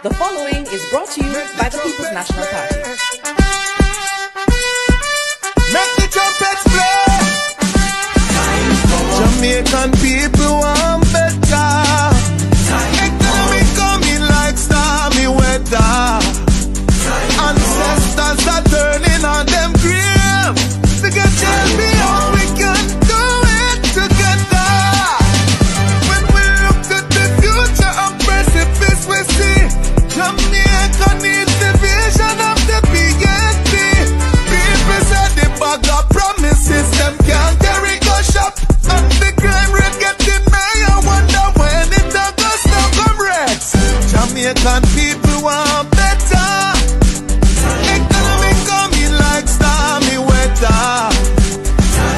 The following is brought to you by the People's National Party. Make the trumpets play. Jamaican people want better. Economy coming like stormy weather. Ancestors are turning on them grave. We can tell me how we can do it together. When we look at the future of precipice, we see Jamaica needs the vision of the PNP. People said the bag of promises, them can't carry go shop. And the crime rate getting high, I wonder when it a go stop, comrades. Jamaican people want better. Economy coming like stormy weather.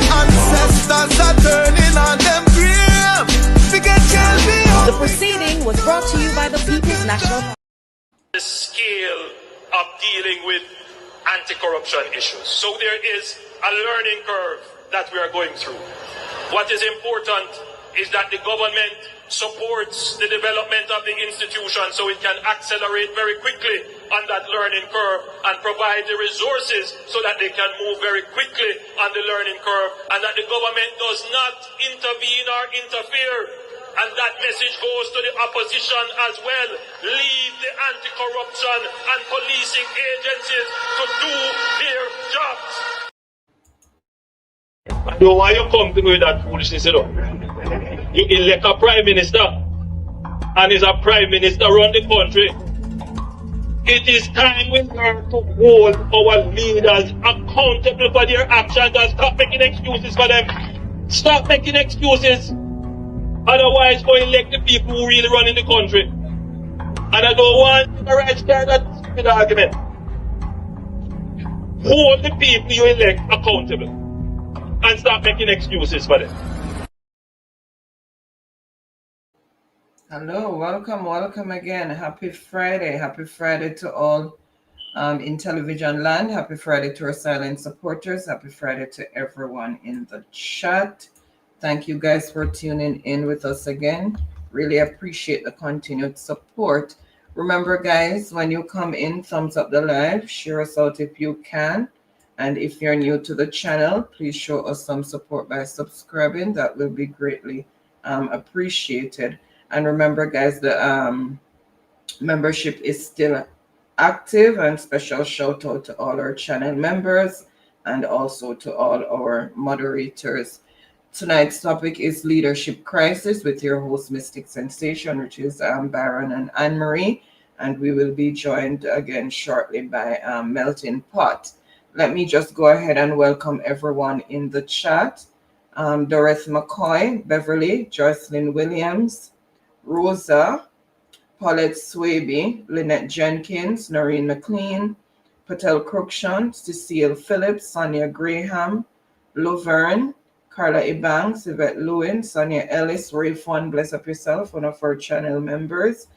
Ancestors are turning on them grave. We can tell me how. The proceeding was brought to you by the People's National Party. The scale of dealing with anti-corruption issues. So there is a learning curve that we are going through. What is important is that the government supports the development of the institution so it can accelerate very quickly on that learning curve and provide the resources so that they can move very quickly on the learning curve, and that the government does not intervene or interfere. And that message goes to the opposition as well. Leave the anti-corruption and policing agencies to do their jobs. I know why you come to me with that foolishness, you know. You elect a prime minister, and is a prime minister run the country. It is time we learn to hold our leaders accountable for their actions and stop making excuses for them. Stop making excuses. Otherwise, go elect the people who really run in the country. And I don't want the right stand that stupid argument. Hold the people you elect accountable and stop making excuses for them. Hello, welcome again. Happy Friday to all in television land. Happy Friday to our silent supporters. Happy Friday to everyone in the chat. Thank you guys for tuning in with us again. Really appreciate the continued support. Remember guys, when you come in, thumbs up the live, share us out if you can. And if you're new to the channel, please show us some support by subscribing. That will be greatly appreciated. And remember guys, the membership is still active, and special shout out to all our channel members and also to all our moderators. Tonight's topic is leadership crisis with your host Mystic Sensation, which is Baron and Anne-Marie, and we will be joined again shortly by Melting Pot. Let me just go ahead and welcome everyone in the chat. Dorothy McCoy, Beverly, Jocelyn Williams, Rosa, Paulette Swaby, Lynette Jenkins, Noreen McLean, Patel Cruikshank, Cecile Phillips, Sonia Graham, Laverne, Carla Ebanks, Yvette Lewin, Sonia Ellis, Ray Fun, bless up yourself, one of our channel members.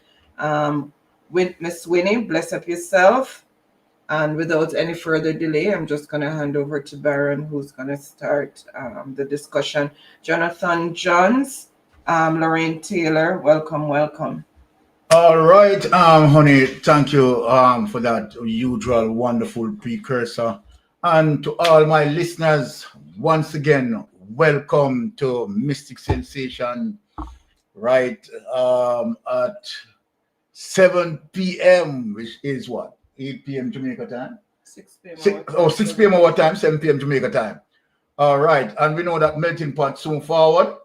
With Miss Winnie, bless up yourself. And without any further delay, I'm just going to hand over to Baron, who's going to start the discussion. Jonathan Johns, Lorraine Taylor, welcome. All right, honey, thank you for that usual wonderful precursor. And to all my listeners, once again, welcome to Mystic Sensation, right, at 7 p.m., which is what, 8 p.m. Jamaica time? 6 p.m. 6 p.m. our time, 7 p.m. Jamaica time. All right, and we know that Melting Pot soon forward.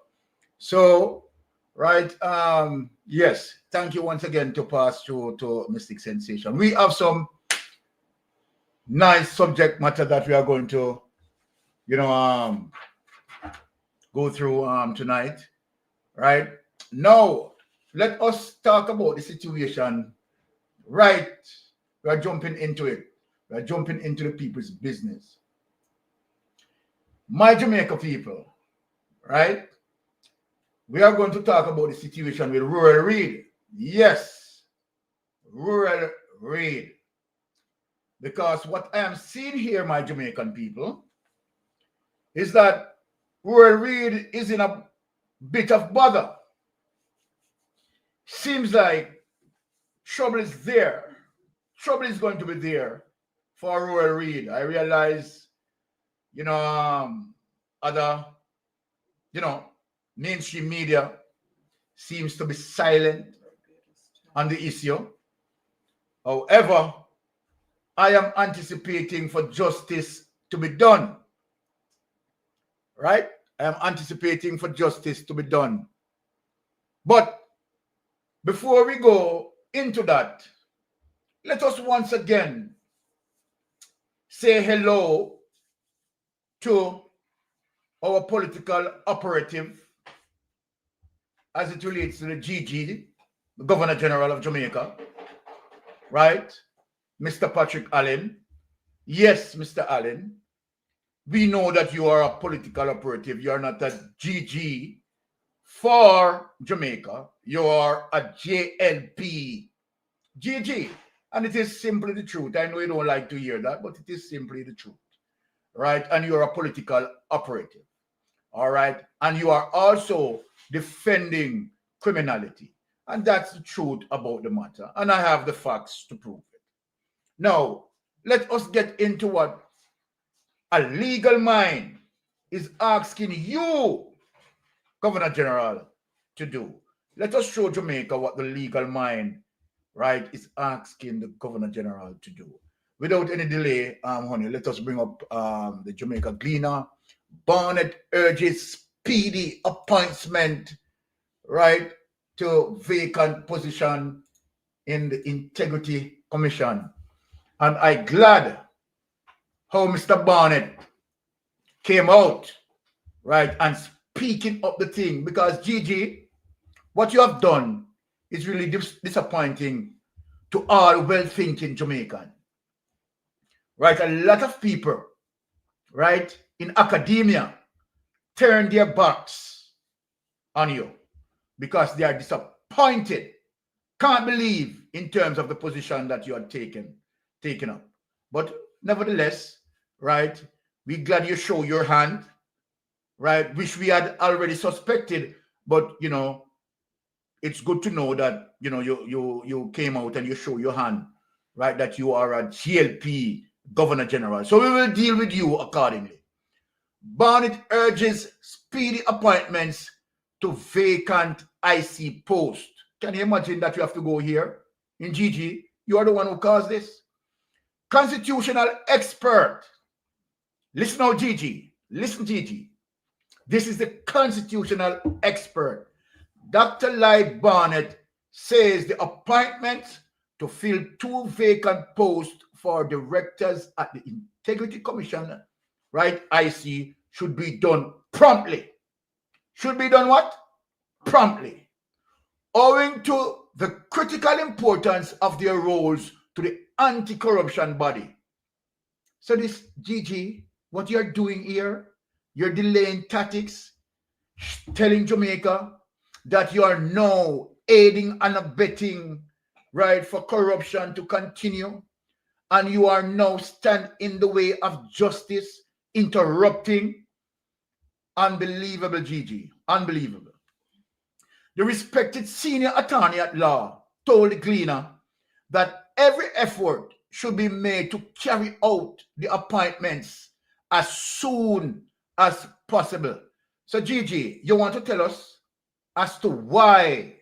So, right, yes, thank you once again to pass through to Mystic Sensation. We have some nice subject matter that we are going to, go through tonight, right? Now, let us talk about the situation, right? We are jumping into it. We are jumping into the people's business. My Jamaica people, right? We are going to talk about the situation with Rural Reid. Yes, Rural Reid. Because what I am seeing here, my Jamaican people, is that Rural Reid is in a bit of bother. Seems like trouble is there. Trouble is going to be there for Royal Reid. I realize, other, mainstream media seems to be silent on the issue. However, I am anticipating for justice to be done. Right? I am anticipating for justice to be done. But before we go into that, let us once again say hello to our political operative as it relates to the GG, the Governor General of Jamaica, right? Mr. Patrick Allen. Yes, Mr. Allen, we know that you are a political operative. You are not a GG for Jamaica. You are a JLP GG. And it is simply the truth. I know you don't like to hear that, but it is simply the truth. Right? And you're a political operative. All right? And you are also defending criminality. And that's the truth about the matter. And I have the facts to prove it. Now, let us get into what a legal mind is asking you, Governor General, to do. Let us show Jamaica what the legal mind, right, is asking the Governor General to do. Without any delay, honey, let us bring up the Jamaica Gleaner. Barnett urges speedy appointment, right, to vacant position in the Integrity Commission. And I'm glad how Mr. Barnett came out, right, and speaking up the thing, because GG, what you have done is really disappointing to all well-thinking Jamaican. Right, a lot of people, right, in academia turn their backs on you because they are disappointed, can't believe in terms of the position that you are taken up. But nevertheless, right, we're glad you show your hand, right, which we had already suspected, but it's good to know that you came out and you show your hand, right, that you are a GLP Governor General. So we will deal with you accordingly. Barnett urges speedy appointments to vacant IC post. Can you imagine that you have to go here in GG? You are the one who caused this. Constitutional expert. Listen now, GG. Listen, GG. This is the constitutional expert. Dr. Lloyd Barnett says the appointment to fill 2 vacant posts for directors at the Integrity Commission, right, IC, should be done promptly. Should be done what? Promptly. Owing to the critical importance of their roles to the anti-corruption body. So this, GG, what you're doing here, you're delaying tactics, telling Jamaica that you are now aiding and abetting, right, for corruption to continue, and you are now stand in the way of justice, interrupting. Unbelievable, GG. Unbelievable. The respected senior attorney at law told the Gleaner that every effort should be made to carry out the appointments as soon as possible. So, GG, you want to tell us as to why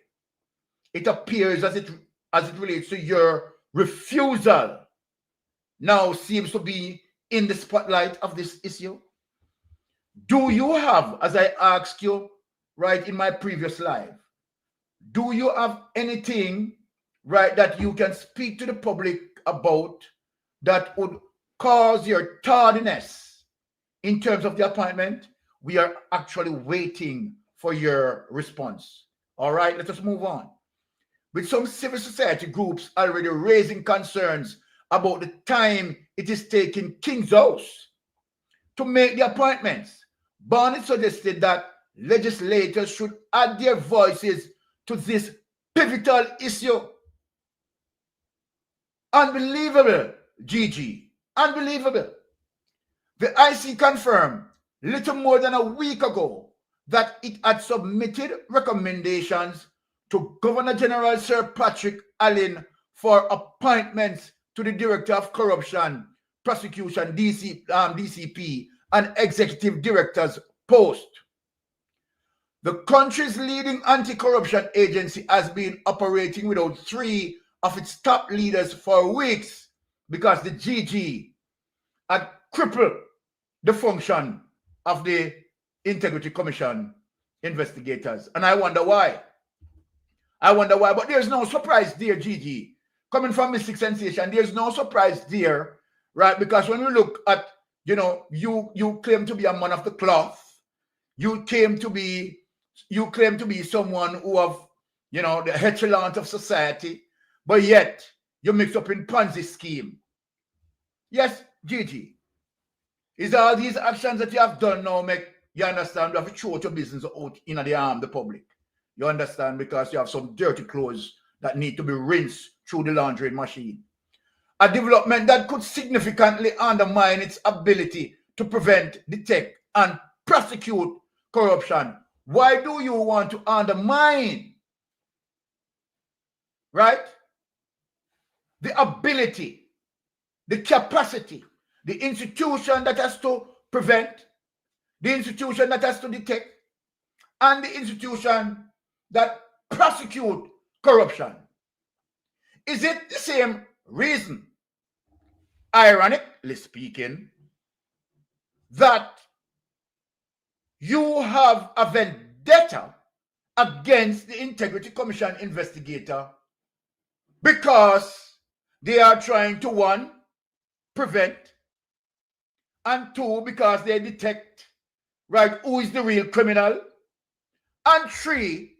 it appears as it relates to your refusal now seems to be in the spotlight of this issue? Do you have, as I asked you right in my previous live, do you have anything, right, that you can speak to the public about that would cause your tardiness in terms of the appointment? We are actually waiting for your response. All right, let us move on. With some civil society groups already raising concerns about the time it is taking King's House to make the appointments, Barnett suggested that legislators should add their voices to this pivotal issue. Unbelievable, GG. Unbelievable. The IC confirmed little more than a week ago that it had submitted recommendations to Governor General Sir Patrick Allen for appointments to the Director of Corruption, Prosecution, DCP, and Executive Director's post. The country's leading anti-corruption agency has been operating without 3 of its top leaders for weeks because the GG had crippled the function of the Integrity Commission investigators. And I wonder why. But there's no surprise there, GG. Coming from Mystic Sensation, there's no surprise there, right? Because when we look at, you claim to be a man of the cloth. You claim to be someone who have, the echelon of society, but yet you mix up in Ponzi scheme. Yes, GG. Is all these actions that you have done now make you understand you have to throw your business out in the public? You understand? Because you have some dirty clothes that need to be rinsed through the laundry machine. A development that could significantly undermine its ability to prevent, detect, and prosecute corruption. Why do you want to undermine, right, the ability, the capacity, the institution that has to prevent, the institution that has to detect, and the institution that prosecute corruption? Is it the same reason, ironically speaking, that you have a vendetta against the Integrity Commission investigator because they are trying to, 1, prevent, and 2, because they detect, right, who is the real criminal, and 3,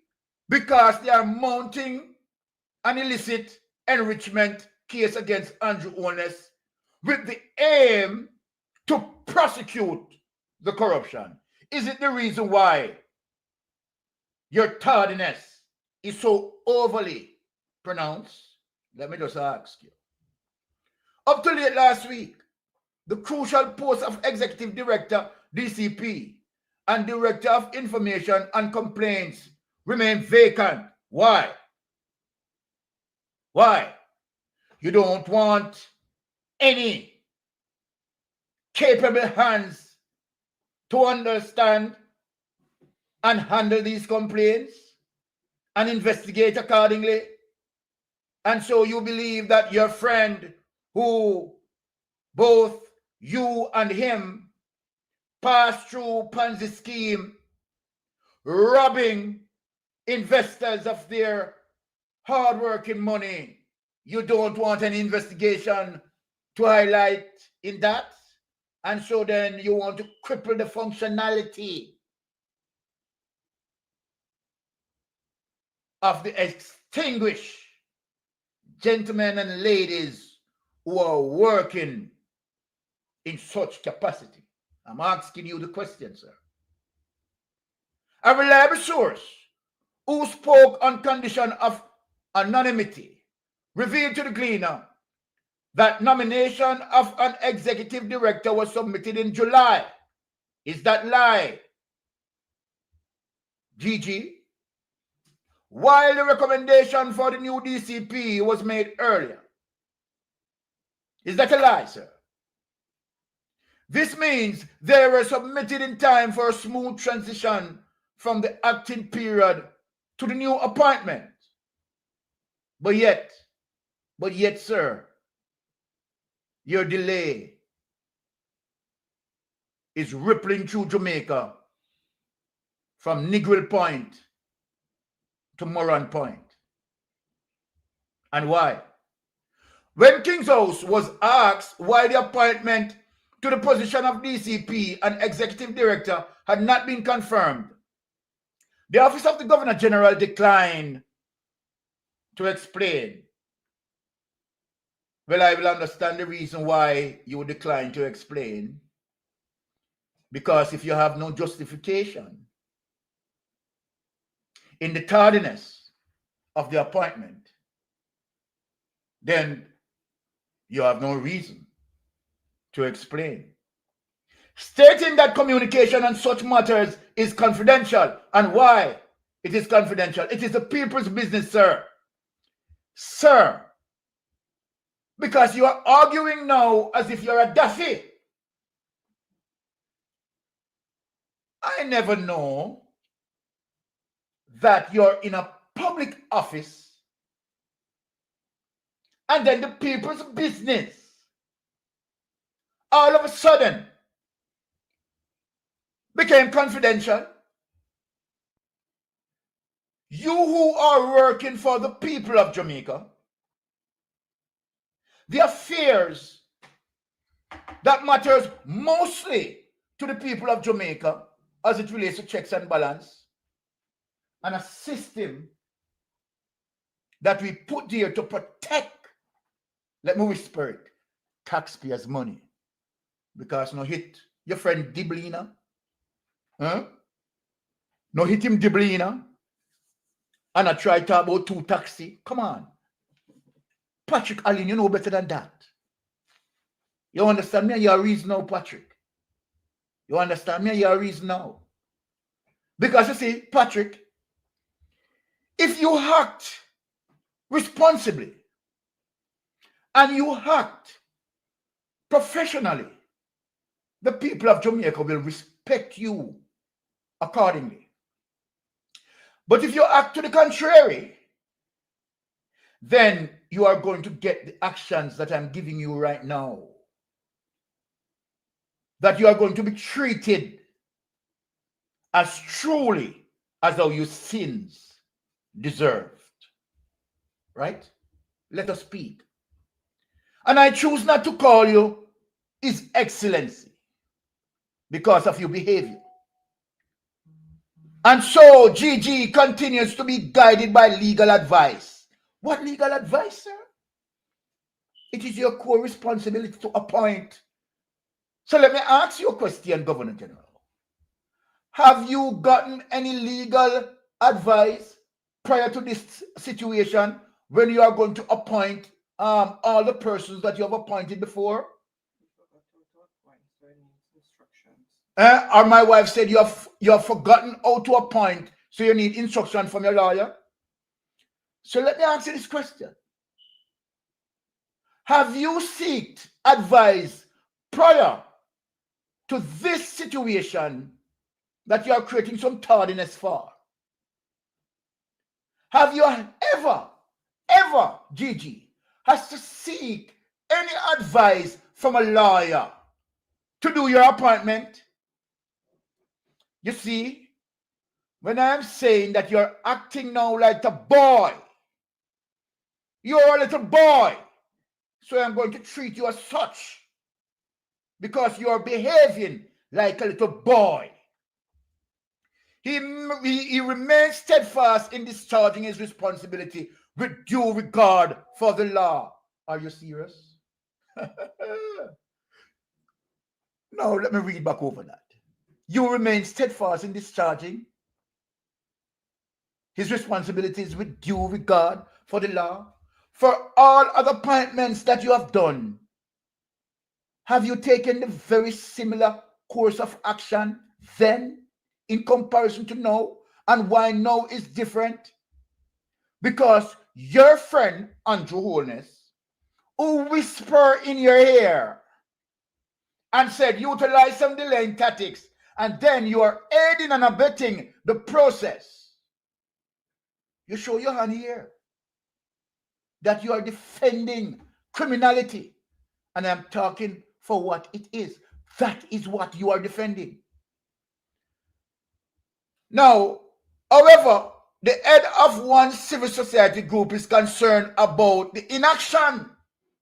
because they are mounting an illicit enrichment case against Andrew Holness with the aim to prosecute the corruption? Is it the reason why your tardiness is so overly pronounced? Let me just ask you. Up to late last week, the crucial post of Executive Director, DCP, and Director of Information and Complaints remain vacant. Why? Why? You don't want any capable hands to understand and handle these complaints and investigate accordingly. And so you believe that your friend, who both you and him passed through Ponzi scheme, robbing investors of their hard-working money, you don't want an investigation to highlight in that? And so then you want to cripple the functionality of the extinguished gentlemen and ladies who are working in such capacity. I'm asking you the question, sir. A reliable source who spoke on condition of anonymity revealed to the Gleaner that nomination of an executive director was submitted in July. Is that lie, GG? While the recommendation for the new DCP was made earlier. Is that a lie, sir? This means they were submitted in time for a smooth transition from the acting period to the new appointment. But yet, sir, your delay is rippling through Jamaica from Negril Point to Moran Point. And why? When King's House was asked why the appointment to the position of DCP and Executive Director had not been confirmed, the Office of the Governor General declined to explain. Well, I will understand the reason why you would decline to explain. Because if you have no justification in the tardiness of the appointment, then you have no reason to explain. Stating that communication on such matters is confidential. And why it is confidential? It is the people's business, sir. Sir, Because you are arguing now as if you're a daffy. I never know that you're in a public office and then the people's business all of a sudden became confidential. You who are working for the people of Jamaica, the affairs that matters mostly to the people of Jamaica as it relates to checks and balance, and a system that we put there to protect, let me whisper it, taxpayers' money. Because no hit your friend Diblina, no hit him Diblina, and I try to talk about 2 taxi. Come on. Patrick Allen, you know better than that. You understand me? You're a reason now, Patrick. You understand me? You're a reason now. Because you see, Patrick, if you act responsibly and you act professionally, the people of Jamaica will respect you accordingly. But if you act to the contrary, then you are going to get the actions that I'm giving you right now. That you are going to be treated as truly as how your sins deserved. Right? Let us speak. And I choose not to call you His Excellency because of your behavior. And so GG continues to be guided by legal advice. What legal advice, sir? It is your core responsibility to appoint. So let me ask you a question, Governor General. Have you gotten any legal advice prior to this situation when you are going to appoint all the persons that you have appointed before? Or my wife said you have forgotten how to appoint, so you need instruction from your lawyer. So let me ask you this question. Have you sought advice prior to this situation that you are creating some tardiness for? Have you ever, Gigi, has to seek any advice from a lawyer to do your appointment? You see, when I am saying that you're acting now like a boy, you're a little boy, so I'm going to treat you as such because you're behaving like a little boy. He remains steadfast in discharging his responsibility with due regard for the law. Are you serious? No, let me read back over that. You remain steadfast in discharging his responsibilities with due regard for the law. For all other appointments that you have done, have you taken the very similar course of action then in comparison to now? And why now is different? Because your friend, Andrew Holness, who whispered in your ear and said utilize some delaying tactics, and then you are aiding and abetting the process. You show your hand here that you are defending criminality. And I'm talking for what it is. That is what you are defending. Now, however, the head of one civil society group is concerned about the inaction,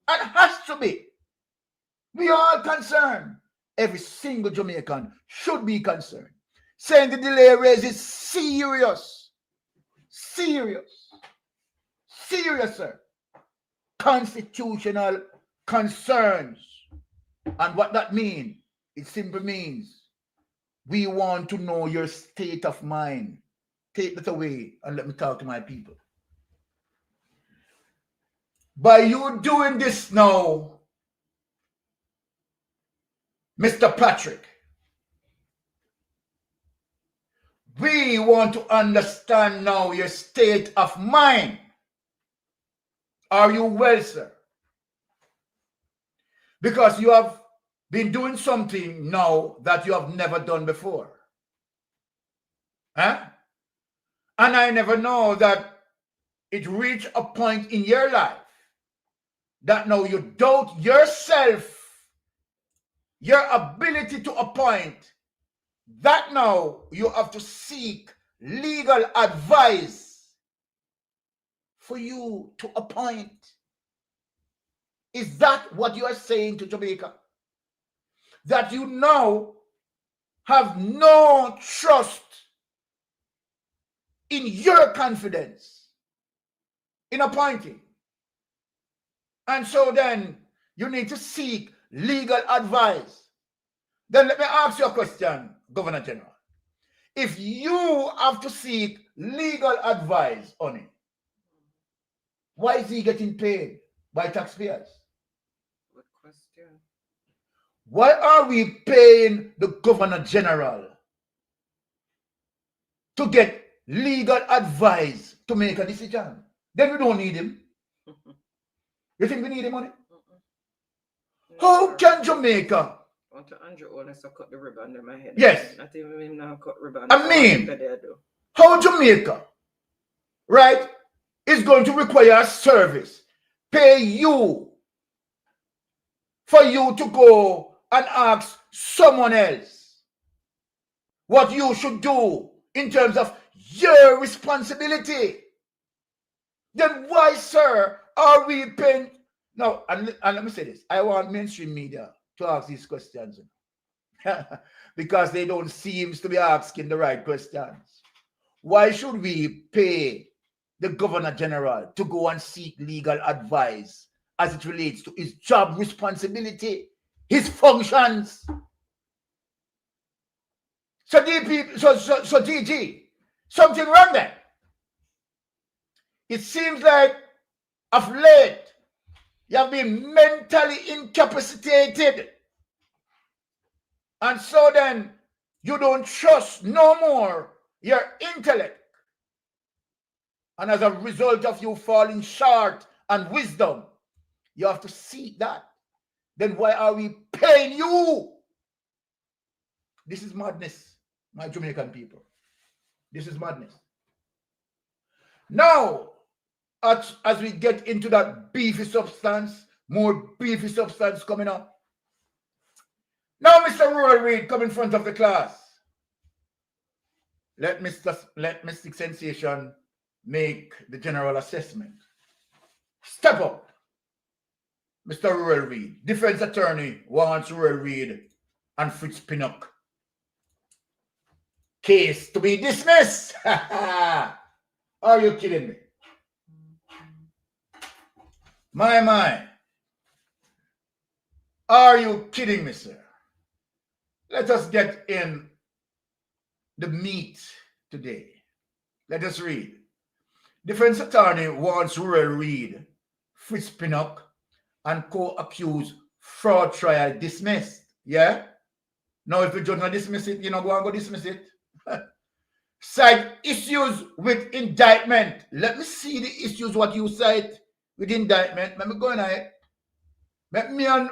and has to be. We are all concerned. Every single Jamaican should be concerned. Saying the delay raises serious, sir, constitutional concerns. And what that means, it simply means we want to know your state of mind. Take that away and let me talk to my people. By you doing this now, Mr. Patrick, we want to understand now your state of mind. Are you well, sir? Because you have been doing something now that you have never done before. Huh? And I never know that it reached a point in your life that now you doubt yourself, your ability to appoint, that now you have to seek legal advice for you to appoint. Is that what you are saying to Jamaica? That you now have no trust in your confidence in appointing. And so then you need to seek legal advice. Then let me ask you a question, Governor General. If you have to seek legal advice on it, why is he getting paid by taxpayers? Good question. Why are we paying the Governor General to get legal advice to make a decision? Then we don't need him. You think we need him money? How can Jamaica? Want to Andrew honest cut the ribbon under my head? Yes. Not even him now cut ribbon. I mean, how Jamaica, right, is going to require a service, pay you for you to go and ask someone else what you should do in terms of your responsibility. Then why, sir, are we paying? Now, and let me say this. I want mainstream media to ask these questions because they don't seem to be asking the right questions. Why should we pay the Governor General to go and seek legal advice as it relates to his job responsibility, his functions? So DG, something wrong there. It seems like of late you have been mentally incapacitated. And so then you don't trust no more your intellect. And as a result of you falling short on wisdom, you have to seek that. Then why are we paying you? This is madness, my Jamaican people. This is madness. Now, as we get into that beefy substance, more beefy substance coming up. Now, Mr. Rural Reid, come in front of the class. Let Mystic Sensation make the general assessment. Step up. Mr. Rural Reid, defense attorney wants Rural Reid and Fritz Pinnock. Case to be dismissed. Are you kidding me? My. Are you kidding me, sir? Let us get in the meat today. Let us read. Defense attorney wants Rural Reid, Fritz Pinnock, and co-accused fraud trial dismissed. Yeah? Now, if the judge not dismiss it, you know, go and go dismiss it. Cite issues with indictment. Let me see the issues what you cite with indictment. Let me go in it. Let me and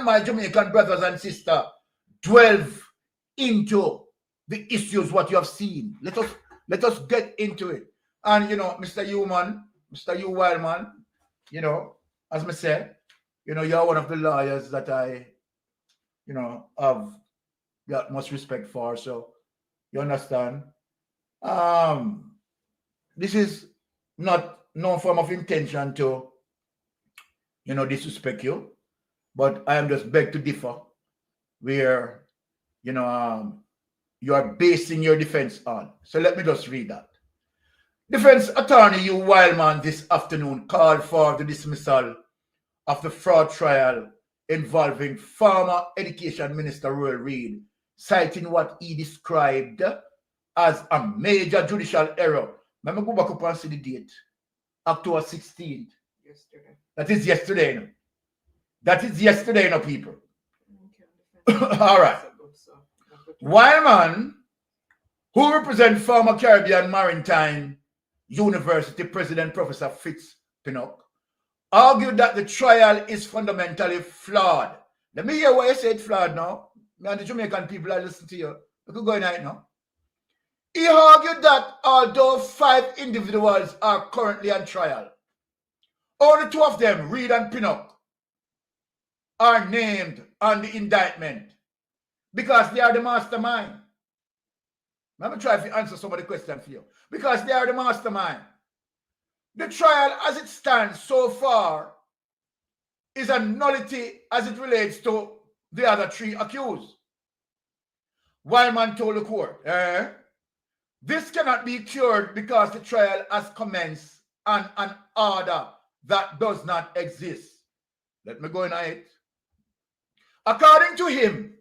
my Jamaican brothers and sisters delve into the issues what you have seen. Let us get into it. And you know, Mr. U Wildman, you know, as I said, you know, you're one of the lawyers that I, you know, have got much respect for. So you understand. This is not no form of intention to, you know, disrespect you, but I am just beg to differ where, you know, you are basing your defense on. So let me just read that. Defense attorney U Wildman this afternoon called for the dismissal of the fraud trial involving former Education Minister Rural Reid, citing what he described as a major judicial error. Let me go back up and see the date. October 16th. Yesterday. That is yesterday. You know? That is yesterday, you know, people. All right. Wildman, who represents former Caribbean Maritime University President Professor Fritz Pinnock, argued that the trial is fundamentally flawed. Let me hear what you said flawed now. Me and the Jamaican people are listening to you. We could go in right now. He argued that although 5 individuals are currently on trial, only 2 of them, Reed and Pinnock, are named on the indictment because they are the mastermind. Let me try to answer some of the questions for you. Because they are the mastermind. The trial as it stands so far is a nullity as it relates to the other 3 accused. Wildman told the court, this cannot be cured because the trial has commenced on an order that does not exist. Let me go in it. According to him,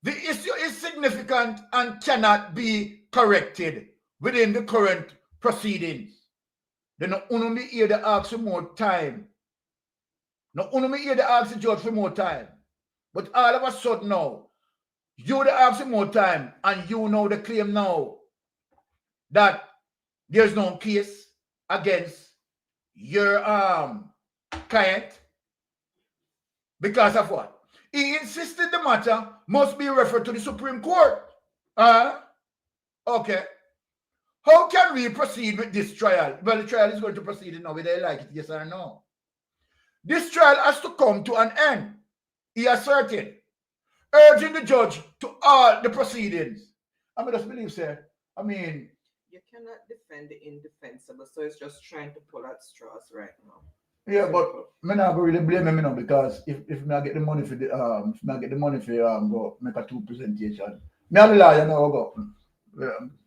the issue is significant and cannot be corrected within the current proceedings. Then no only here to ask for more time. No only here to ask the judge for more time. But all of a sudden now, you to ask for more time and you know the claim now that there's no case against your client because of what? He insisted the matter must be referred to the Supreme Court. Okay. How can we proceed with this trial? Well, the trial is going to proceed now, whether they like it, yes or no. This trial has to come to an end, he asserted, urging the judge to halt the proceedings. I mean, just believe, sir. I mean, you cannot defend the indefensible, so it's just trying to pull at straws right now. Yeah, but I'm not really blame him, because if I get the money for the if I get the money for go make a 2 presentation, me and the lawyer now go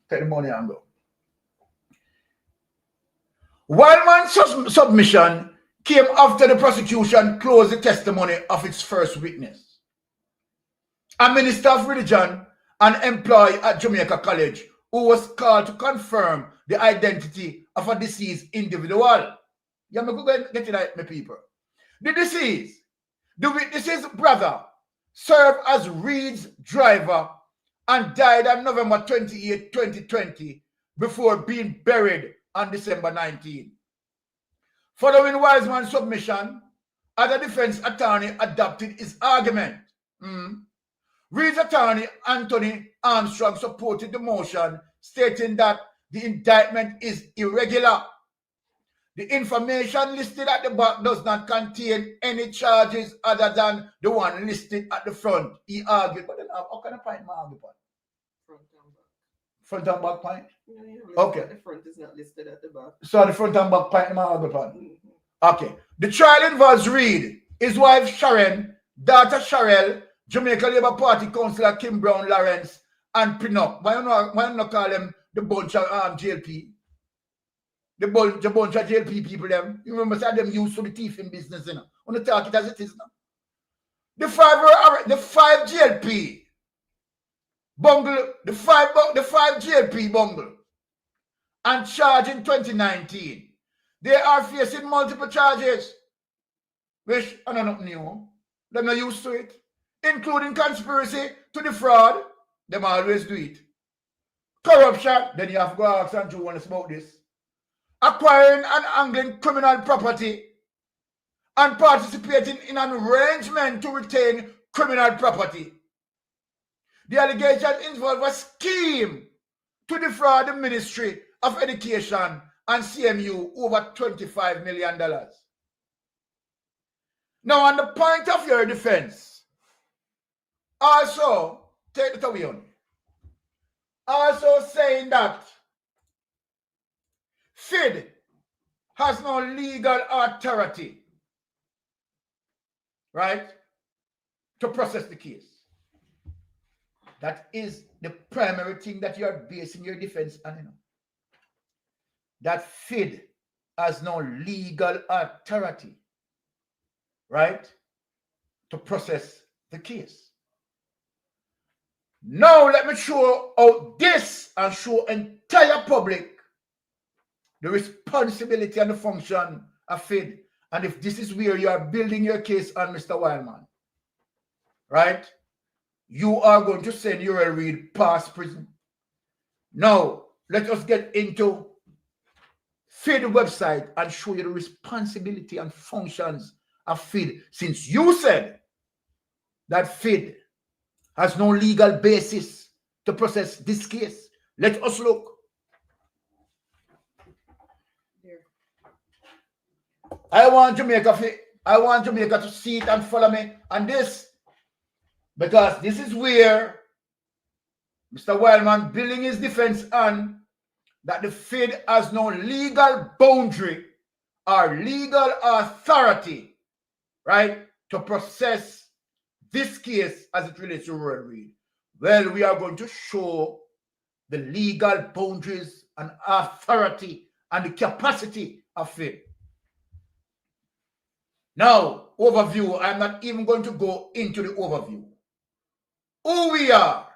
take the money and go. Wildman's submission came after the prosecution closed the testimony of its first witness, a minister of religion and employee at Jamaica College, who was called to confirm the identity of a deceased individual. Yeah, me go get it right, my people. The deceased, the witness's brother, served as Reed's driver and died on November 28, 2020, before being buried on December 19. Following Wiseman's submission, other defense attorney adopted his argument. Reed's attorney, Anthony Armstrong, supported the motion, stating that the indictment is irregular. The information listed at the back does not contain any charges other than the one listed at the front, he argued. But then how can I find my argument? Front and back. Front and back point? Yeah, okay. The front is not listed at the back. So the front and back point, my argument. Okay. The trial involves Reed, his wife Sharon, daughter Sharel, Jamaica Labour Party Councillor Kim Brown Lawrence, and Pinnock. Why not call them the bunch of JLP? The bunch of JLP people, them. You remember that them used to the thief in business, you know. On the talk it as it is now. The five JLP bungle, the five JLP bungle, and charged in 2019. They are facing multiple charges, which are not new. They're not used to it, including conspiracy to defraud. Them always do it. Corruption. Then you have to go ask Andrew Wallace about this. Acquiring and angling criminal property and participating in an arrangement to retain criminal property. The allegations involve a scheme to defraud the Ministry of Education and CMU over $25 million. Now, on the point of your defense, also, take it away on. Also saying that FID has no legal authority, right, to process the case. That is the primary thing that you are basing your defense on, you know. That FID has no legal authority, right, to process the case. Now let me show out this and show entire public the responsibility and the function of FID. And if this is where you are building your case on Mr. Wildman, right, you are going to send your Reed past prison. Now, let us get into FID website and show you the responsibility and functions of FID. Since you said that FID has no legal basis to process this case, let us look. I want Jamaica to see it and follow me on this, because this is where Mr. Wildman building his defense on that the FID has no legal boundary or legal authority, right, to process this case as it relates to rural read. Well, we are going to show the legal boundaries and authority and the capacity of FID. Now, overview, I'm not even going to go into the overview. Who we are.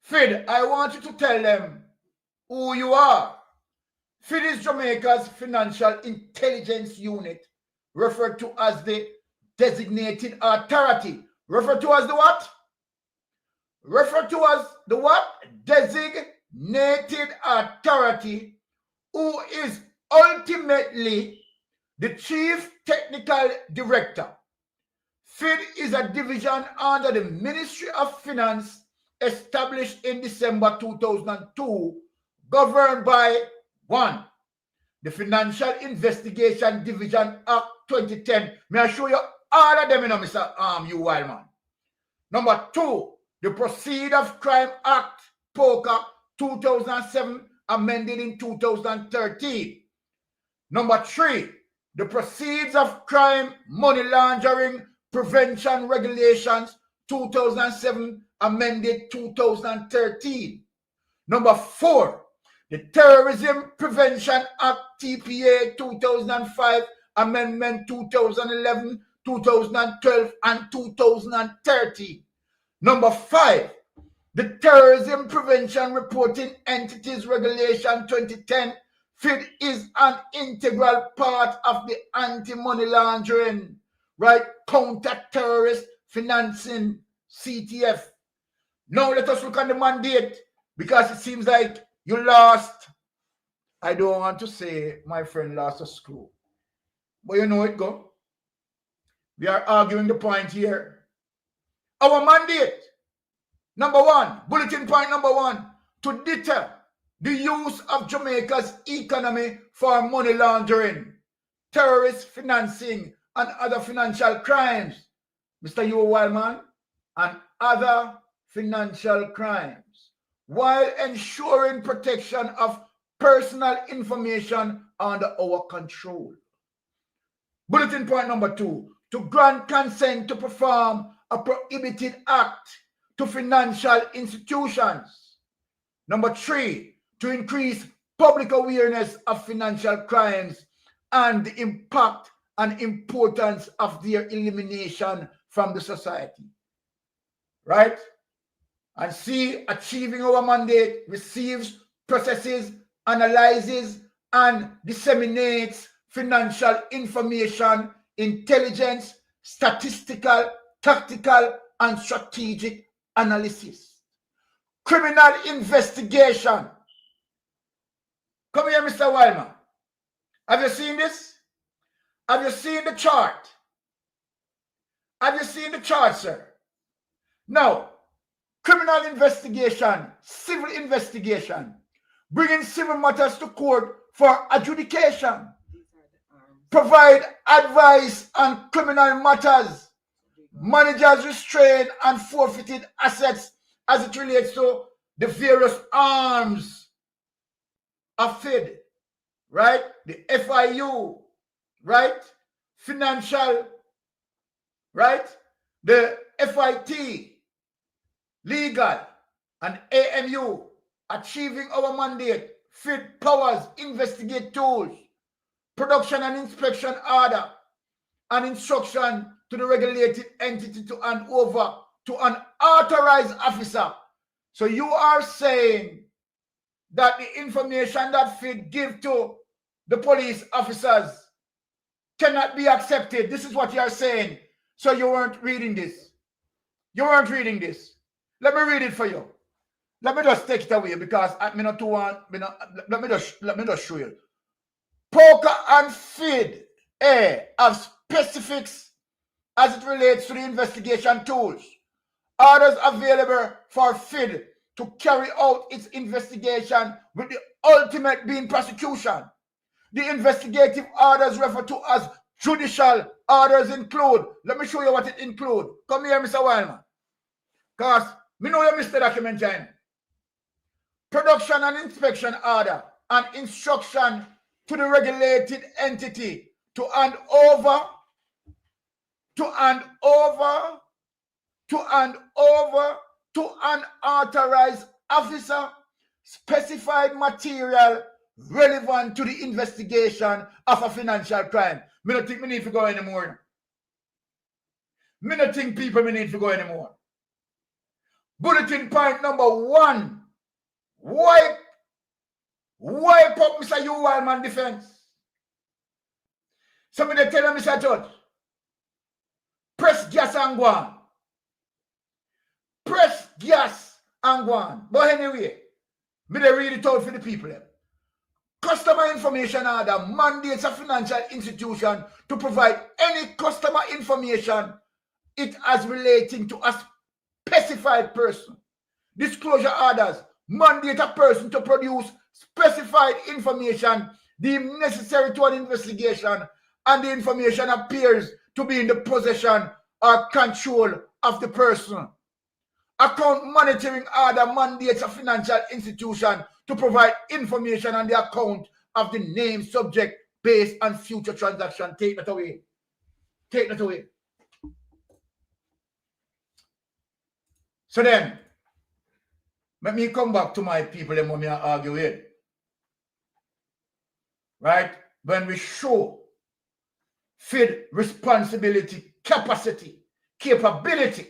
FID, I want you to tell them who you are. FID is Jamaica's Financial Intelligence Unit, referred to as the Designated Authority. Referred to as the what? Referred to as the what? Designated Authority, who is ultimately the Chief Technical Director. FID is a division under the Ministry of Finance, established in December 2002, governed by 1. The Financial Investigation Division Act 2010. May I show you all of them, Mr. You Wildman. Number 2, the Proceed of Crime Act, POCA 2007, amended in 2013. Number 3, the Proceeds of Crime Money Laundering Prevention Regulations 2007, amended 2013. Number 4, the Terrorism Prevention Act TPA 2005, Amendment 2011, 2012, and 2013. Number 5, the Terrorism Prevention Reporting Entities Regulation 2010. FID is an integral part of the anti-money laundering, right? Counter-terrorist financing, CTF. Now let us look at the mandate, because it seems like you lost. I don't want to say my friend lost a screw, but you know it go. We are arguing the point here. Our mandate, number 1, bulletin point number 1, to deter the use of Jamaica's economy for money laundering, terrorist financing, and other financial crimes. Mr. Yo Wildman, and other financial crimes, while ensuring protection of personal information under our control. Bulletin point number 2, to grant consent to perform a prohibited act to financial institutions. Number 3, to increase public awareness of financial crimes and the impact and importance of their elimination from the society. Right? And C, achieving our mandate, receives, processes, analyzes, and disseminates financial information, intelligence, statistical, tactical, and strategic analysis. Criminal investigation. Come here, Mr. Wildman. Have you seen this? Have you seen the chart? Have you seen the chart, sir? Now, criminal investigation, civil investigation, bringing civil matters to court for adjudication, provide advice on criminal matters, managers restrain and forfeited assets as it relates to the various arms of FID, right? The FIU, right? Financial, right? The FIT, legal, and AMU, achieving our mandate, FID powers, investigate tools, production and inspection order, and instruction to the regulated entity to hand over to an authorized officer. So you are saying that the information that FID give to the police officers cannot be accepted. This is what you are saying. So you weren't reading this. You weren't reading this. Let me read it for you. Let me just take it away, because let me just show you. Poker and FID have specifics as it relates to the investigation tools. Orders available for FID to carry out its investigation with the ultimate being prosecution. The investigative orders referred to as judicial orders include, let me show you what it includes. Come here, Mr. Wildman. Because me know you missed the document, Jen. Production and inspection order and instruction to the regulated entity to hand over to an authorized officer specified material relevant to the investigation of a financial crime. Me don't think me need to go anymore. Me don't think people me need to go anymore. Bulletin point number 1. Wipe up Mr. U. Wildman defense. Somebody tell him, Mr. Judge, press gas and go on. Press gas and go on. But anyway, me they read it out for the people. Customer information order mandates a financial institution to provide any customer information it as relating to a specified person. Disclosure orders mandate a person to produce specified information deemed necessary to an investigation, and the information appears to be in the possession or control of the person. Account monitoring order mandates a financial institution to provide information on the account of the name subject based on future transaction. Take that away. Take that away. So then, let me come back to my people and when we argue with. Right? When we show FID responsibility, capacity, capability,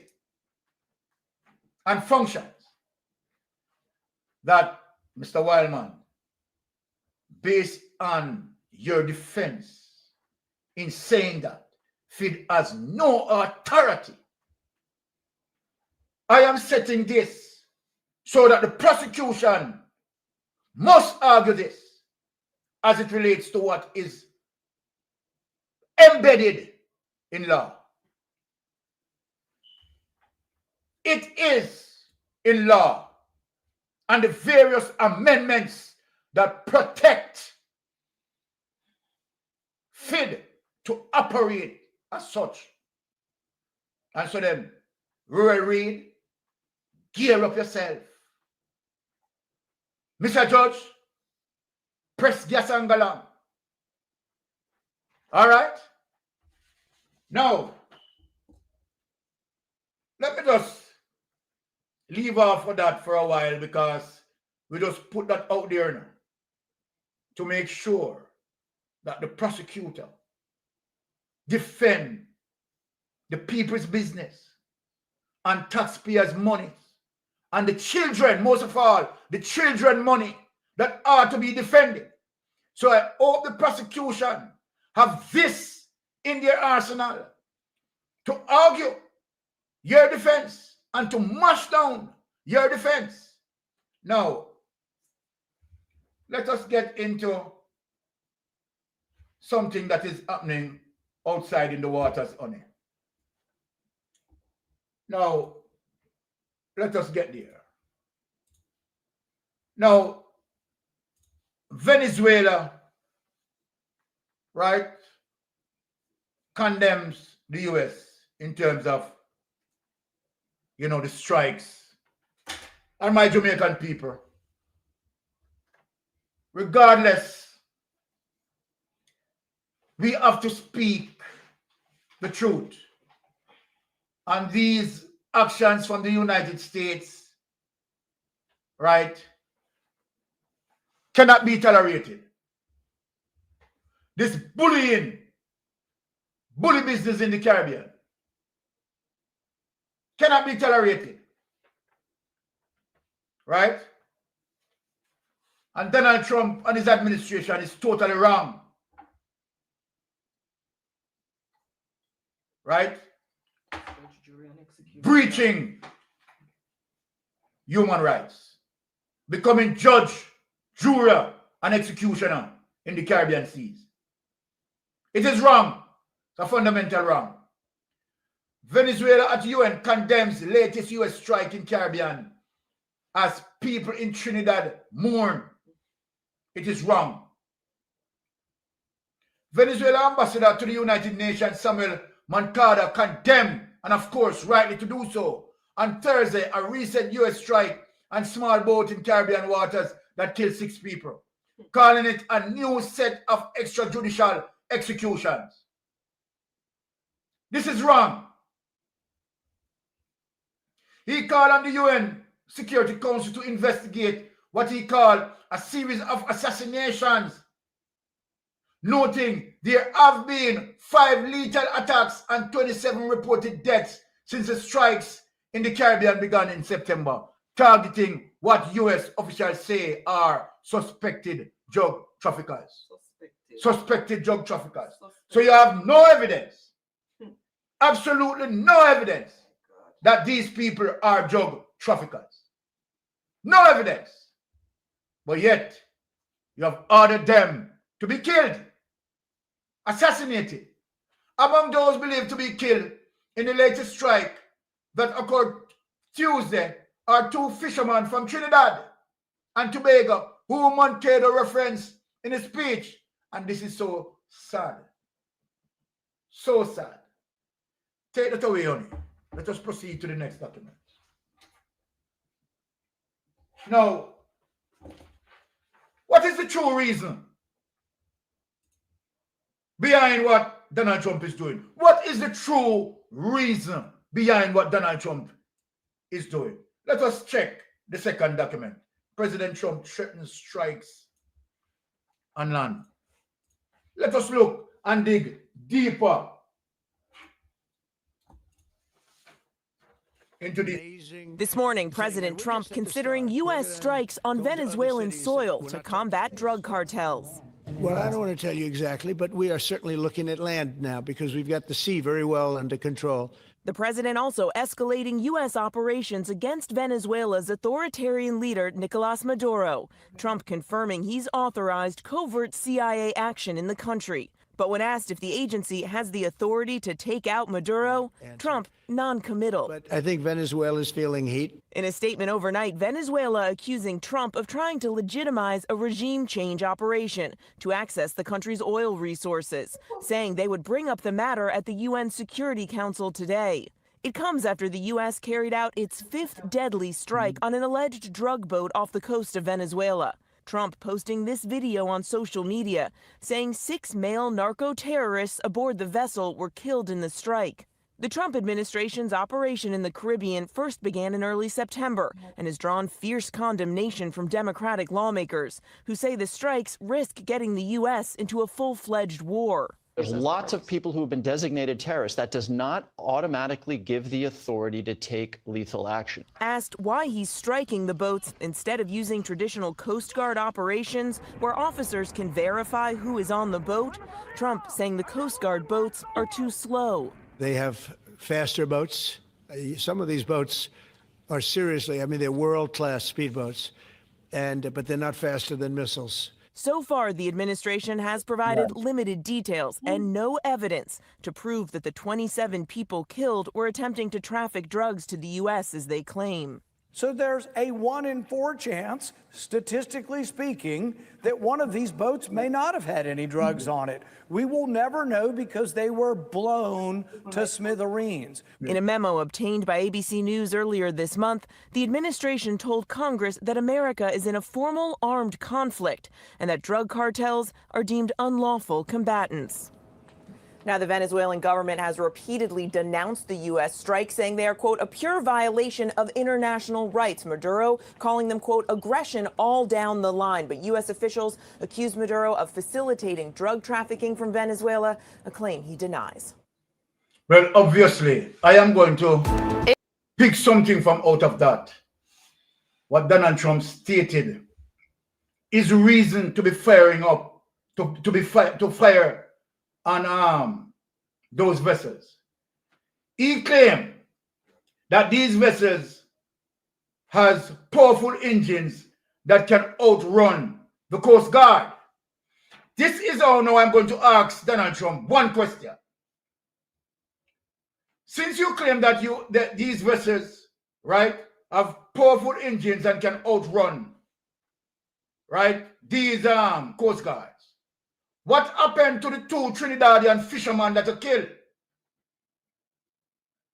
and functions, that Mr. Wildman, based on your defense in saying that FID has no authority, I am setting this so that the prosecution must argue this as it relates to what is embedded in law. It is in law and the various amendments that protect FID to operate as such. And so then, Royal Reed, gear up yourself. Mr. Judge, press gas and go along. All right? Now, let me just leave off of that for a while because we just put that out there now to make sure that the prosecutor defend the people's business and taxpayers' money and the children, most of all, the children money that are to be defended. So I hope the prosecution have this in their arsenal to argue your defense and to mash down your defense. Now, let us get into something that is happening outside in the waters, honey. Now, let us get there. Now, Venezuela, right, condemns the US in terms of, you know, the strikes. And my Jamaican people, regardless, we have to speak the truth. And these actions from the United States, right, cannot be tolerated. This bully business in the Caribbean cannot be tolerated. Right? And Donald Trump and his administration is totally wrong. Right? Breaching human rights. Becoming judge, juror, and executioner in the Caribbean seas. It is wrong. It's a fundamental wrong. Venezuela at UN condemns latest US strike in Caribbean as people in Trinidad mourn. It is wrong. Venezuela ambassador to the United Nations, Samuel Moncada, condemned, and of course rightly to do so, on Thursday a recent US strike on small boat in Caribbean waters that killed 6 people, calling it a new set of extrajudicial executions. This is wrong. He called on the UN Security Council to investigate what he called a series of assassinations, noting there have been 5 lethal attacks and 27 reported deaths since the strikes in the Caribbean began in September, targeting what US officials say are suspected drug traffickers. Suspected drug traffickers. So you have no evidence, absolutely no evidence that these people are drug traffickers. No evidence. But yet, you have ordered them to be killed, assassinated. Among those believed to be killed in the latest strike that occurred Tuesday are 2 fishermen from Trinidad and Tobago, who Moncada referenced in his speech. And this is so sad. So sad. Take that away, honey. Let us proceed to the next document. Now, what is the true reason behind what Donald Trump is doing? What is the true reason behind what Donald Trump is doing? Let us check the second document. President Trump threatens strikes on land. Let us look and dig deeper into This morning, President Trump considering U.S. strikes on Venezuelan soil to combat drug cartels. Well, I don't want to tell you exactly, but we are certainly looking at land now because we've got the sea very well under control. The president also escalating U.S. operations against Venezuela's authoritarian leader, Nicolas Maduro. Trump confirming he's authorized covert CIA action in the country. But when asked if the agency has the authority to take out Maduro, Trump non-committal. But I think Venezuela's feeling heat. In a statement overnight, Venezuela accusing Trump of trying to legitimize a regime change operation to access the country's oil resources, saying they would bring up the matter at the UN Security Council today. It comes after the U.S. carried out its 5th deadly strike on an alleged drug boat off the coast of Venezuela. Trump posting this video on social media, saying 6 male narco-terrorists aboard the vessel were killed in the strike. The Trump administration's operation in the Caribbean first began in early September and has drawn fierce condemnation from Democratic lawmakers who say the strikes risk getting the U.S. into a full-fledged war. There's lots of people who have been designated terrorists. That does not automatically give the authority to take lethal action. Asked why he's striking the boats instead of using traditional Coast Guard operations where officers can verify who is on the boat, Trump saying the Coast Guard boats are too slow. They have faster boats. Some of these boats are seriously, I mean, they're world-class speedboats, but they're not faster than missiles. So far, the administration has provided limited details and no evidence to prove that the 27 people killed were attempting to traffic drugs to the U.S. as they claim. So there's a 1 in 4 chance, statistically speaking, that one of these boats may not have had any drugs on it. We will never know because they were blown to smithereens. In a memo obtained by ABC News earlier this month, the administration told Congress that America is in a formal armed conflict and that drug cartels are deemed unlawful combatants. Now, the Venezuelan government has repeatedly denounced the U.S. strike, saying they are, quote, a pure violation of international rights. Maduro calling them, quote, aggression all down the line. But U.S. officials accuse Maduro of facilitating drug trafficking from Venezuela, a claim he denies. Well, obviously, I am going to pick something from out of that. What Donald Trump stated is reason to be firing up, to fire on those vessels. He claimed that these vessels has powerful engines that can outrun the Coast Guard. This is how now I'm going to ask Donald Trump one question. Since you claim that these vessels, right, have powerful engines and can outrun, right, these Coast Guards, what happened to the 2 Trinidadian fishermen that are killed?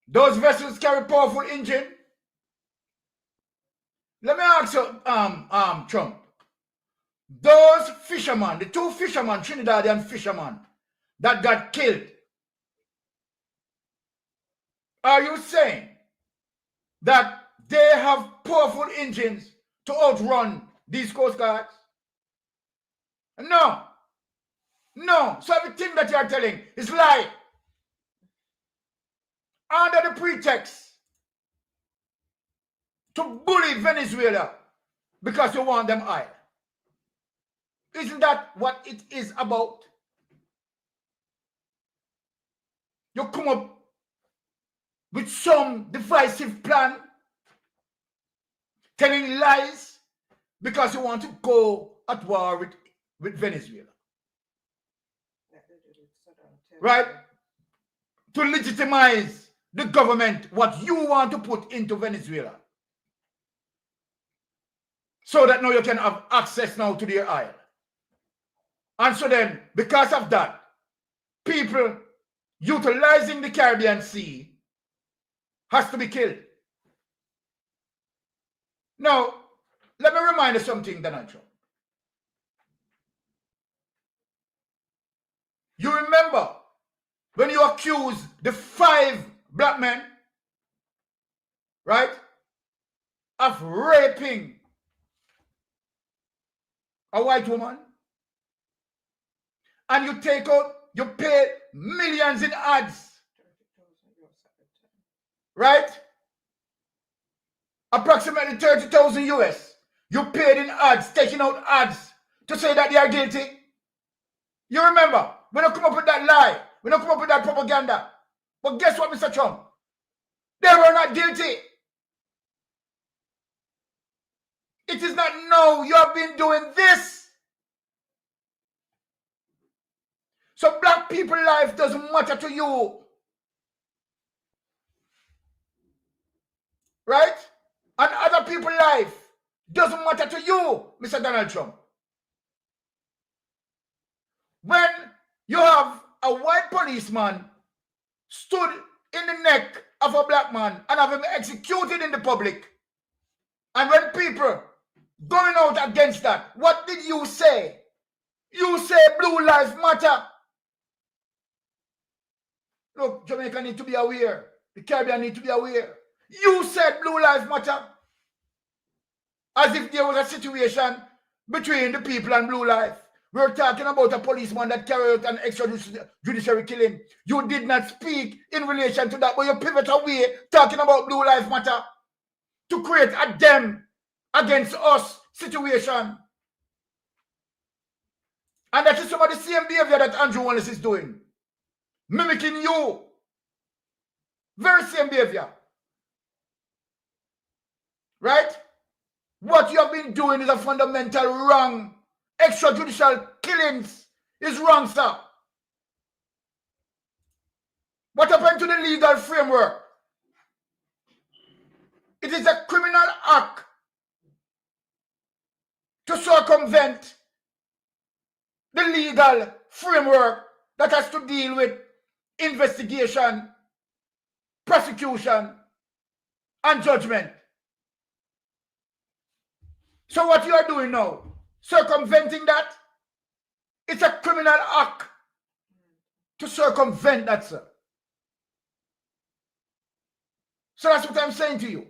Those vessels carry powerful engine. Let me ask you, Trump. Those fishermen, the 2 fishermen, Trinidadian fishermen that got killed, are you saying that they have powerful engines to outrun these Coast Guards? No. No. So everything that you are telling is lie. Under the pretext to bully Venezuela because you want them oil. Isn't that what it is about? You come up with some divisive plan, telling lies because you want to go at war with Venezuela. Right? To legitimize the government, what you want to put into Venezuela. So that now you can have access now to their oil. And so then, because of that, people utilizing the Caribbean Sea has to be killed. Now, let me remind you something, Donald Trump. You remember when you accused the 5 black men, right, of raping a white woman, and you pay millions in ads, right? Approximately 30,000 US. You paid in ads, taking out ads to say that they are guilty. You remember, we don't come up with that lie, we don't come up with that propaganda. But guess what, Mr. Trump? They were not guilty. It is not now you have been doing this. So black people's life doesn't matter to you. Right? And other people's life doesn't matter to you, Mr. Donald Trump. When you have a white policeman stood in the neck of a black man and have him executed in the public, and when people going out against that, what did you say? You say Blue Lives Matter. Look, Jamaica need to be aware. The Caribbean need to be aware. You said Blue Lives Matter. As if there was a situation between the people and Blue Life. We're talking about a policeman that carried out an extrajudiciary killing. You did not speak in relation to that, but you pivot away talking about Blue Lives Matter to create a them against us situation. And that is some of the same behavior that Andrew Wallace is doing. Mimicking you. Very same behavior. Right? What you have been doing is a fundamental wrong. Extrajudicial killings is wrong, sir. What happened to the legal framework? It is a criminal act to circumvent the legal framework that has to deal with investigation, prosecution, and judgment. So what you are doing now, circumventing that, it's a criminal act to circumvent that, sir. So that's what I'm saying to you.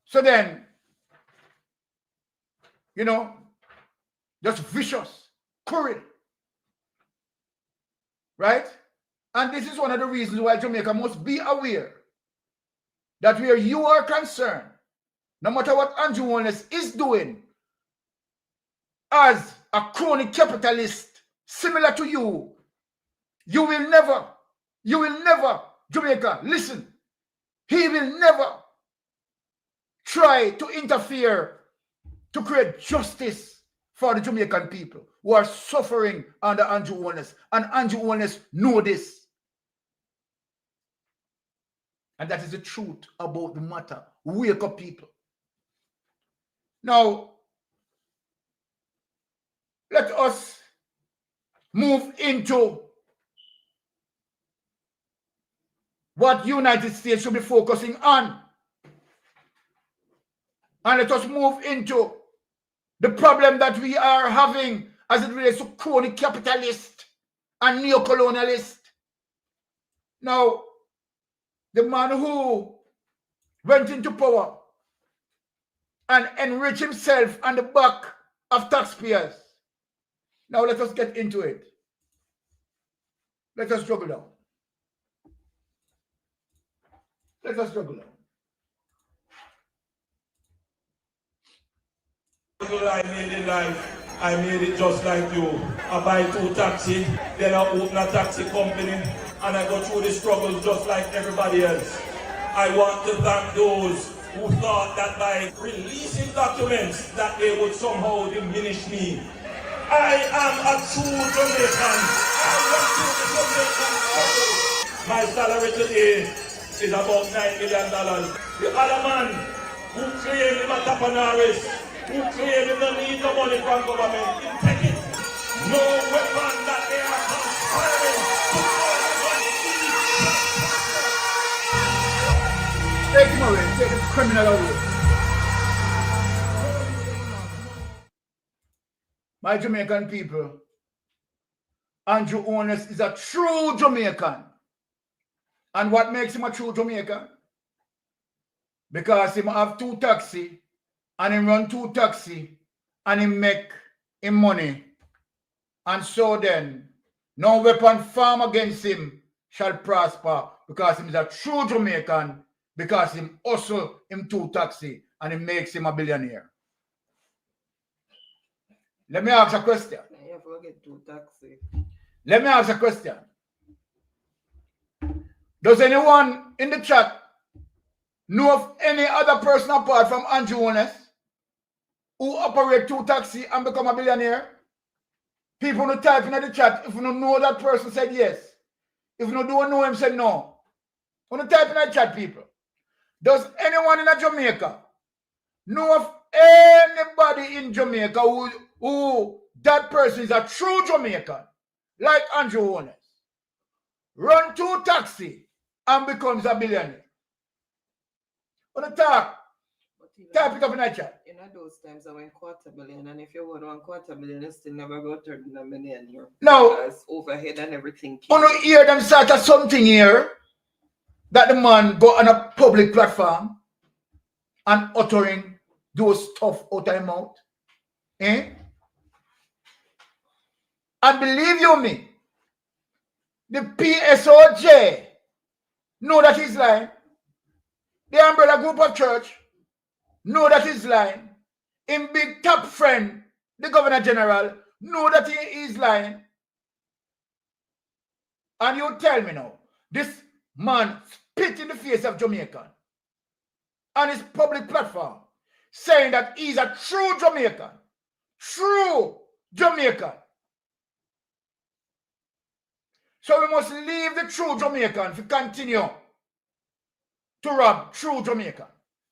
So then, you know, just vicious, cruel, right? And this is one of the reasons why Jamaica must be aware that where you are concerned, no matter what Andrew Wallace is doing as a crony capitalist similar to you, you will never, Jamaica, listen, he will never try to interfere to create justice for the Jamaican people who are suffering under Andrew Holness. And Andrew Holness know this. And that is the truth about the matter. Wake up, people. Now, let us move into what United States should be focusing on. And let us move into the problem that we are having as it relates to crony capitalist and neo-colonialist. Now, the man who went into power and enriched himself on the back of taxpayers. Now let us get into it. Let us struggle down. Let us struggle down. I made in life, I made it just like you. I buy 2 taxis, then I open a taxi company, and I go through the struggles just like everybody else. I want to thank those who thought that by releasing documents that they would somehow diminish me. I am a true Jamaican. I went through the Jamaican struggle. My salary today is about $9 million. The other man who claimed him a Tapanaris, who claimed him don't need the money from government, he take it. No weapon that they are conspiring to Take him away, take the criminal away. My Jamaican people, Andrew Holness is a true Jamaican. And what makes him a true Jamaican? Because he have 2 taxis and he run 2 taxis and he make him money. And so then, no weapon formed against him shall prosper because he is a true Jamaican, because he also him 2 taxis and it makes him a billionaire. Let me ask a question. You forget 2 taxis. Let me ask a question. Does anyone in the chat know of any other person apart from Andrew Holness who operate 2 taxis and become a billionaire? People who type in the chat, if you don't know that person, said yes. If you don't know him, said no. When you type in the chat, people, does anyone in Jamaica know of anybody in Jamaica who that person is a true Jamaican, like Andrew Holness, run 2 taxis and becomes a billionaire? When you talk, type it up in the chat. You know, those times I went $250,000,000, and if you would want $250,000,000, you still never go to the million. No. Overhead and everything. You know, hear them start at something here that the man go on a public platform and uttering those stuff out of his mouth. Eh? And believe you me, the PSOJ know that he's lying. The umbrella group of church know that he's lying. Him big top friend, the Governor General, know that he is lying. And you tell me now, this man spit in the face of Jamaican on his public platform, saying that he's a true Jamaican. True Jamaican. So we must leave the true Jamaican to continue to rob true Jamaican.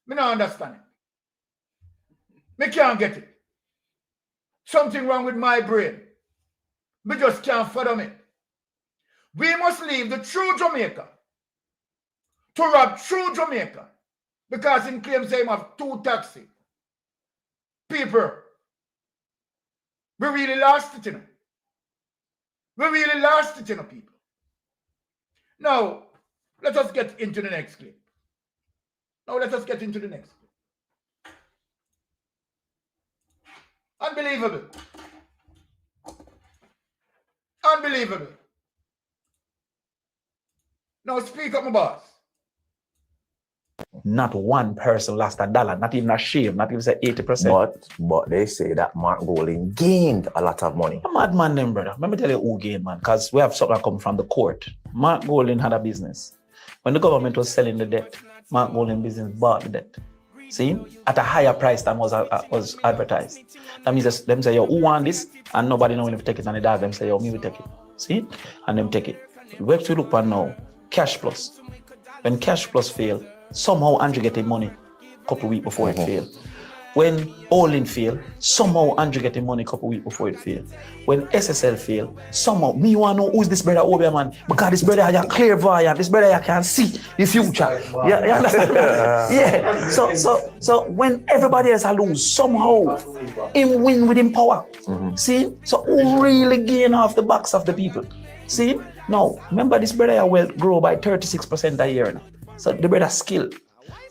Me don't understand it. Me can't get it. Something wrong with my brain. We just can't fathom it. We must leave the true Jamaican to rob true Jamaican because he claims he have 2 taxis. People, we really lost it, you know. We really lost it, you know, people. Now, let us get into the next clip. Unbelievable. Unbelievable. Now speak up, my boss. Not one person lost $1, not even a shame, not even say 80%. But they say that Mark Golding gained a lot of money. A madman them, brother. Let me tell you who gained, man, because we have something come from the court. Mark Golding had a business. When the government was selling the debt, Mark Golding business bought the debt. See, at a higher price than was advertised. That means them say, yo, who want this? And nobody know when to take it. And the dog them say, yo, me will take it. See? And them take it. Where to look at now? Cash Plus. When Cash Plus fail, somehow Andrew getting money a couple weeks before it fail. When All-In fail, somehow Andrew getting money a couple weeks before it fail. When SSL fail, somehow me want to know who's this brother over man, because this brother has a clairvoyant, this brother can see the future. Yeah, you understand? Yeah. So when everybody else lose, somehow him win with him power. See? So who really gain off the backs of the people? See? Now, remember this brother will grow by 36% a year now. So the brother skill.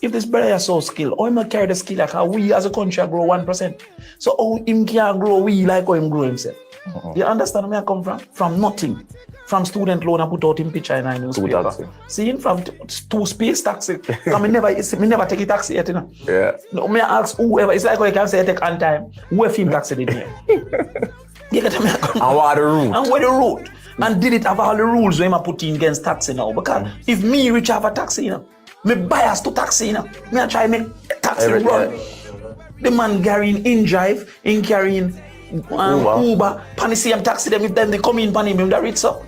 If this brother is so skilled, how him carry the skill like how we as a country grow 1%? So how him can grow we like how him grow himself? You understand where I come from? From nothing. From student loan I put out him picture in a newspaper. See him from two space taxi. me never take a taxi yet, you know. Yeah. No, me ask whoever, it's like how you can say I take on time. Who film taxi did here? You get me? And what are the route? And where the route? And did it have all the rules when I put in against taxi now? Because if me reach have a taxi, you know, me bias to taxi, you know. Me I try make taxi run. The man carrying in drive, in carrying Uber, pan see him taxi them if them they come in pan him that reach up.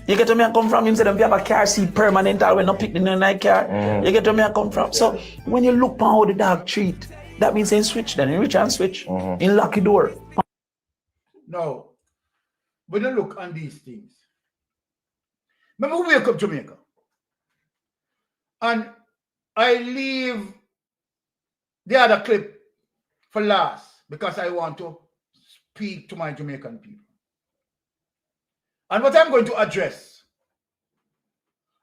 You get to me I come from him say them we have a car seat permanent or when not pick the night car. You get to me I come from. So when you look on how the dog treat, that means in switch then in reach and switch. In lucky door. Now, when you look on these things, remember we wake up Jamaica. And I leave the other clip for last because I want to speak to my Jamaican people. And what I'm going to address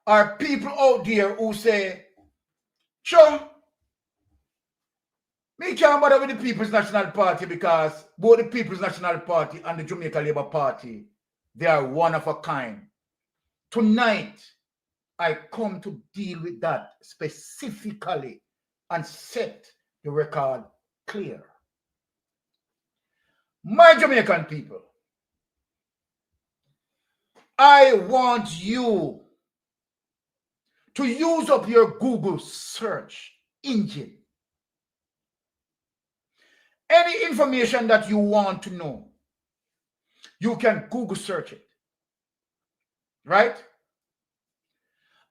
are people out there who say, sure, me can't bother with the People's National Party because both the People's National Party and the Jamaica Labour Party, they are one of a kind. Tonight, I come to deal with that specifically and set the record clear. My Jamaican people, I want you to use up your Google search engine. Any information that you want to know, you can Google search it. Right?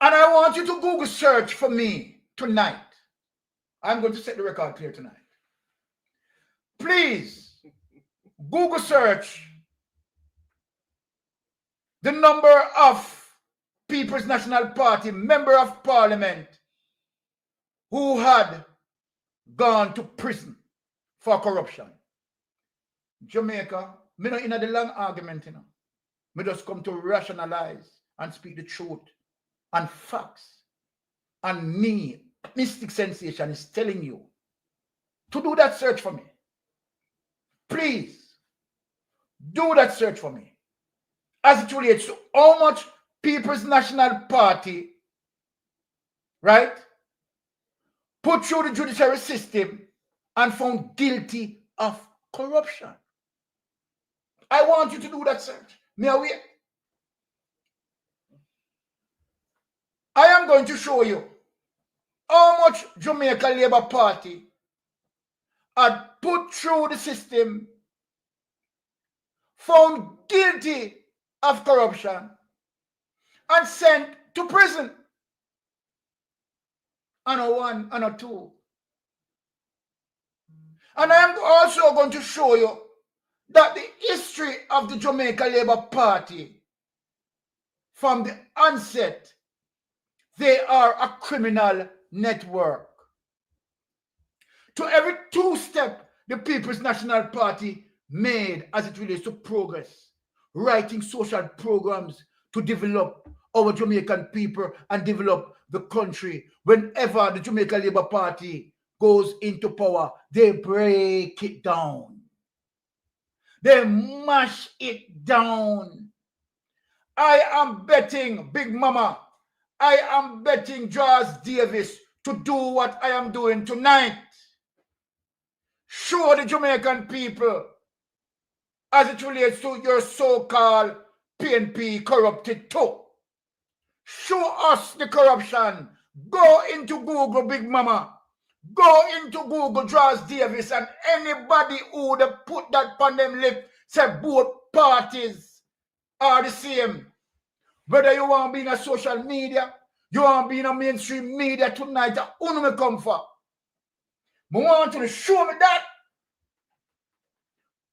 And I want you to Google search for me tonight. I'm going to set the record clear tonight. Please Google search the number of People's National Party member of parliament who had gone to prison for corruption. Jamaica, me not in the long argument, you know. Me just come to rationalize and speak the truth and facts. And me, Mystic Sensation, is telling you to do that search for me. Please, do that search for me. As it relates to how much People's National Party, right, put through the judiciary system and found guilty of corruption. I want you to do that search. May I wait? I am going to show you how much Jamaica Labour Party had put through the system, found guilty of corruption, and sent to prison. And a one and a two. And I am also going to show you that the history of the Jamaica Labour Party, from the onset, they are a criminal network. To every two-step the People's National Party made as it relates to progress, writing social programs to develop our Jamaican people and develop the country. Whenever the Jamaica Labour Party goes into power, they break it down. They mash it down. I am betting Big Mama, I am betting George Davis to do what I am doing tonight. Show the Jamaican people as it relates to your so-called PNP corrupted too. Show us the corruption. Go into Google, Big Mama. Go into Google, Charles Davis, and anybody who would have put that on them lip say both parties are the same. Whether you want to be in a social media, you want to be in a mainstream media tonight, who me come for? I want you to show me that.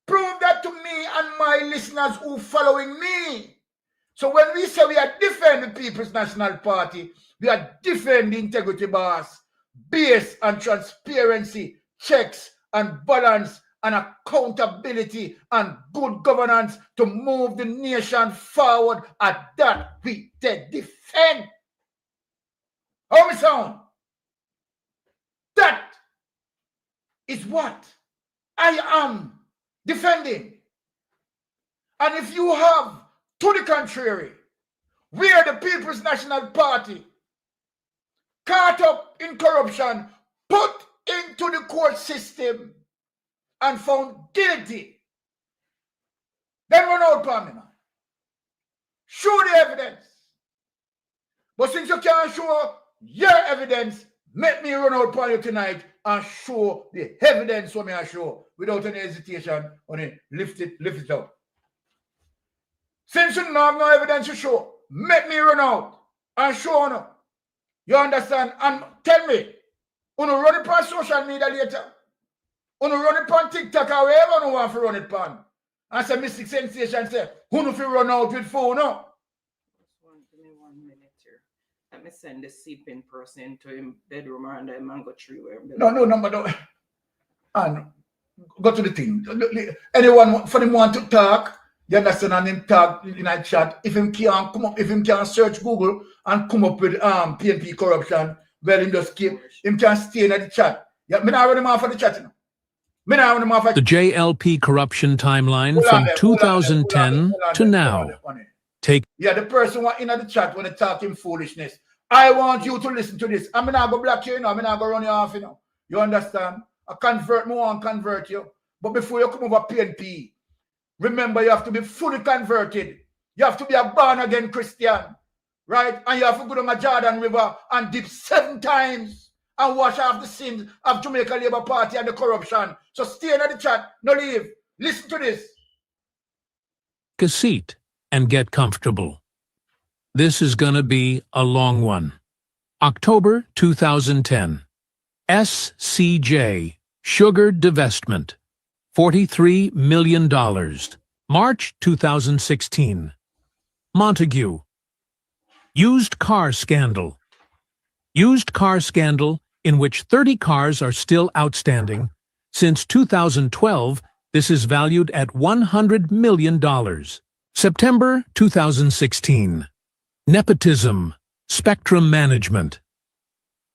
Prove that to me and my listeners who following me. So when we say we are defending the People's National Party, we are defending the integrity boss based on transparency, checks and balance and accountability and good governance to move the nation forward. At that we defend. How we sound? That is what I am defending. And if you have, to the contrary, where the People's National Party caught up in corruption, put into the court system and found guilty, then run out for me, man. Show the evidence. But since you can't show your evidence, make me run out for you tonight and show the evidence for me I show without any hesitation. Only lift it up. Since you don't have no evidence to show, make me run out and show no. You understand? And tell me, you run it on social media later. You run it on TikTok or wherever you want to run it on. And say Mystic Sensation say, who no fi run out with phone no? Give me 1 minute here. Let me send the sleeping person to him bedroom and the mango tree where No. And go to the thing. Anyone for them want to talk, you understand, and him talk in a chat. If him can't come up, if him can't search Google and come up with PNP corruption, well him just keep him can stay in the chat. Yeah, me not run him off of the chat, you know. Me not run him off of The JLP corruption timeline from 2010 to now. Take the person who in the chat when they talking foolishness. I want you to listen to this. I'm not going to block you, you know. I'm not going to run you off, you know. You understand? I want to convert you. But before you come over PNP, remember you have to be fully converted. You have to be a born-again Christian. Right? And you have to go to my Jordan River and dip 7 times and wash off the sins of Jamaica Labour Party and the corruption. So stay in the chat. No leave. Listen to this. a seat and get comfortable. This is gonna be a long one. October 2010. SCJ, Sugar Divestment, $43 million. March 2016. Montague. Used car scandal. Used car scandal in which 30 cars are still outstanding. Since 2012, this is valued at $100 million. September 2016. Nepotism, Spectrum Management.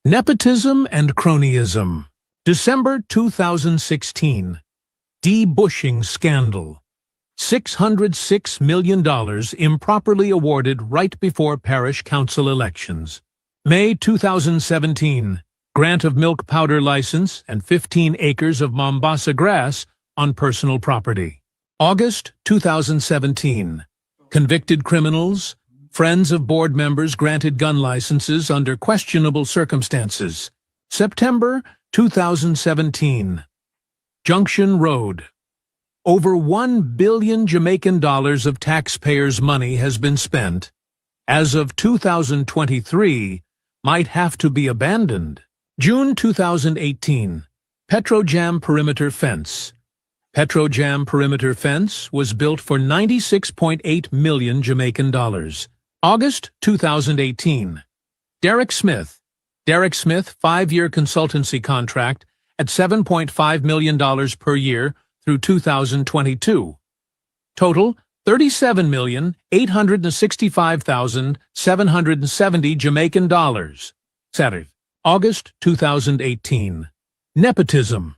Nepotism and cronyism. December 2016. Debushing scandal. $606 million improperly awarded right before parish council elections. May 2017. Grant of milk powder license and 15 acres of Mombasa grass on personal property. August 2017. Convicted criminals, friends of board members granted gun licenses under questionable circumstances. September 2017. Junction Road. Over $1 billion Jamaican dollars of taxpayers' money has been spent. As of 2023, might have to be abandoned. June 2018. Petrojam Perimeter Fence. Petrojam Perimeter Fence was built for $96.8 million Jamaican dollars. August 2018. Derek Smith. Derek Smith 5-year consultancy contract at $7.5 million per year through 2022. Total $37,865,770 Jamaican dollars. Saturday, August 2018. Nepotism.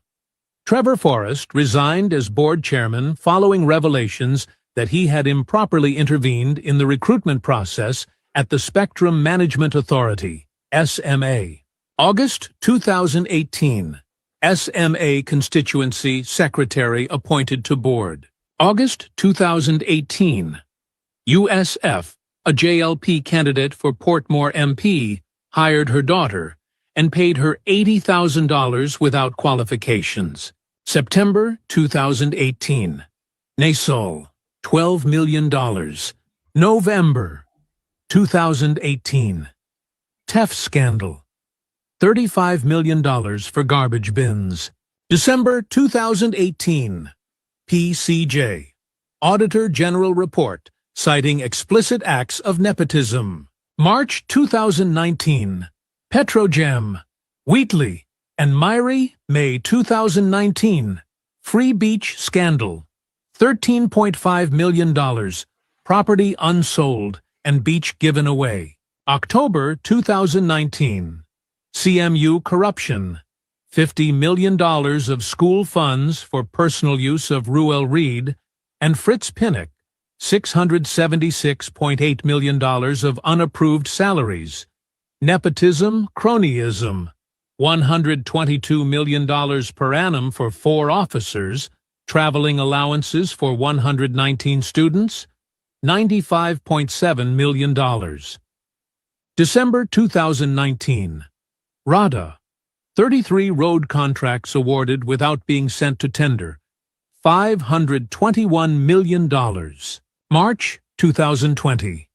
Trevor Forrest resigned as board chairman following revelations that he had improperly intervened in the recruitment process at the Spectrum Management Authority, SMA. August 2018. SMA Constituency Secretary appointed to board. August 2018. USF, a JLP candidate for Portmore MP, hired her daughter and paid her $80,000 without qualifications. September 2018. Nasol, $12 million. November 2018. TEF scandal, $35 million for garbage bins. December 2018. PCJ, Auditor General Report, citing explicit acts of nepotism. March 2019. Petrogem, Wheatley, and Myrie, May 2019. Free Beach scandal, $13.5 million, property unsold, and beach given away. October 2019. CMU corruption, $50 million of school funds for personal use of Ruel Reed and Fritz Pinnock, $676.8 million of unapproved salaries. Nepotism, cronyism, $122 million per annum for 4 officers, traveling allowances for 119 students, $95.7 million. December 2019. RADA, 33 road contracts awarded without being sent to tender, $521 million. March 2020.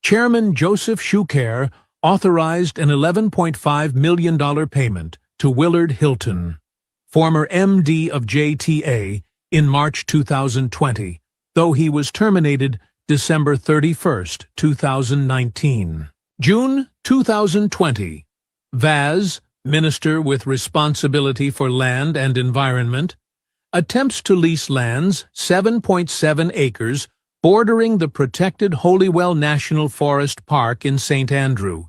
Chairman Joseph Schuker authorized an $11.5 million payment to Willard Hilton, former MD of JTA, in March 2020, though he was terminated December 31, 2019. June 2020. Vaz, Minister with responsibility for land and environment, attempts to lease lands 7.7 acres bordering the protected Holywell National Forest Park in St. Andrew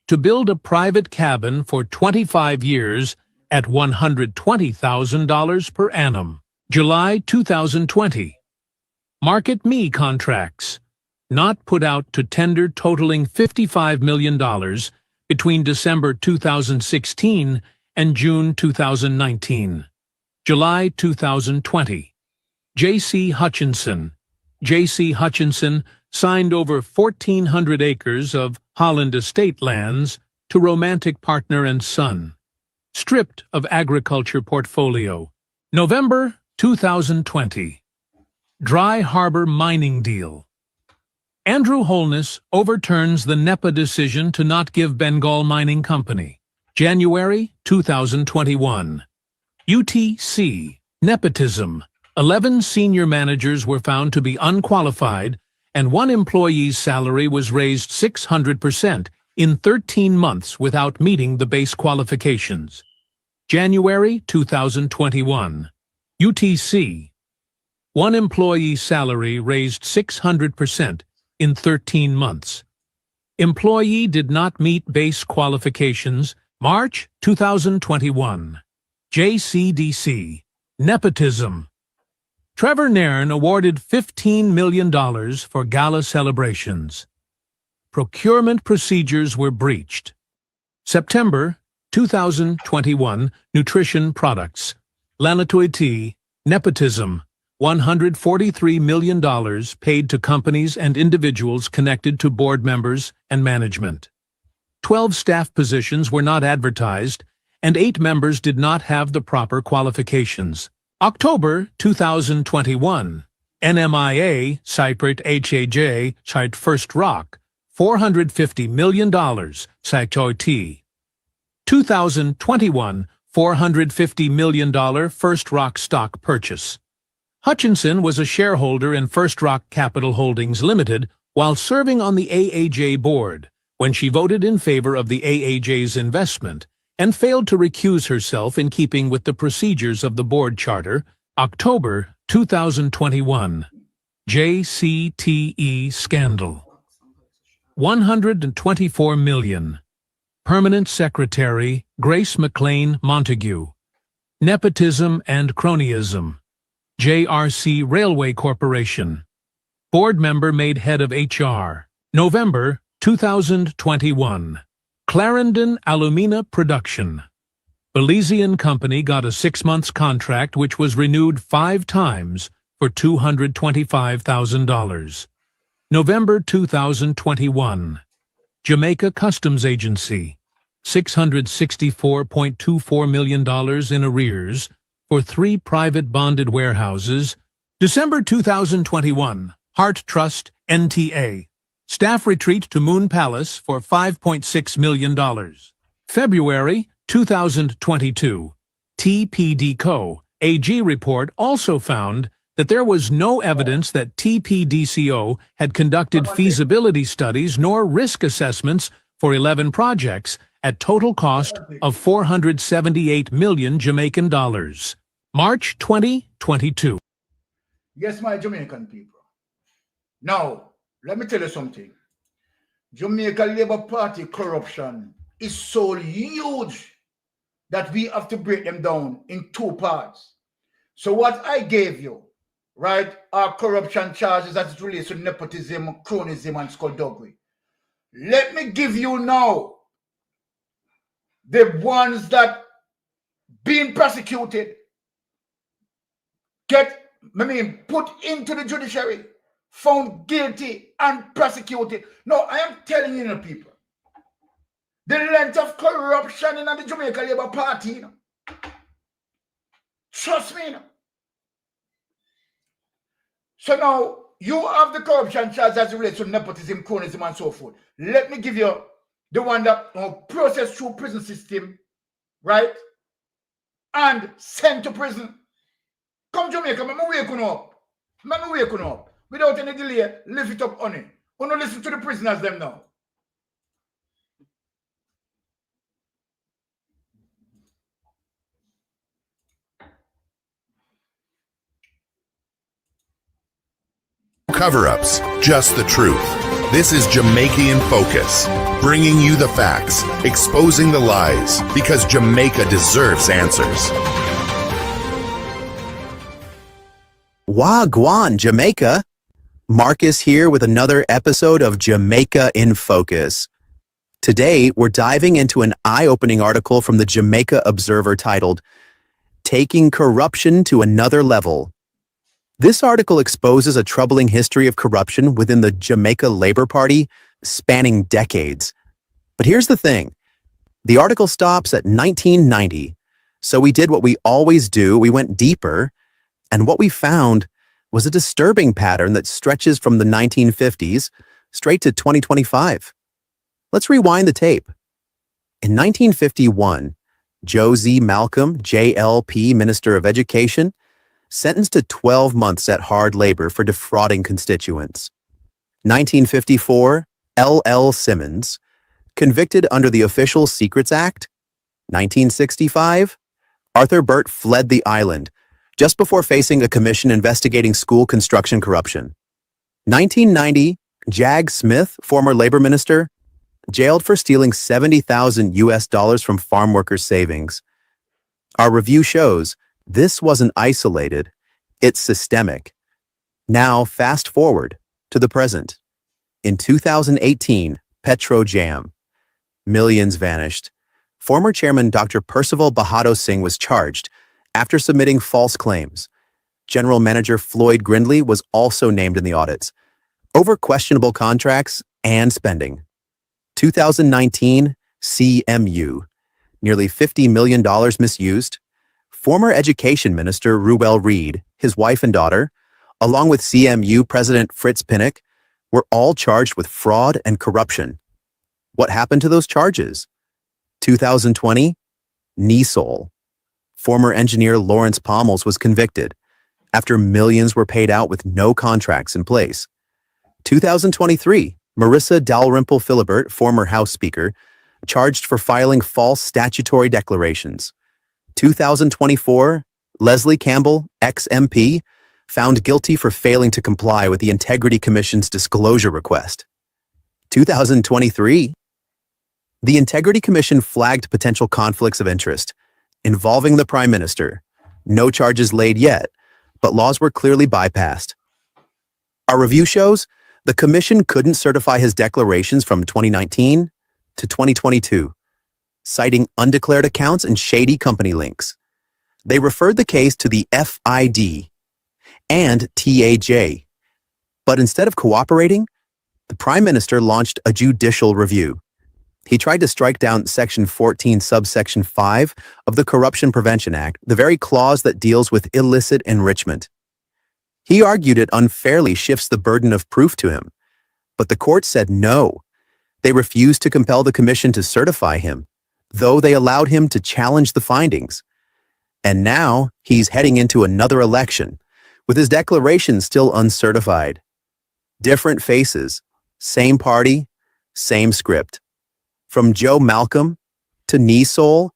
to build a private cabin for 25 years at $120,000 per annum. July 2020. Market Me contracts, not put out to tender, totaling $55 million between December 2016 and June 2019. July 2020. J.C. Hutchinson. J.C. Hutchinson signed over 1,400 acres of Holland estate lands to romantic partner and son, stripped of agriculture portfolio. November 2020. Dry Harbor mining deal. Andrew Holness overturns the NEPA decision to not give Bengal Mining Company. January 2021. UTC. Nepotism. 11 senior managers were found to be unqualified, and 1 employee's salary was raised 600% in 13 months without meeting the base qualifications. January 2021. UTC. 1 employee's salary raised 600% in 13 months. Employee did not meet base qualifications. March 2021. JCDC. Nepotism. Trevor Nairn awarded $15 million for gala celebrations. Procurement procedures were breached. September 2021. Nutrition products. Lanatoid. Nepotism. $143 million paid to companies and individuals connected to board members and management. 12 staff positions were not advertised, and 8 members did not have the proper qualifications. October 2021. NMIA, Cypriot HAJ, Site First Rock, $450 million, Cytoit. 2021, $450 million First Rock stock purchase. Hutchinson was a shareholder in First Rock Capital Holdings Limited while serving on the AAJ board when she voted in favor of the AAJ's investment and failed to recuse herself in keeping with the procedures of the board charter. October 2021. JCTE scandal. $124 million. Permanent Secretary Grace McLean Montague. Nepotism and cronyism. JRC Railway Corporation. Board member made head of HR. November 2021. Clarendon Alumina Production. Belizean company got a 6-month contract which was renewed 5 times for $225,000. November 2021. Jamaica Customs Agency. $664.24 million in arrears for 3 private bonded warehouses. December 2021, Hart Trust, NTA. Staff retreat to Moon Palace for $5.6 million. February 2022, TPD Co. AG report also found that there was no evidence that TPDCO had conducted feasibility studies nor risk assessments for 11 projects at total cost of 478 million Jamaican dollars. March 2022. Yes, my Jamaican people. Now, let me tell you something. Jamaica Labour Party corruption is so huge that we have to break them down in 2 parts. So what I gave you, right, are corruption charges as it relates to nepotism, cronyism, and skullduggery. Let me give you now the ones that being prosecuted, put into the judiciary, found guilty and prosecuted. No, I am telling you, people, the length of corruption in the Jamaica Labour Party, trust me. So now, you have the corruption charge as it relates to nepotism, cronyism, and so forth. Let me give you the one that processed through prison system, right? And sent to prison. Come Jamaica, let me wake you up. Let me wake you up. Without any delay, lift it up on it. You don't listen to the prisoners them now. Cover-ups, just the truth. This is Jamaica in Focus, bringing you the facts, exposing the lies, because Jamaica deserves answers. Wagwan, Jamaica. Marcus here with another episode of Jamaica in Focus. Today, we're diving into an eye-opening article from the Jamaica Observer titled, Taking Corruption to Another Level. This article exposes a troubling history of corruption within the Jamaica Labour Party spanning decades. But here's the thing. The article stops at 1990. So we did what we always do. We went deeper. And what we found was a disturbing pattern that stretches from the 1950s straight to 2025. Let's rewind the tape. In 1951, Josie Malcolm, JLP, Minister of Education, sentenced to 12 months at hard labor for defrauding constituents. 1954, L.L. Simmons, convicted under the Official Secrets Act. 1965, Arthur Burt fled the island just before facing a commission investigating school construction corruption. 1990, Jag Smith, former labor minister, jailed for stealing $70,000 from farm workers' savings. Our review shows this wasn't isolated, it's systemic. Now, fast forward to the present. In 2018, Petro Jam. Millions vanished. Former chairman Dr. Percival Bahado Singh was charged after submitting false claims. General Manager Floyd Grindley was also named in the audits over questionable contracts and spending. 2019, CMU. Nearly $50 million misused. Former Education Minister Ruel Reid, his wife and daughter, along with CMU President Fritz Pinnock, were all charged with fraud and corruption. What happened to those charges? 2020, NESOL. Former engineer Lawrence Pommels was convicted after millions were paid out with no contracts in place. 2023, Marissa Dalrymple Philibert, former House Speaker, charged for filing false statutory declarations. 2024, Leslie Campbell, ex-MP, found guilty for failing to comply with the Integrity Commission's disclosure request. 2023, the Integrity Commission flagged potential conflicts of interest involving the Prime Minister. No charges laid yet, but laws were clearly bypassed. Our review shows the Commission couldn't certify his declarations from 2019 to 2022, citing undeclared accounts and shady company links. They referred the case to the FID and TAJ. But instead of cooperating, the Prime Minister launched a judicial review. He tried to strike down Section 14, subsection 5 of the Corruption Prevention Act, the very clause that deals with illicit enrichment. He argued it unfairly shifts the burden of proof to him, but the court said no. They refused to compel the commission to certify him, though they allowed him to challenge the findings. And now he's heading into another election, with his declaration still uncertified. Different faces, same party, same script. From Joe Malcolm to Nisol,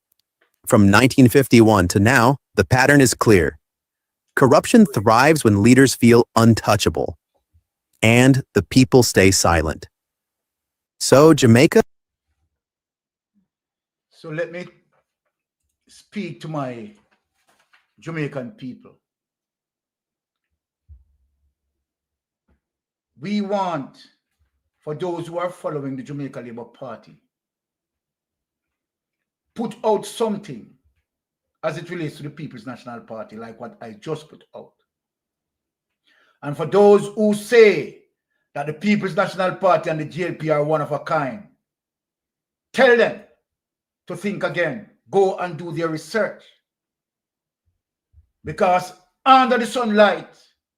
from 1951 to now, the pattern is clear. Corruption thrives when leaders feel untouchable, and the people stay silent. So, Jamaica? So let me speak to my Jamaican people. We want, for those who are following the Jamaica Labour Party, put out something as it relates to the People's National Party, like what I just put out. And for those who say that the People's National Party and the JLP are one of a kind, tell them to think again, go and do their research. Because under the sunlight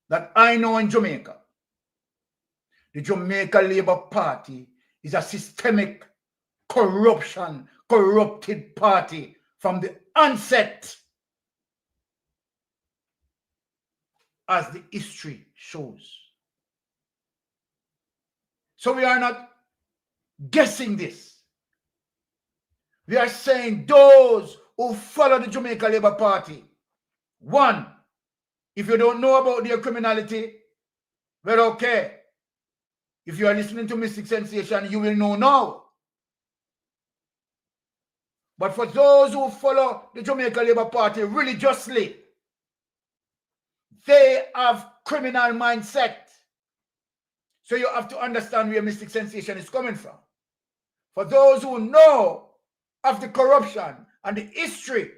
that I know in Jamaica, the Jamaica Labour Party is a systemic corrupted party from the onset, as the history shows. So we are not guessing this. We are saying those who follow the Jamaica Labour Party, one, if you don't know about their criminality, well, okay. If you are listening to Mystic Sensation, you will know now. But for those who follow the Jamaica Labour Party religiously, they have criminal mindset. So you have to understand where Mystic Sensation is coming from. For those who know of the corruption and the history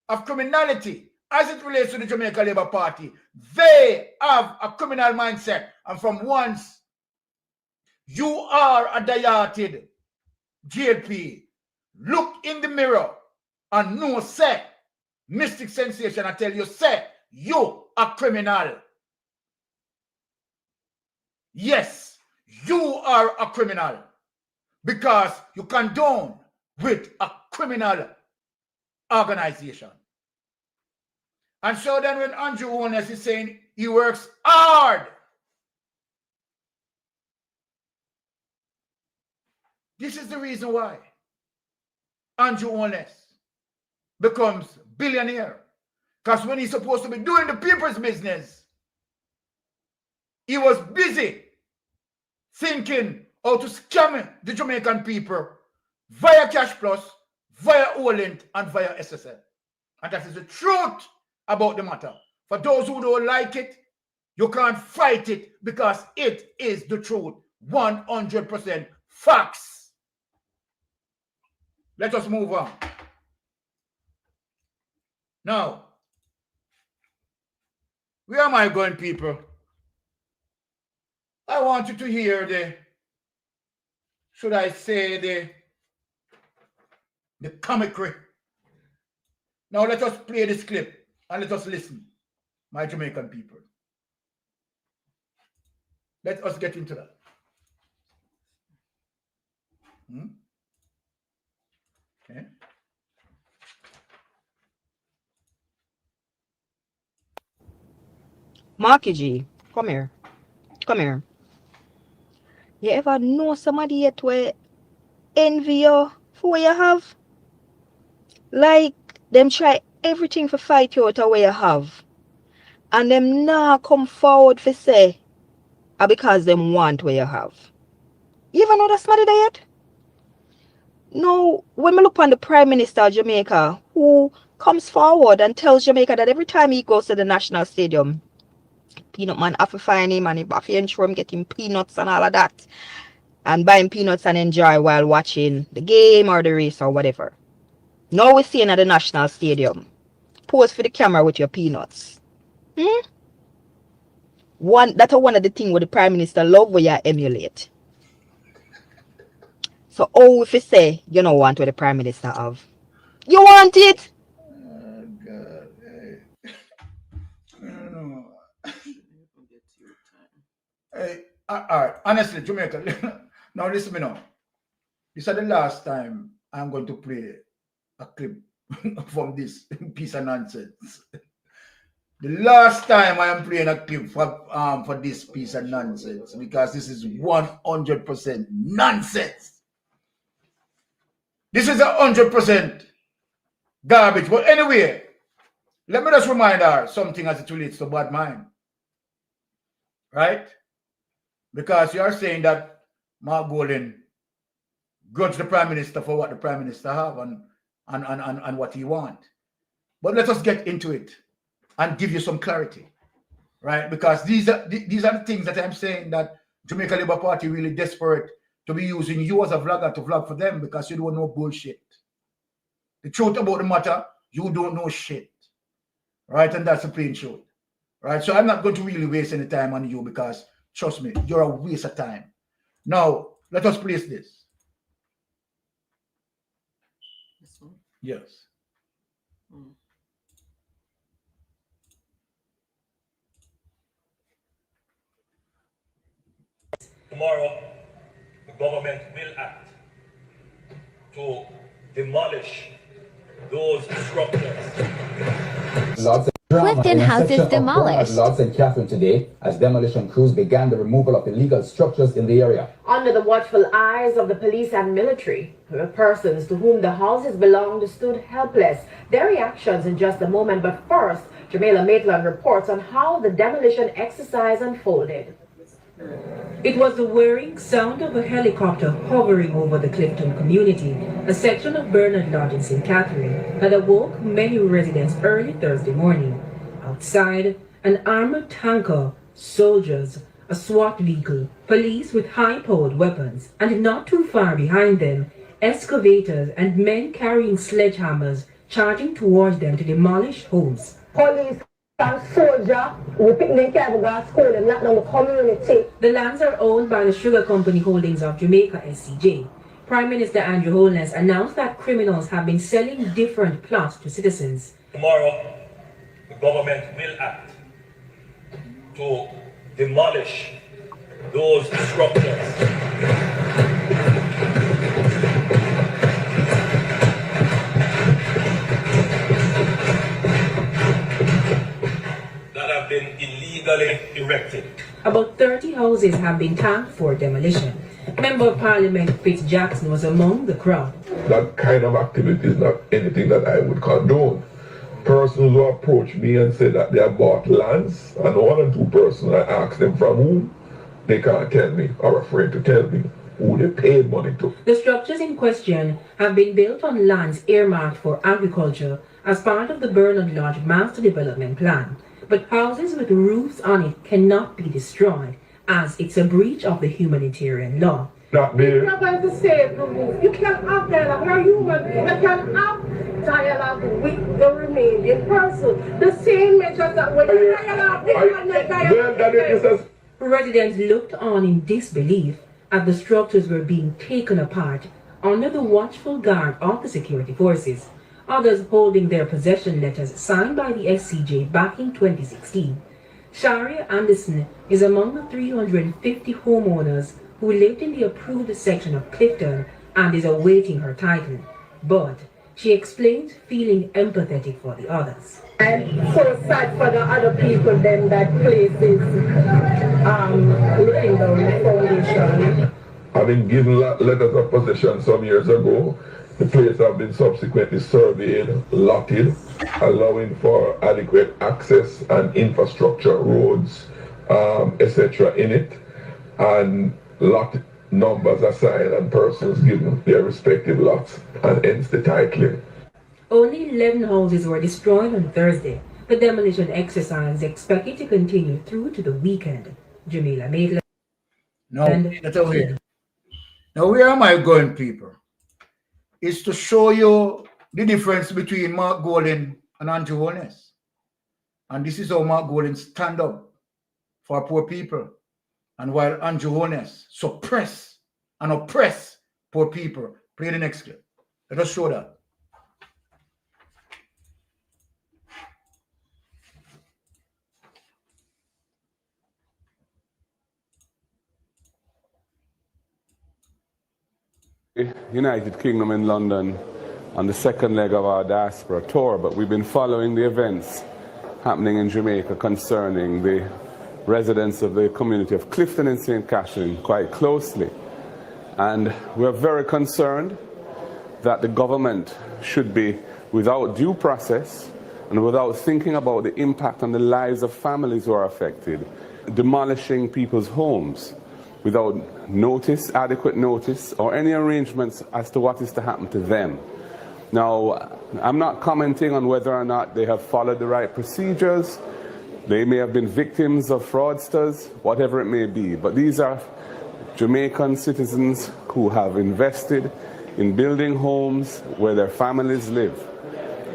of criminality as it relates to the Jamaica Labour Party, they have a criminal mindset. And from once you are a dilated JLP, look in the mirror and know, say, Mystic Sensation, I tell you, say, you are criminal. Yes, you are a criminal because you condone with a criminal organization. And so then when Andrew Holness is saying he works hard, this is the reason why Andrew Holness becomes billionaire. Because when he's supposed to be doing the people's business, he was busy thinking how to scam the Jamaican people via Cash Plus, via Olint, and via SSL. And that is the truth about the matter. For those who don't like it, you can't fight it because it is the truth. 100% facts. Let us move on. Now, where am I going, people? I want you to hear the, should I say the comicry. Now let us play this clip and let us listen, my Jamaican people. Let us get into that. Okay. Marky G, come here. Come here. You ever know somebody yet where envy you for what you have? Like them try everything for fight you out of what you have. And them now come forward for say because them want what you have. You ever know that somebody there yet? No, when we look on the Prime Minister of Jamaica, who comes forward and tells Jamaica that every time he goes to the National Stadium, Peanut Man have to find him and he have to ensure him getting peanuts and all of that. And buying peanuts and enjoy while watching the game or the race or whatever. Now we're seeing at the National Stadium. Pose for the camera with your peanuts. That's one of the things where the Prime Minister love where you emulate. So how if you say you don't want what the Prime Minister have? You want it? Oh, God. Hey. I don't know. Hey, all right. Honestly, Jamaica, now listen to me now. This is the last time I'm going to play a clip from this piece of nonsense. The last time I am playing a clip for this piece of nonsense, because this is 100% nonsense. This is 100% garbage. But anyway, let me just remind her something as it relates to bad mind. Right? Because you are saying that Mark Golden grudge the Prime Minister for what the Prime Minister have and what he want. But let us get into it and give you some clarity. Right? Because these are the things that I'm saying that Jamaica Labour Party really desperate to be using you as a vlogger to vlog for them because you don't know bullshit. The truth about the matter, you don't know shit. Right? And that's the plain truth. Right? So I'm not going to really waste any time on you because, trust me, you're a waste of time. Now, let us place this. This one? Yes. Tomorrow, the government will act to demolish those structures. Clifton House is demolished. Lord St. Catherine today, as demolition crews began the removal of illegal structures in the area. Under the watchful eyes of the police and military, persons to whom the houses belonged stood helpless. Their reactions in just a moment, but first, Jamila Maitland reports on how the demolition exercise unfolded. It was the whirring sound of a helicopter hovering over the Clifton community, a section of Bernard Lodge in St. Catherine, that awoke many residents early Thursday morning. Outside, an armored tanker, soldiers, a SWAT vehicle, police with high-powered weapons, and not too far behind them, excavators and men carrying sledgehammers charging towards them to demolish homes. Police and soldier, we pick them carry go to school and not down the community. The lands are owned by the Sugar Company Holdings of Jamaica, SCJ. Prime Minister Andrew Holness announced that criminals have been selling different plots to citizens. Tomorrow, the government will act to demolish those structures. That have been illegally erected. About 30 houses have been tagged for demolition. Member of Parliament Fitz Jackson was among the crowd. That kind of activity is not anything that I would condone. Persons who approach me and say that they have bought lands, and one or two persons, I ask them from whom, they can't tell me, or afraid to tell me who they paid money to. The structures in question have been built on lands earmarked for agriculture as part of the Bernard Lodge Master Development Plan. But houses with roofs on it cannot be destroyed, as it's a breach of the humanitarian law. Not there. You're not going to save the roof. You can't have dialogue. You're human. You can have dialogue with the remaining person. The same measures that when you dialogue. Residents looked on in disbelief as the structures were being taken apart under the watchful guard of the security forces. Others holding their possession letters signed by the SCJ back in 2016. Sharia Anderson is among the 350 homeowners who lived in the approved section of Clifton and is awaiting her title. But she explains feeling empathetic for the others. I'm so sad for the other people then that places looking down the foundation. Having given letters of possession some years ago, the place have been subsequently surveyed, lotted, allowing for adequate access and infrastructure, roads, etc. in it, and lot numbers assigned and persons given their respective lots, and hence the titling. Only 11 houses were destroyed on Thursday. The demolition exercise is expected to continue through to the weekend. Jamila Maitland. Now, where am I going, people? Is to show you the difference between Mark Golden and Andrew Holness. And this is how Mark Golden stand up for poor people. And while Andrew Holness suppress and oppress poor people. Play the next clip. Let us show that. United Kingdom in London on the second leg of our diaspora tour, but we've been following the events happening in Jamaica concerning the residents of the community of Clifton and St. Catherine quite closely. And we're very concerned that the government should be, without due process and without thinking about the impact on the lives of families who are affected, demolishing people's homes without notice, adequate notice, or any arrangements as to what is to happen to them. Now, I'm not commenting on whether or not they have followed the right procedures. They may have been victims of fraudsters, whatever it may be. But these are Jamaican citizens who have invested in building homes where their families live.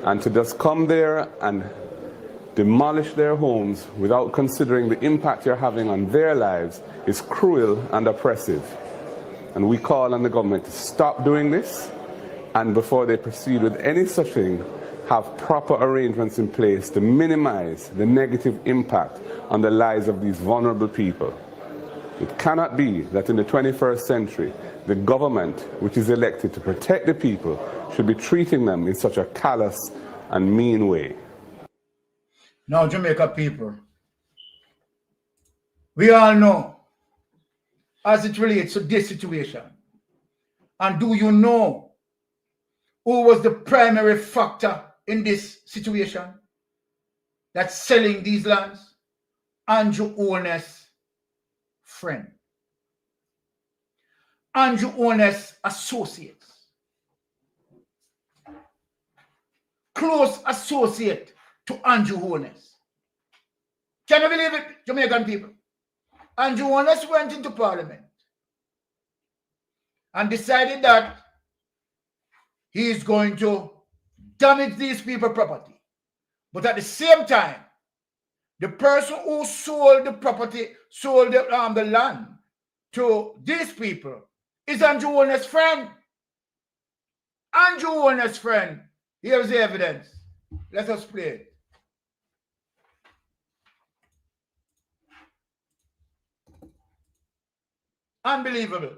And to just come there and demolish their homes without considering the impact you're having on their lives is cruel and oppressive. And we call on the government to stop doing this, and before they proceed with any such thing, have proper arrangements in place to minimize the negative impact on the lives of these vulnerable people. It cannot be that in the 21st century, the government, which is elected to protect the people, should be treating them in such a callous and mean way. Now, Jamaica people, we all know as it relates to this situation. And do you know who was the primary factor in this situation that's selling these lands? Andrew Holness' friend. Andrew Holness' associates. Close associate to Andrew Holness. Can you believe it, Jamaican people? Andrew Holness went into Parliament and decided that he is going to damage these people's property. But at the same time, the person who sold the property, sold the land to these people is Andrew Holness' friend. Andrew Holness' friend. Here's the evidence. Let us play it. Unbelievable.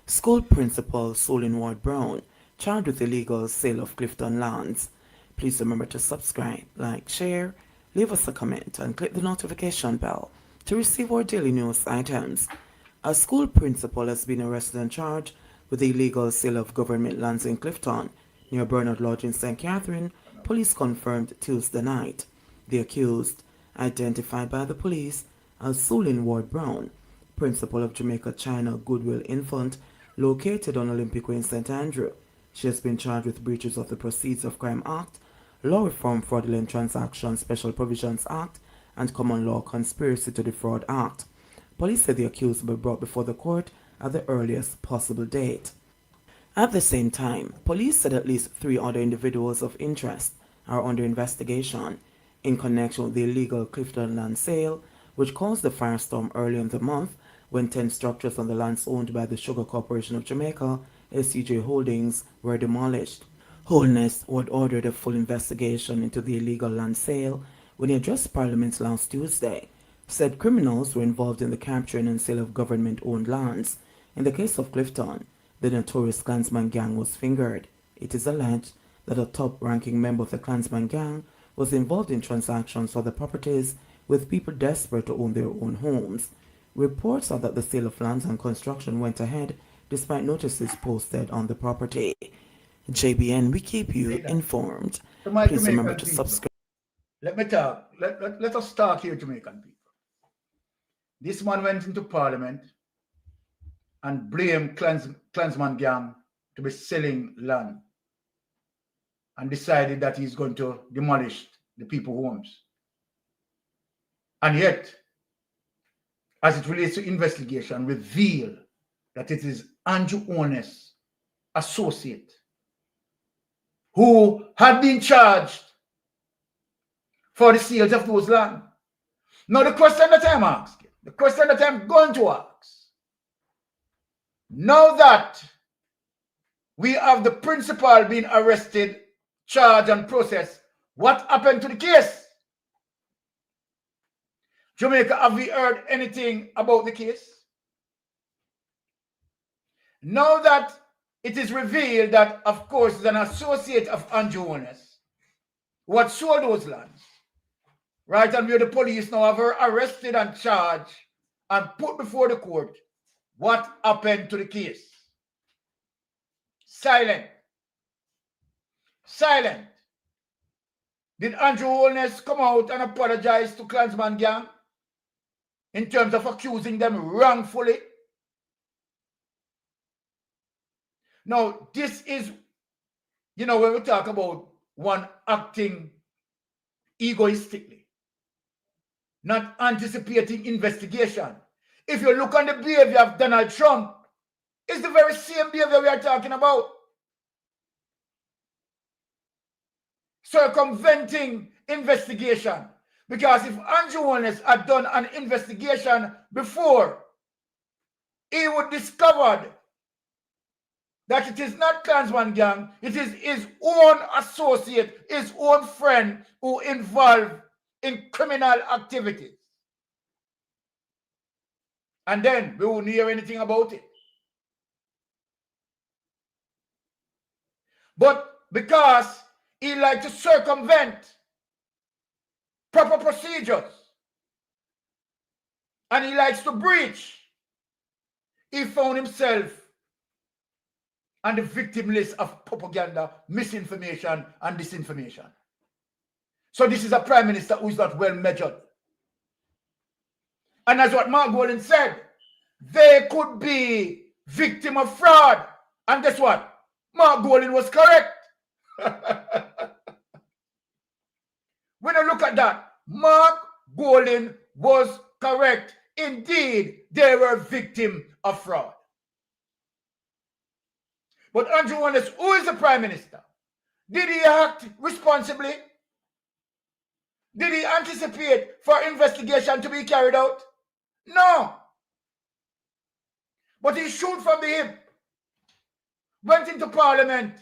School principal Solin Ward Brown charged with illegal sale of Clifton lands. Please remember to subscribe, like, share, leave us a comment, and click the notification bell to receive our daily news items. A school principal has been arrested and charged with the illegal sale of government lands in Clifton, near Bernard Lodge in St. Catherine, police confirmed Tuesday night. The accused, identified by the police as Solin Ward Brown, principal of Jamaica China Goodwill Infant, located on Olympic Way in St. Andrew. She has been charged with breaches of the Proceeds of Crime Act, Law Reform Fraudulent Transactions Special Provisions Act, and Common Law Conspiracy to Defraud Act. Police said the accused will be brought before the court at the earliest possible date. At the same time, police said at least 3 other individuals of interest are under investigation in connection with the illegal Clifton land sale, which caused the firestorm earlier in the month when 10 structures on the lands owned by the Sugar Corporation of Jamaica, SCJ Holdings, were demolished. Holness, who had ordered a full investigation into the illegal land sale when he addressed Parliament last Tuesday, said criminals were involved in the capturing and sale of government-owned lands. In the case of Clifton, the notorious Klansman gang was fingered. It is alleged that a top-ranking member of the Klansman gang was involved in transactions for the properties with people desperate to own their own homes. Reports are that the sale of lands and construction went ahead despite notices posted on the property. JBN, we keep you informed. Please remember to subscribe. Let me talk. Let us talk here, Jamaican people. This man went into Parliament and blamed Klansman gang to be selling land and decided that he's going to demolish the people's homes. And yet, as it relates to investigation, reveal that it is Andrew Holness' associate who had been charged for the sales of those land. Now the question that I'm asking, The question that I'm going to ask, now that we have the principal being arrested, charged, and processed, what happened to the case? Jamaica, have we heard anything about the case? Now that it is revealed that, of course, is an associate of Andrew Holness who had sold those lands, right? And where the police now have her arrested and charged and put before the court. What happened to the case? Silent. Silent. Did Andrew Holness come out and apologize to Klansman gang in terms of accusing them wrongfully? Now, this is, you know, when we talk about one acting egoistically, not anticipating investigation. If you look on the behavior of Donald Trump, it's the very same behavior we are talking about. Circumventing investigation. Because if Andrew Holness had done an investigation before, he would discover that it is not Klansman gang, it is his own associate, his own friend who involved in criminal activities. And then we wouldn't hear anything about it. But because he liked to circumvent proper procedures and he likes to breach, he found himself on the victim list of propaganda, misinformation, and disinformation. So this is a prime minister who is not well measured. And as what Mark Golding said, they could be victim of fraud. And guess what? Mark Golding was correct. When I look at that, Mark Golding was correct. Indeed, they were victim of fraud. But Andrew Holness, who is the prime minister? Did he act responsibly? Did he anticipate for investigation to be carried out? No. But he shoot from the hip, went into parliament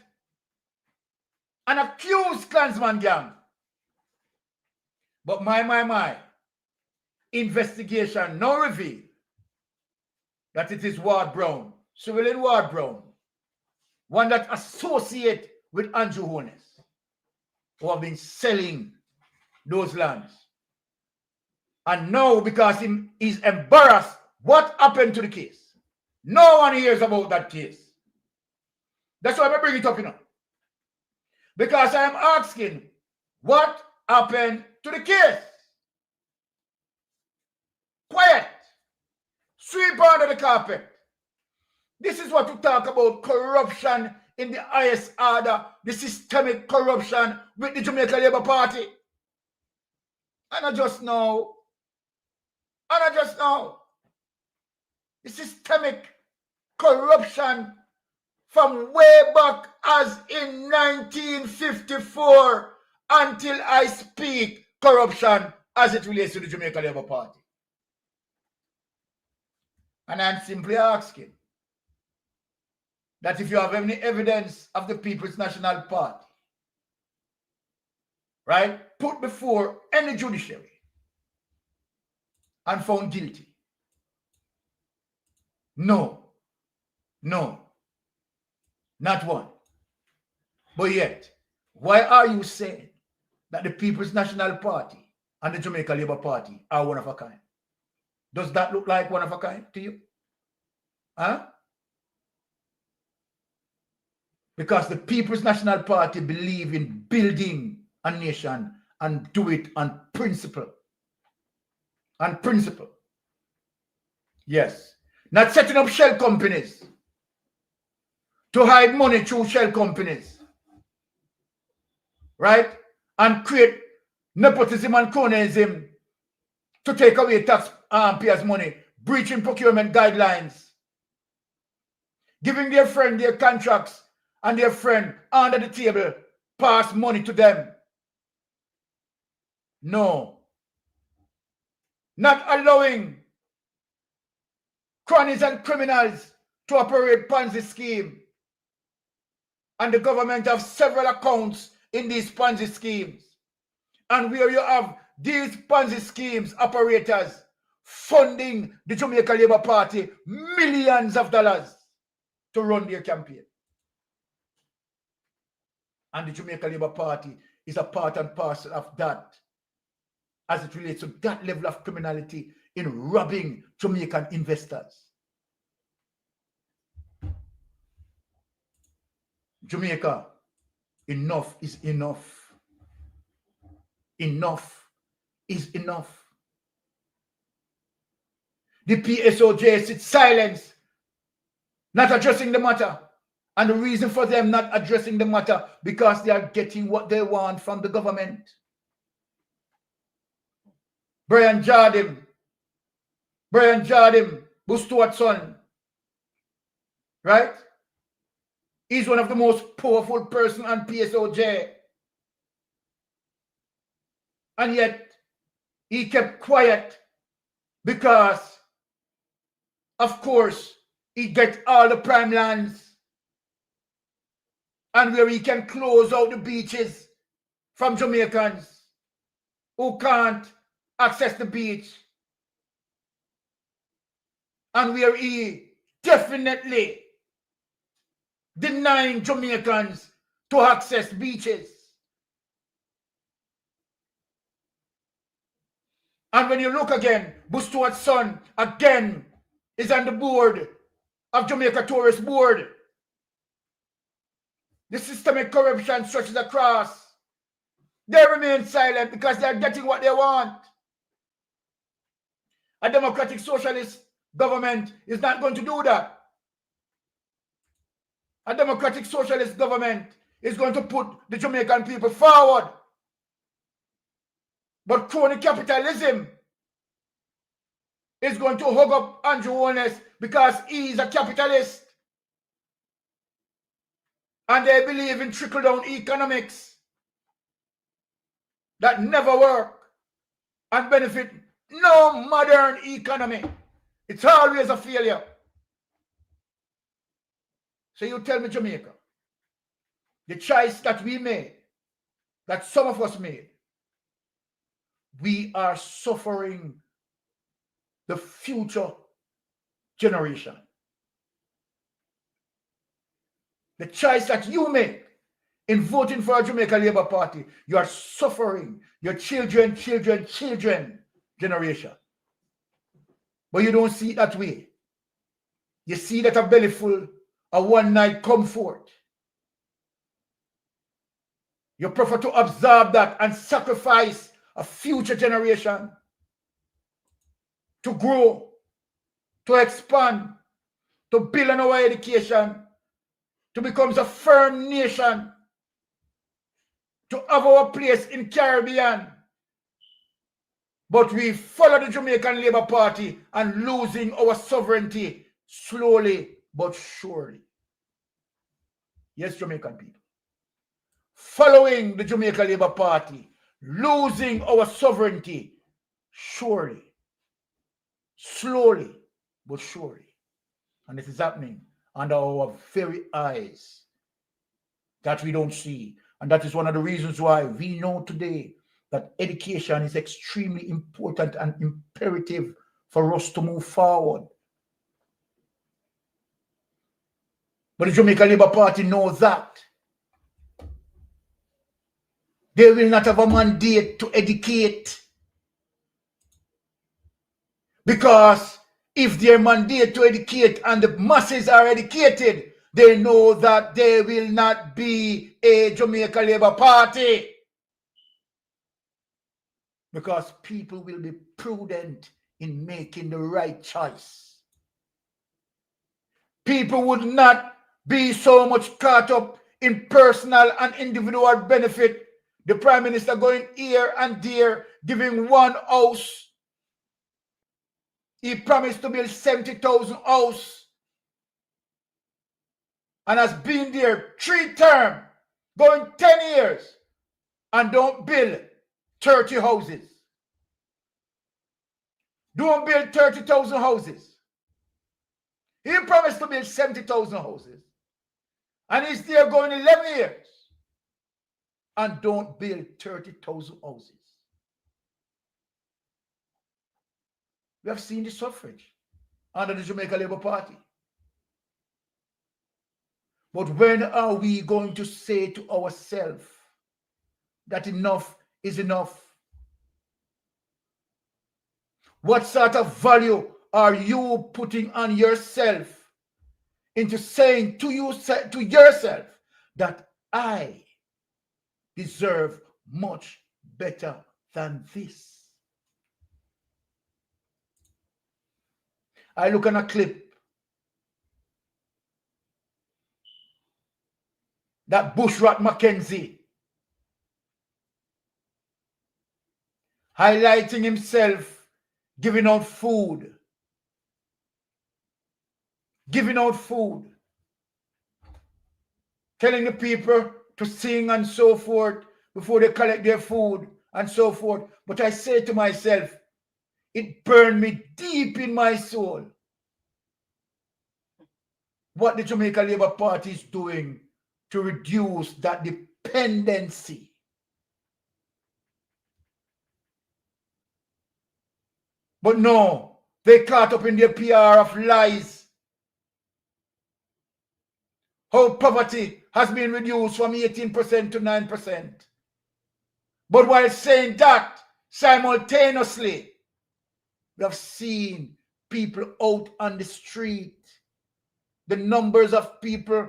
and accused Klansman gang. But my, investigation now reveal that it is Ward Brown, civilian Ward Brown, one that associate with Andrew Holness, who have been selling those lands. And now, because he's embarrassed, what happened to the case? No one hears about that case. That's why I bring it up, you know. Because I am asking, what happened to the case? Quiet. Sweep under the carpet. This is what we talk about, corruption in the highest order, the systemic corruption with the Jamaica Labour Party. And I just know, the systemic corruption from way back as in 1954 until I speak, corruption as it relates to the Jamaica Labour Party. And I'm simply asking that if you have any evidence of the People's National Party, right, put before any judiciary and found guilty. No, not one. But yet, why are you saying that the People's National Party and the Jamaica Labour Party are one of a kind? Does that look like one of a kind to you? Huh? Because the People's National Party believe in building a nation and do it on principle. On principle. Yes. Not setting up shell companies to hide money through shell companies. Right? And create nepotism and cronyism to take away taxpayers' money, breaching procurement guidelines, giving their friend their contracts and their friend under the table pass money to them. No. Not allowing cronies and criminals to operate Ponzi scheme. And the government have several accounts in these Ponzi schemes. And where you have these Ponzi schemes operators funding the Jamaica Labour Party millions of dollars to run their campaign. And the Jamaica Labour Party is a part and parcel of that as it relates to that level of criminality in robbing Jamaican investors. Jamaica, enough is enough. Enough is enough. The PSOJ sits silent, not addressing the matter. And the reason for them not addressing the matter, because they are getting what they want from the government. Brian Jardim, Bustuart's son, right? He's one of the most powerful person on PSOJ. And yet, he kept quiet because, of course, he gets all the prime lands and where he can close out the beaches from Jamaicans who can't access the beach, and where he definitely denying Jamaicans to access beaches. And when you look again, Bustuart's son again is on the board of Jamaica Tourist Board. The systemic corruption stretches across. They remain silent because they are getting what they want. A democratic socialist government is not going to do that. A democratic socialist government is going to put the Jamaican people forward. But crony capitalism is going to hug up Andrew Holness because he is a capitalist. And they believe in trickle-down economics that never work and benefit no modern economy. It's always a failure. So you tell me, Jamaica, the choice that we made, that some of us made, we are suffering the future generation. The choice that you make in voting for a Jamaica Labour Party, you are suffering your children generation. But you don't see it that way. You see that a belly full, a one-night comfort. You prefer to absorb that and sacrifice a future generation to grow, to expand, to build on our education, to become a firm nation, to have our place in Caribbean. But we follow the Jamaican Labour Party and losing our sovereignty slowly but surely. Yes, Jamaican people. Following the Jamaica Labour Party, losing our sovereignty surely, slowly but surely. And this is happening under our very eyes that we don't see. And that is one of the reasons why we know today that education is extremely important and imperative for us to move forward. But the Jamaica Labour Party knows that. They will not have a mandate to educate. Because if their mandate to educate and the masses are educated, they know that there will not be a Jamaica Labour Party. Because people will be prudent in making the right choice. People would not be so much caught up in personal and individual benefit. The Prime Minister going here and there, giving one house. He promised to build 70,000 houses. And has been there 3 terms, going 10 years, and don't build 30 houses. Don't build 30,000 houses. He promised to build 70,000 houses. And he's there going 11 years. And don't build 30,000 houses. We have seen the suffrage under the Jamaica Labour Party. But when are we going to say to ourselves that enough is enough? What sort of value are you putting on yourself into saying to yourself that I deserve much better than this? I look on a clip that Bushrat Mackenzie highlighting himself giving out food, telling the people to sing and so forth before they collect their food and so forth. But I say to myself, it burned me deep in my soul what the Jamaica Labour Party is doing to reduce that dependency. But no, they caught up in their PR of lies. How poverty has been reduced from 18% to 9%. But while saying that, simultaneously, we have seen people out on the street. The numbers of people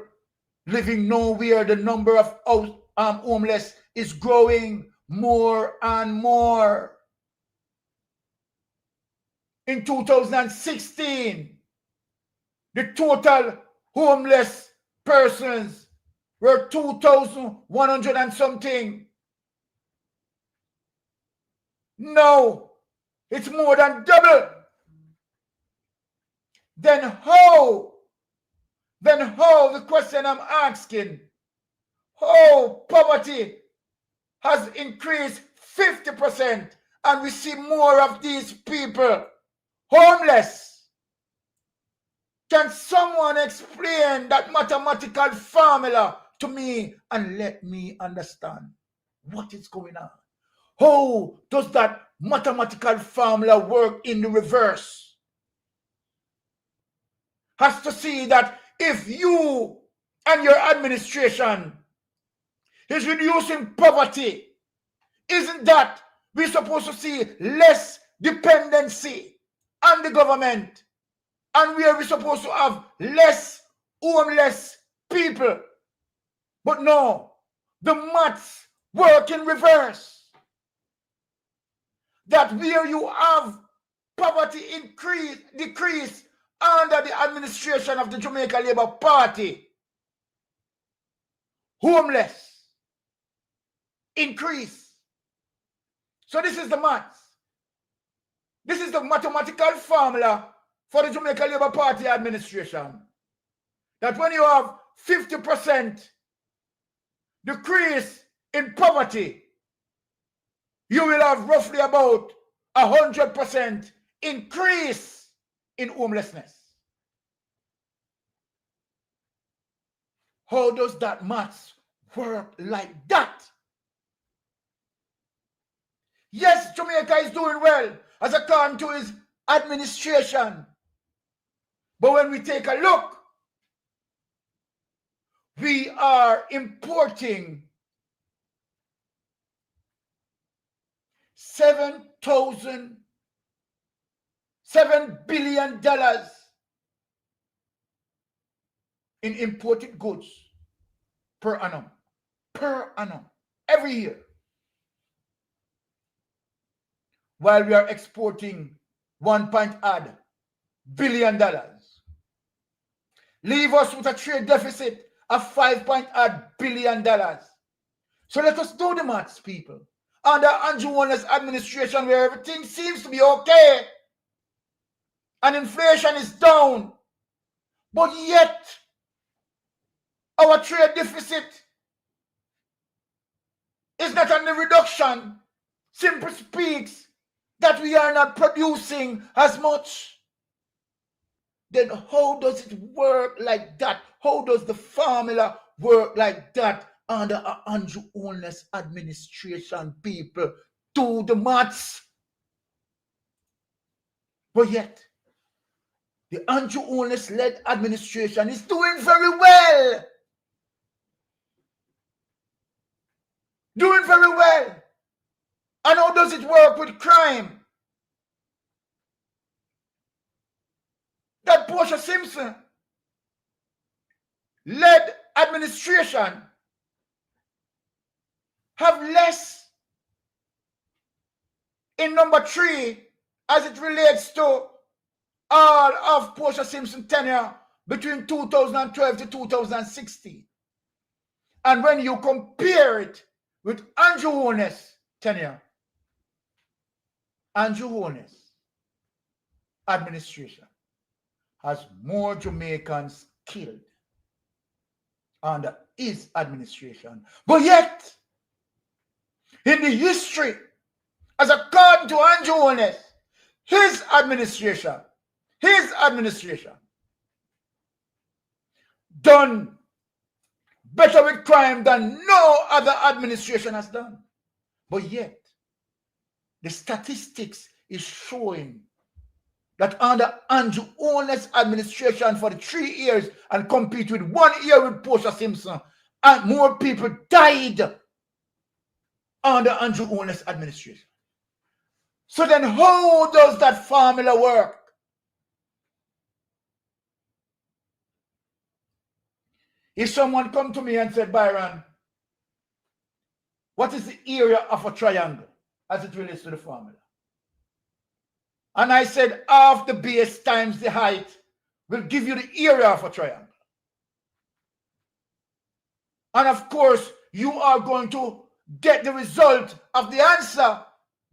living nowhere, the number of homeless is growing more and more. In 2016, the total homeless persons were 2,100 and something. No, it's more than double. Then how, the question I'm asking, how poverty has increased 50% and we see more of these people homeless? Can someone explain that mathematical formula to me and let me understand what is going on? How does that mathematical formula work in the reverse? Has to see that if you and your administration is reducing poverty, isn't that we're supposed to see less dependency on the government? And we are supposed to have less homeless people. But no, the maths work in reverse. That where you have poverty decrease under the administration of the Jamaica Labour Party, homeless increase. So this is the maths. This is the mathematical formula for the Jamaica Labour Party administration. That when you have 50% decrease in poverty, you will have roughly about 100% increase in homelessness. How does that maths work like that? Yes, Jamaica is doing well as according to his administration. But when we take a look, we are importing $7 billion in imported goods per annum. Every year. While we are exporting $1 billion. Leave us with a trade deficit of $5 billion. So let us do the maths, people. Under Andrew Warner's administration, where everything seems to be okay and inflation is down, but yet our trade deficit is not on the reduction. Simply speaks that we are not producing as much. then how does it work like that? How does the formula work like that under a Andrew Holness administration? People do the maths. But yet, the Andrew Holness-led administration is doing very well. Doing very well. And how does it work with crime? That Portia Simpson led administration have less in number 3 as it relates to all of Portia Simpson tenure between 2012 to 2016. And when you compare it with Andrew Holness tenure, Andrew Holness administration has more Jamaicans killed under his administration. But yet, in the history, as according to Andrew Holness, his administration done better with crime than no other administration has done. But yet, the statistics is showing that under Andrew Holness administration for the 3 years and compete with 1 year with Portia Simpson, and more people died under Andrew Holness administration. So then how does that formula work? If someone come to me and said, Byron, what is the area of a triangle as it relates to the formula? And I said, half the base times the height will give you the area of a triangle. And of course, you are going to get the result of the answer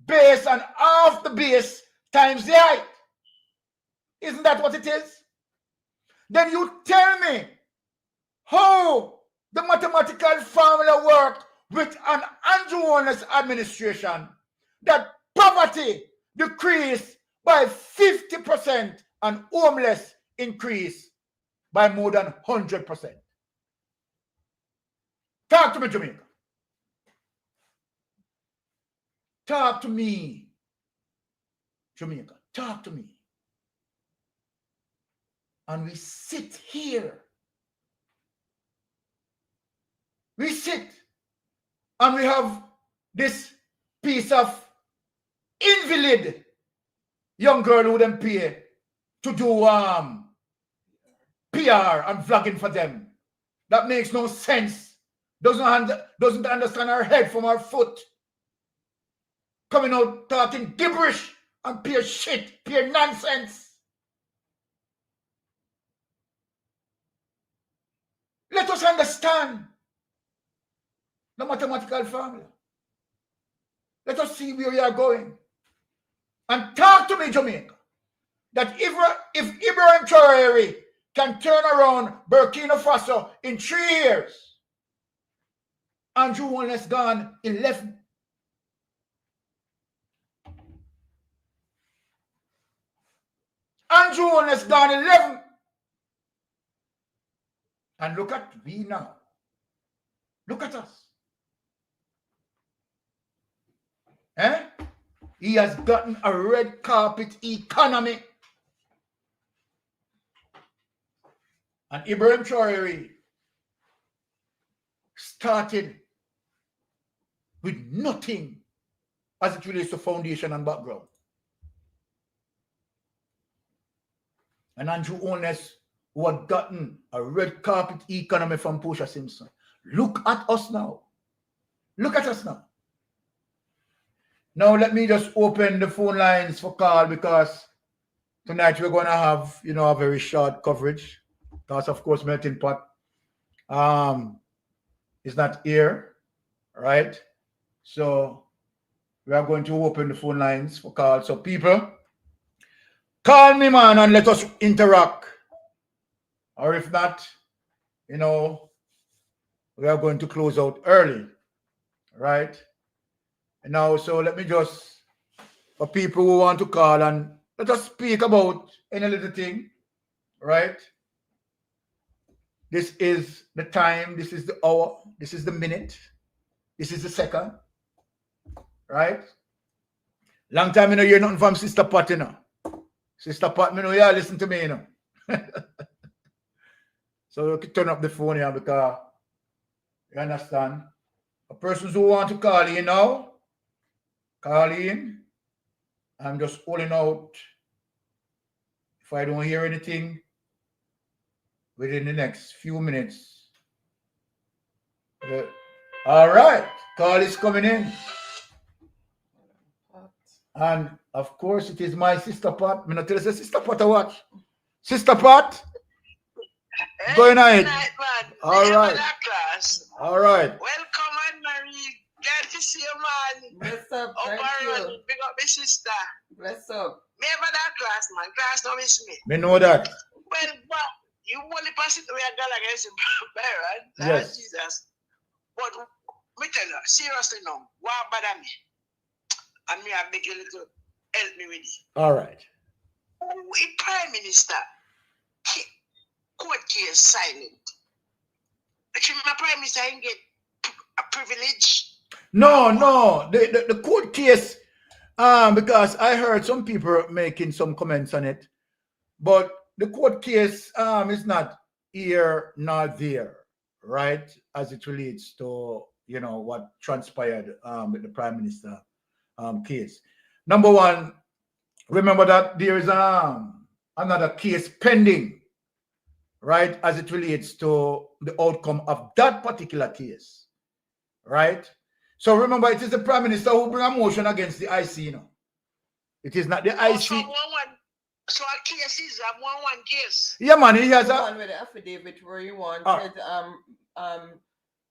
based on half the base times the height. Isn't that what it is? Then you tell me how the mathematical formula worked with an Andrew Holness administration that poverty decreased by 50% and homeless increased by more than 100%. Talk to me, Jamaica. Talk to me, Jamaica. Talk to me. And we sit here. We sit and we have this piece of invalid young girl who them pay to do PR and vlogging for them. That makes no sense. Doesn't understand our head from our foot. Coming out talking gibberish and pure shit, pure nonsense. Let us understand the mathematical formula. Let us see where we are going. And talk to me, Jamaica, that if Ibrahim Traoré can turn around Burkina Faso in 3 years, Andrew Holness gone 11. Andrew Holness gone 11. And look at we now. Look at us. He has gotten a red carpet economy. And Ibrahim Traoré started with nothing as it relates to foundation and background. And Andrew Holness, who had gotten a red carpet economy from Portia Simpson. Look at us now. Look at us now. Now let me just open the phone lines for call, because tonight we're going to have, a very short coverage. Because of course Melting Pot is not here, right? So we are going to open the phone lines for call. So people, call me, man, and let us interact. Or if not, we are going to close out early, right? Now, so let me just, for people who want to call and let us speak about any little thing, right? This is the time, this is the hour, this is the minute, this is the second, right? Long time you know hear nothing from Sister Pat, you know. Sister Pat, you know, yeah, listen to me, you know. So you can turn up the phone here because you understand. A person who want to call in now, call in. I'm just holding out. If I don't hear anything within the next few minutes. All right, call is coming in. And of course, it is my Sister Pat. I'm not tell you, Sister Pat, to watch. Sister Pat, going on. All right. All right. Welcome, Anne-Marie. Glad to see you, man. Bless up. Up Thank and you. running. Big up my sister. Bless up. Me ever that class, man. Class don't miss me. Me know that. Well, but you only pass it away a girl against him, right? Yes. Jesus. But me tell you, seriously now, what bother me? And me, I beg you little help me with it. All right. The Prime Minister, court case silent. Actually, my Prime Minister ain't get a privilege. No, the court case, because I heard some people making some comments on it, but the court case is not here nor there, right? As it relates to, you know, what transpired with the Prime Minister case. Number one, remember that there is another case pending, right, as it relates to the outcome of that particular case, right? So remember, it is the Prime Minister who bring a motion against the IC, you know. It is not the IC. So a case is a one case. Yeah, man, he has the a one with the affidavit where you wanted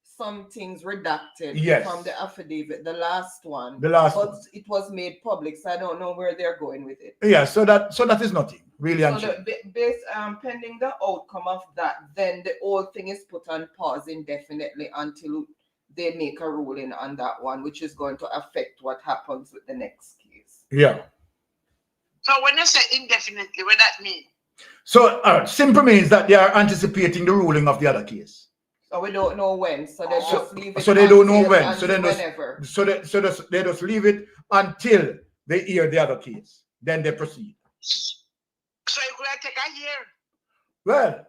some things redacted from the affidavit, the last one. But it was made public, so I don't know where they're going with it. Yeah, so that is nothing really. So pending the outcome of that, then the whole thing is put on pause indefinitely until they make a ruling on that one, which is going to affect what happens with the next case. Yeah. So when you say indefinitely, what that mean? So simple means that they are anticipating the ruling of the other case. So we don't know when. So they just leave it. So they don't know when. So then whenever. They just leave it until they hear the other case. Then they proceed. So it could take a year. Well,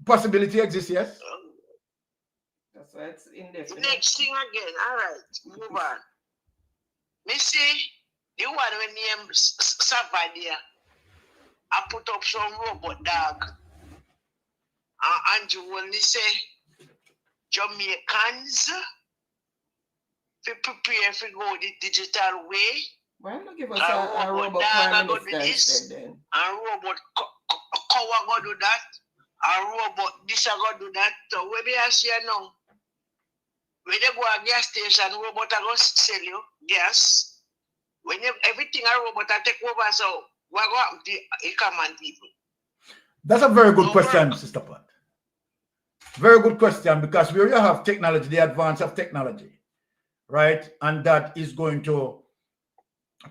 possibility exists, yes. That's why it's indefinite. Next thing again. All right, move on. Me see the one when named Savadia, I put up some robot dog. Andrew only say Jamaicans to prepare to go the digital way. Why not give us a robot prime minister instead then? A robot cow go do that. A robot this go do that. So when we are here now, when you go a gas station, robot go sell you gas. When you, everything a robot take over, so what go happen to the common people? That's a very good question, Sister Pat. Very good question, because we already have technology, the advance of technology, right? And that is going to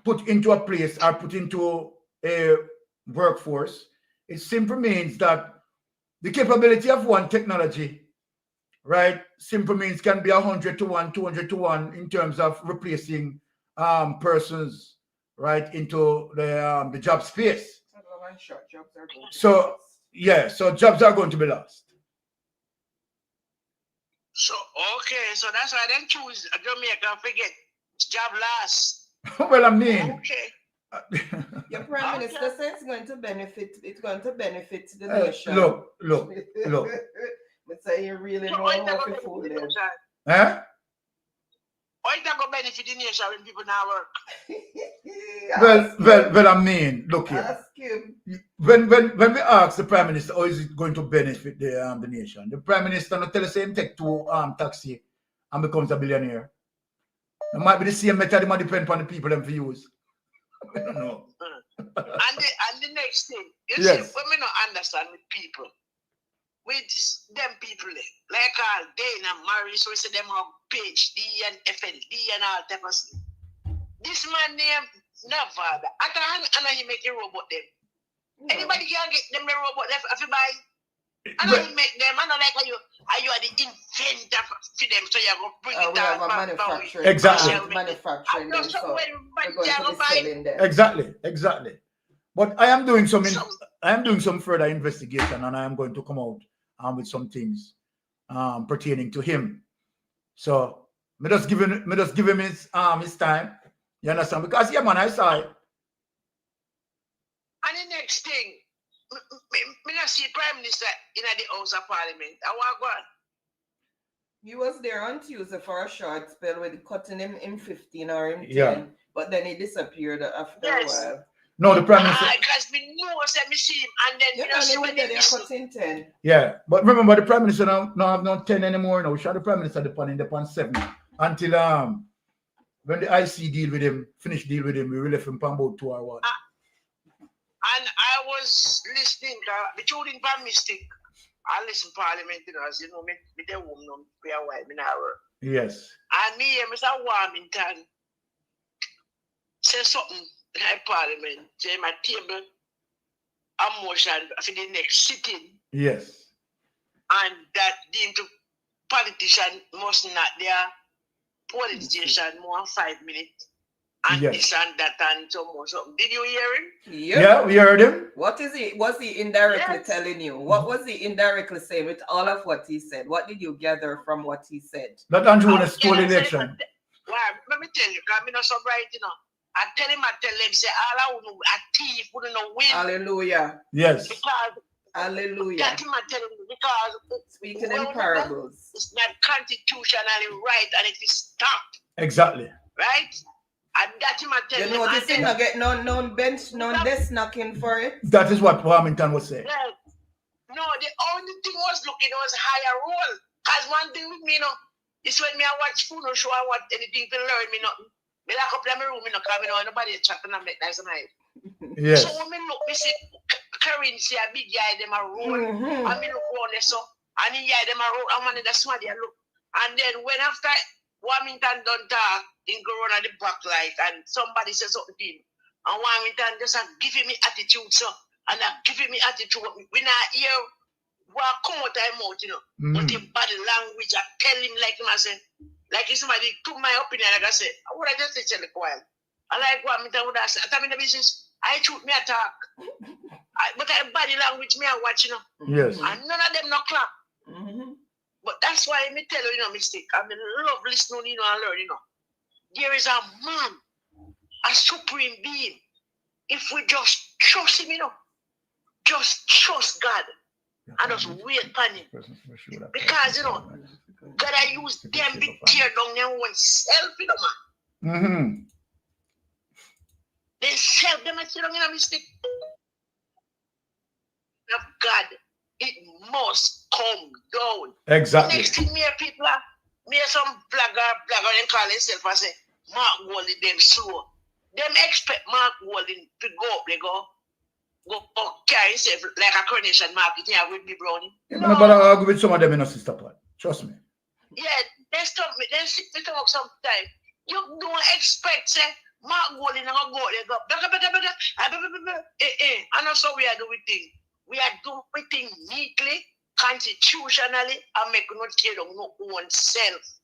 put into a place or put into a workforce. It simply means that the capability of one technology, right, simply means can be 100 to 1, 200 to 1 in terms of replacing persons, right, into the job space. So yeah, so jobs are going to be lost. So okay, so that's why they choose Jamaica forget job loss. Well, I mean, okay. Your Prime Minister says it's going to benefit the nation. Look. But say you really know how to fool them. Huh? Why it going to benefit the nation when people now work? Well, I mean, look here. Ask him. When we ask the Prime Minister how is it going to benefit the nation, the Prime Minister not tell the same take to taxi and becomes a billionaire. It might be the same method, it might depend on the people them for use. I don't know. And the next thing, you yes. see, when we don't understand with people, with them people, like all Dana, Maurice, we say them have PhD and FLD and all type of stuff. This man named Nevada, I he make a robot them. Anybody can get them the robot left if you buy. I don't make them. I don't like how you are the inventor for them, so you're going to bring it down. Manufacturing. Exactly. Manufacturing them, so we're going to be selling them. Exactly. But I am doing some further investigation, and I am going to come out with some things pertaining to him. So me just give him his time. You understand? Because yeah, man, I saw it. And the next thing, me not see Prime Minister in the House of Parliament. I want to go on. He was there on Tuesday for a short spell with cutting him in 15 or in 10, Yeah. but then he disappeared after a while. No, the Prime Minister. Because me know me see him, and then you know see when they cutting 10. Yeah, but remember the Prime Minister now have no 10 anymore. Now we shot the Prime Minister in the 7 until when the IC deal with him, finish deal with him, we left him for about 2 hours. And I was listening, between by mistake, I listen Parliament, you know, as you know, me the woman for a while, me now work. Yes. And me and Mr. Warmington say something in Parliament, say my table a motion for the next sitting. Yes. And that deemed to politician must not their politician more 5 minutes. And Yes. this and that and so more something. Did you hear him? Yeah, we heard him. What is he? Was he indirectly telling you? What was he indirectly saying with all of what he said? What did you gather from what he said? That Andrew won a stolen election. Well, let me tell you, because I'm not so bright, you know. I tell him, say, all I want a thief wouldn't know win. Hallelujah. Yes. Because hallelujah. That him I tell him because speaking in parables. It's not constitutionally right and it is stopped. Exactly. Right? And that him I tell him. You know, this thing not get no bench, no desk knocking for it. That is what Warmington was saying. Yeah. No, the only thing was looking was higher role. Because one thing with me, you know, is when me I watch food or show I want anything to learn me nothing. Me like up in my room, you know, because I know nobody chatting and make nice night. Yes. So when me look, me see Karen see a big guy them a roll. And me look on there so, and he guy them a roll, and one of the smart they look. And then when after Warmington done talk, in go run at the back light, and somebody says something to him, and Warmington just giving me attitude, so, and giving me attitude. We not hear what come out of mouth, you know, but the body language, I tell him like him, I say, like if somebody took my opinion, like I said, I would have just said a while. I like Warmington would have said, I'm in the business, I shoot me attack. But I body language me I watch, you know. Yes. And none of them no clap. But that's why me tell you, you know, mistake. I mean, love listening, you know, and learn, you know. There is a man, a supreme being. If we just trust him, you know, just trust God and just wait upon him. Because, you know, God I use them big tear down their own self, you know, man. They self them and tear down in a mistake. Of God, it must come down. Exactly. Next thing, me people are, me some blogger, and call himself and say, Mark Walden, them slow. Them expect Mark Walden to go up, they go carry himself like a coronation mark. Yeah, with me, brownie. No. But I'll argue with some of them in a sister part. Trust me. Yeah, they stop me. They sit me talk sometime. You don't expect, say, Mark Walden, and go, they go, and that's how we are doing things. We are doing things neatly, constitutionally, and make no tear down no own self.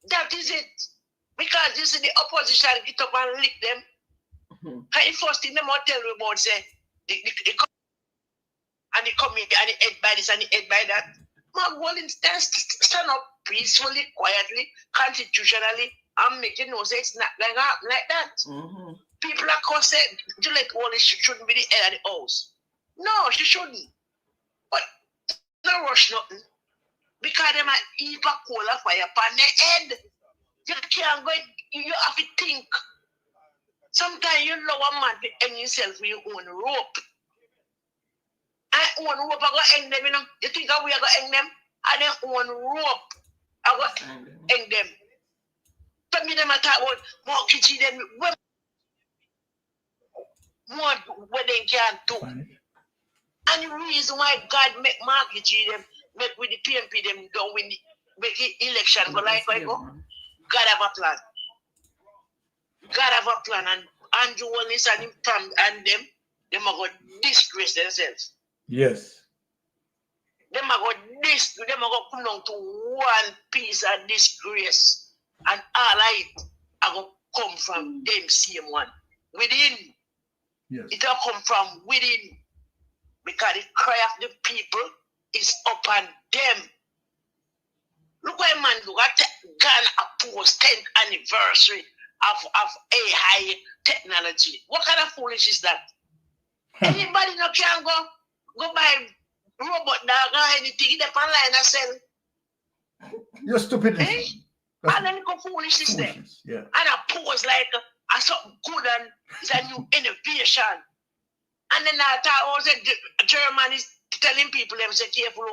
That is it. Because you see the opposition get up and lick them. And the first thing them will tell you about say the community and the head by this and the head by that. Mark Walden stand up peacefully, quietly, constitutionally, and make you know say it's not going to happen like that. People are called say Juliet Walden shouldn't be the head of the house. No, she shouldn't. But no rush nothing. Because they might heap a coal of fire upon their head. You can't go, you have to think. Sometimes you love a man to hang yourself with your own rope. And own rope, I go hang them, you know. You think how we are going to hang them? And then own rope, I go hang them. But me, them talk about mortgage, them, what they can do. And the reason why God make mortgage them, make with the PMP them don't win the make the election go like I go. God have a plan. God have a plan, and Andrew Wallace and him and them them are going to disgrace themselves. Yes. Them are going to come down to one piece of disgrace. And all of it are going to come from them same one. Within. Yes. It will come from within. Because the cry of the people is upon them. Look what man do. Ghana oppose 10th anniversary of AI technology. What kind of foolish is that? Anybody no can go buy robot dog or anything. They online and sell. You're stupid. Eh? And then go foolish is there. Yeah. And oppose like something good and it's a new innovation. And then I thought also Germany is telling people them say careful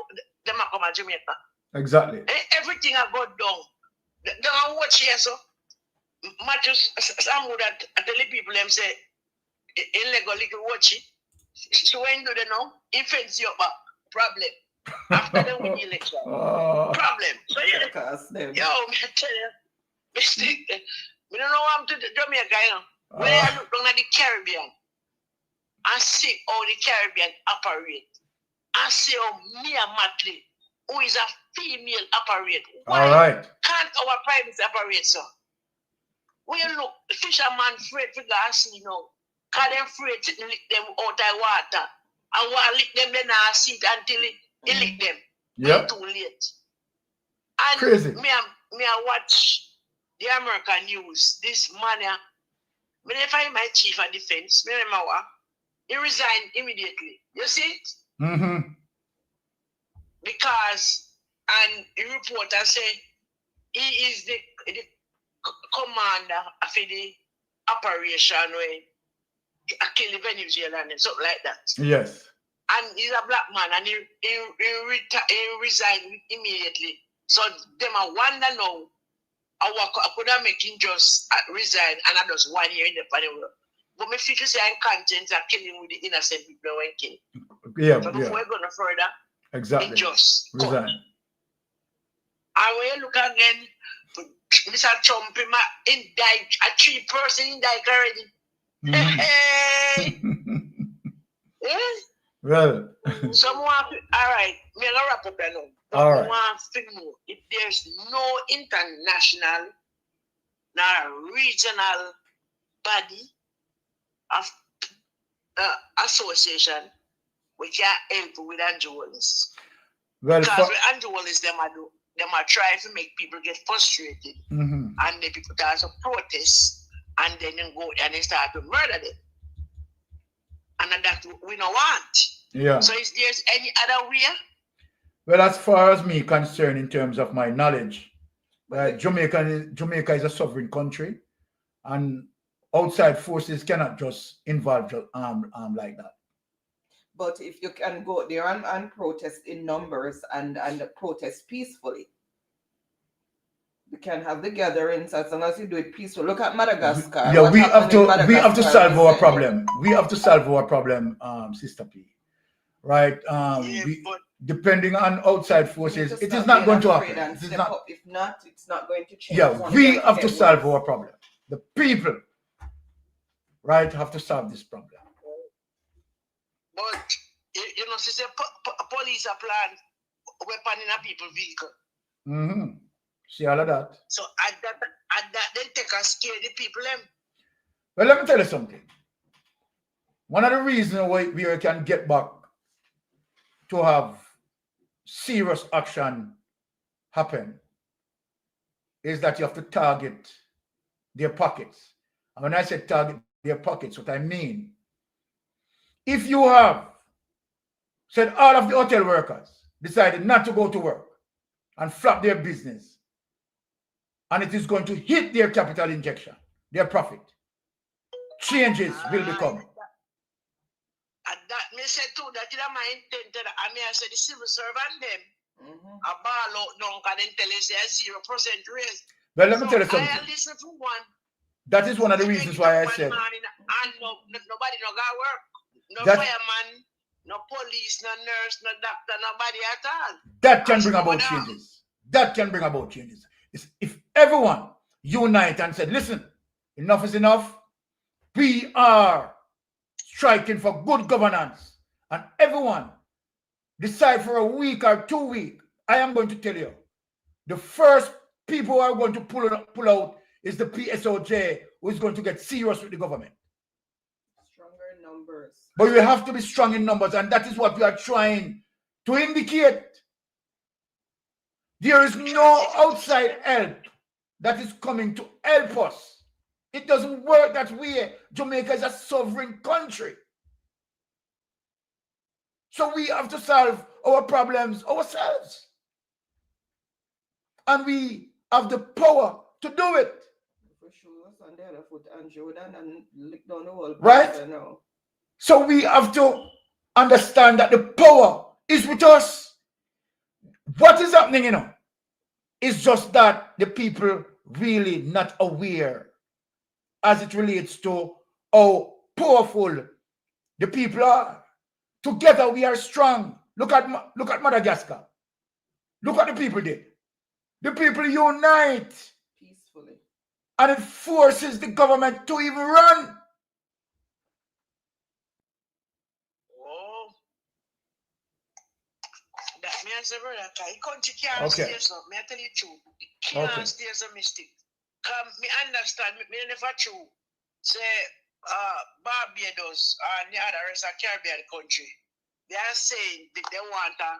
them are come to Jamaica. Exactly. Everything I got down. They don't watch here so. Matthews some would tell people them say in Lego little watch it. So when do they know? Influence your back. Problem. After the win election. Problem. So yeah. Yo, me tell you. Mistake. We don't know what I'm to Jamaica, you know. When I look down at the Caribbean and see how the Caribbean operate, and see how Mia Matley, who is a female, operate. Why can't our privates operate, sir? When you look, the fisherman afraid to go and see now. Because they're afraid to lick them out of water. And while lick them, then I see it until he lick them. Yep. Too late. And crazy. Me I watch the American news. This man, when I find my chief of defense, he resigned immediately. You see it? Mm-hmm. Because, and he report and say, he is the commander of the operation where kill the Venezuelan and something like that. Yes. And he's a black man and he resigned immediately. So them I wonder now, I could have make him just resign and I just 1 year in the panel. But me feel to say I'm content of killing with the innocent people when kill. Yeah. So before we go no further, Exactly. just resign. And when you look again, Mr. Trump, indict a 3-person indict already. Well. Someone, all right, me gonna wrap up now. All right. Want to know if there's no international, nor regional body of association we can help with Andrew Wallace. Well, because with Andrew Wallace, them are trying to make people get frustrated, and the people start to protest, and then they go and they start to murder them. And that we don't want. Yeah. So is there any other way? Well, as far as me concerned, in terms of my knowledge, Jamaica is a sovereign country, and outside forces cannot just involve like that. But if you can go there and protest in numbers and protest peacefully, you can have the gatherings as long as you do it peacefully. Look at Madagascar. Yeah, we have to solve our problem. We have to solve our problem, Sister P. Right? Depending on outside forces, it is not going to happen. If not, it's not going to change. Yeah, we have to solve our problem. The people, right, have to solve this problem. But you know, since police are planned weapon in a people vehicle. See all of that. So at that they take and scare the people them. Well, let me tell you something. One of the reasons why we can get back to have serious action happen is that you have to target their pockets. And when I say target their pockets, what I mean, if you have said all of the hotel workers decided not to go to work and flop their business, and it is going to hit their capital injection, their profit, changes will become. And that may say too that in my intent that I may say the civil servant them a ball out down and then tell us a 0% raise. Well, let me tell you something. I listen to one. That is one of the reasons why I said. And nobody no got work. No fireman, no police, no nurse, no doctor, nobody at all. That can bring about changes. That can bring about changes. If everyone unite and said, listen, enough is enough. We are striking for good governance, and everyone decide for a week or 2 weeks, I am going to tell you, the first people who are going to pull out is the PSOJ, who is going to get serious with the government. Stronger numbers. But you have to be strong in numbers, and that is what we are trying to indicate. There is no outside help that is coming to help us. It doesn't work that way. Jamaica is a sovereign country. So we have to solve our problems ourselves. And we have the power to do it. Right? So we have to understand that the power is with us. What is happening, is just that the people really not aware as it relates to how powerful the people are. Together we are strong. Look at Madagascar. Look at the people there. The people unite peacefully, and it forces the government to even run. That means brother, country can't stay so. Me tell you true. Can't stay so mystic. Come, me understand. Me never true. Say, Barbados and the other rest of Caribbean country, they are saying that they want to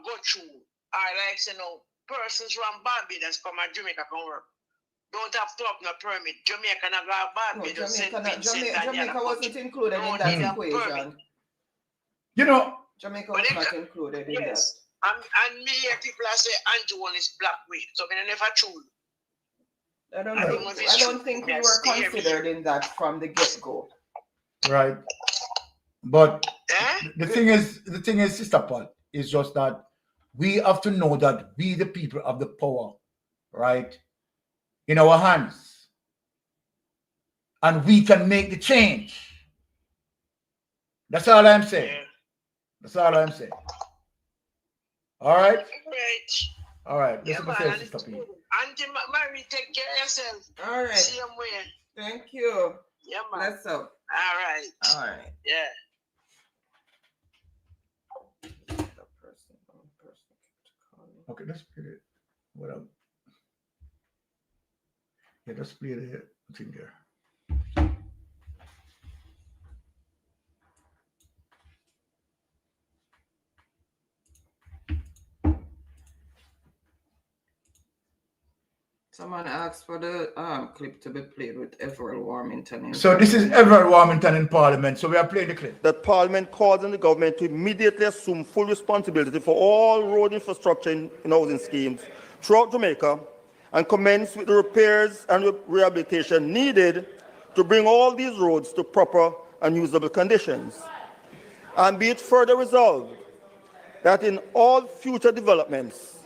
go through. Persons from Barbados come and Jamaica can work. Don't have to have no permit. Jamaica not got Barbados. Jamaica wasn't included in that equation. Jamaica was not included in that. And me hear people say Anjouan is black weight, so I never true. I don't think we were considered in that from the get-go. Right. But the thing is, Sister Paul, is just that we have to know that we, the people, have the power, right, in our hands. And we can make the change. That's all I'm saying. That's all I'm saying. All right? All right. Listen to say, Sister P. Auntie Mary, take care of yourself. All right. Same way. Thank you. Yeah, man. Bless up. All right. All right. Yeah. Okay, let's play it. What up? Yeah, let's play the thing there. Someone asked for the clip to be played with Everett Warmington. So this is Everett Warmington in Parliament. So we are playing the clip. That Parliament calls on the government to immediately assume full responsibility for all road infrastructure in housing schemes throughout Jamaica and commence with the repairs and rehabilitation needed to bring all these roads to proper and usable conditions. And be it further resolved that in all future developments,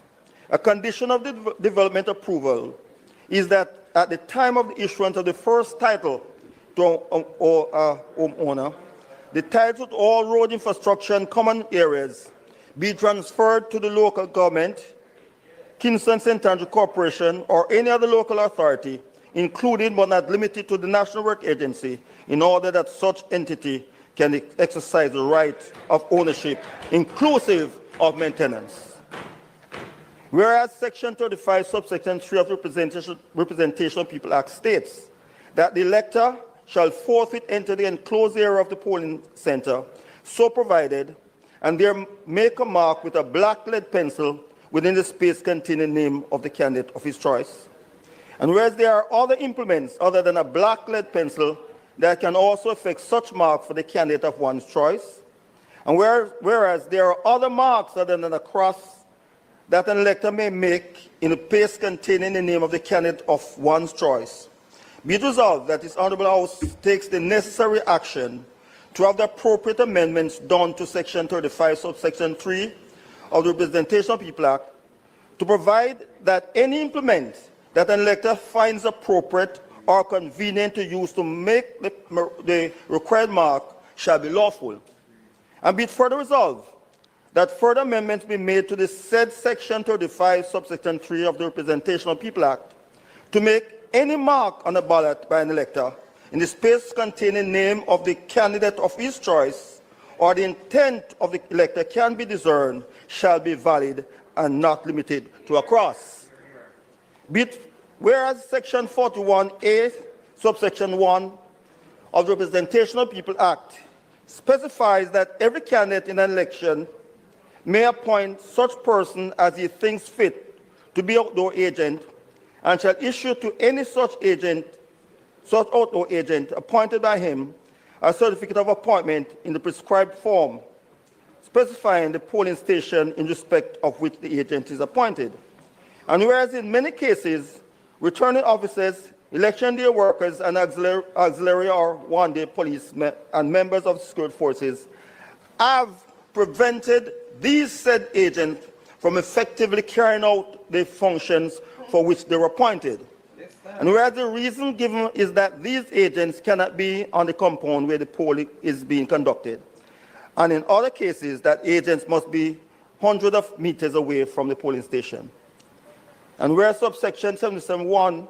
a condition of the development approval is that at the time of the issuance of the first title to a homeowner, the title to all road infrastructure and common areas be transferred to the local government, Kingston St. Andrew Corporation, or any other local authority, including but not limited to the National Work Agency, in order that such entity can exercise the right of ownership, inclusive of maintenance. Whereas Section 35, subsection 3 of the Representation of People Act states that the elector shall forthwith enter the enclosed area of the polling center, so provided, and there make a mark with a black lead pencil within the space containing the name of the candidate of his choice. And whereas there are other implements other than a black lead pencil that can also affect such mark for the candidate of one's choice, and whereas there are other marks other than a cross that an elector may make in a place containing the name of the candidate of one's choice. Be it resolved that this Honourable House takes the necessary action to have the appropriate amendments done to Section 35, subsection 3 of the Representation of People Act to provide that any implement that an elector finds appropriate or convenient to use to make the required mark shall be lawful. And be it further resolved that further amendments be made to the said Section 35, subsection 3 of the Representation of People Act to make any mark on a ballot by an elector, in the space containing name of the candidate of his choice or the intent of the elector can be discerned shall be valid and not limited to a cross. Whereas Section 41A, subsection 1 of the Representation of People Act specifies that every candidate in an election may appoint such person as he thinks fit to be outdoor agent and shall issue to any such outdoor agent appointed by him a certificate of appointment in the prescribed form, specifying the polling station in respect of which the agent is appointed. And whereas in many cases, returning officers, election day workers, and auxiliary or one-day police and members of security forces have prevented these said agents from effectively carrying out the functions for which they were appointed. And whereas the reason given is that these agents cannot be on the compound where the polling is being conducted, and in other cases that agents must be hundreds of meters away from the polling station. And where subsection 77(1),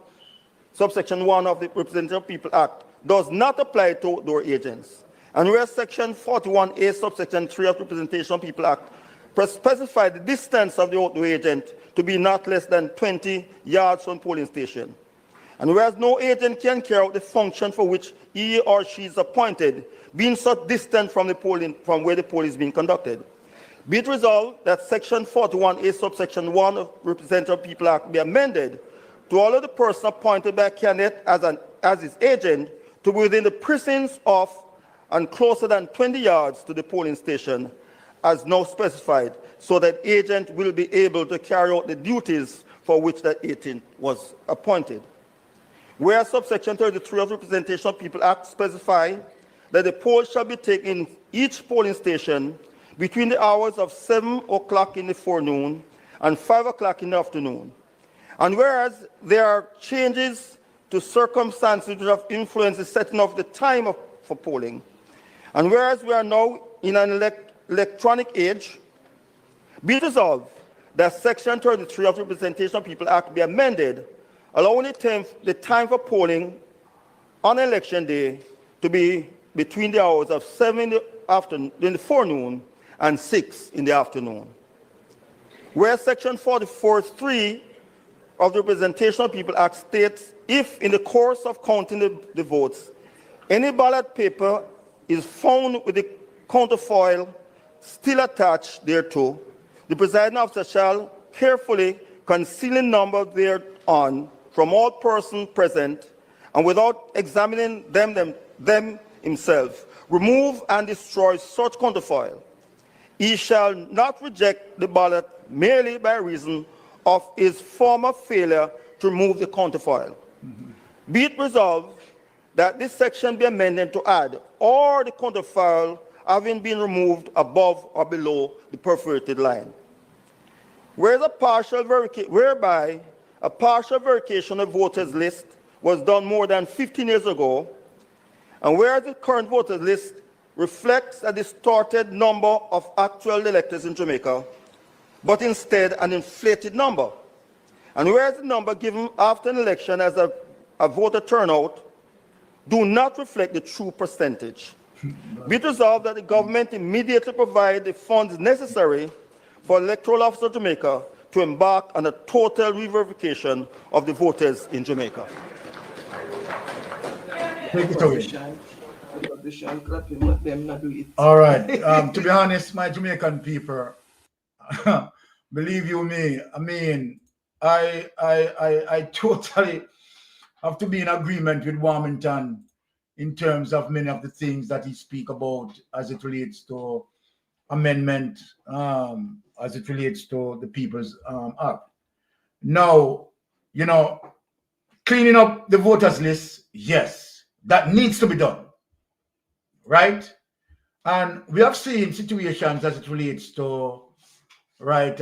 subsection 1 of the Representation of People Act does not apply to outdoor agents, and where section 41A, subsection 3 of the Representation of People Act specifies the distance of the outdoor agent to be not less than 20 yards from polling station, and whereas no agent can carry out the function for which he or she is appointed, being such distant from where the polling is being conducted, be it resolved that section 41A, subsection 1 of the Representative of People Act be amended to allow the person appointed by a candidate as his agent to be within the precincts of and closer than 20 yards to the polling station as now specified, so that agent will be able to carry out the duties for which that agent was appointed. Where subsection 33 of the Representation of People Act specify that the poll shall be taken in each polling station between the hours of 7 o'clock in the forenoon and 5 o'clock in the afternoon. And whereas there are changes to circumstances which have influenced the setting of the time for polling, and whereas we are now in an electronic age, be it resolved that section 33 of the Representation of People Act be amended, allowing the time for polling on election day to be between the hours of 7 in the forenoon and 6 in the afternoon. Where section 44(3) of the Representation of People Act states, if in the course of counting the votes, any ballot paper is found with the counterfoil still attached thereto, the presiding officer shall carefully conceal the number thereon from all persons present, and without examining them himself, remove and destroy such counterfoil. He shall not reject the ballot merely by reason of his former failure to remove the counterfoil. Be it resolved that this section be amended to add, or the counterfoil having been removed above or below the perforated line. Whereby a partial verification of voters list was done more than 15 years ago, and where the current voters list reflects a distorted number of actual electors in Jamaica, but instead an inflated number. And whereas the number given after an election as a voter turnout do not reflect the true percentage. Be it resolved that the government immediately provide the funds necessary for Electoral Office of Jamaica to embark on a total re-verification of the voters in Jamaica. Take it away. All right. To be honest, my Jamaican people, believe you me, I mean, I totally have to be in agreement with Warmington in terms of many of the things that he speak about as it relates to amendment, as it relates to the People's Act. Now, you know, cleaning up the voters list, yes, that needs to be done, right? And we have seen situations as it relates to, right,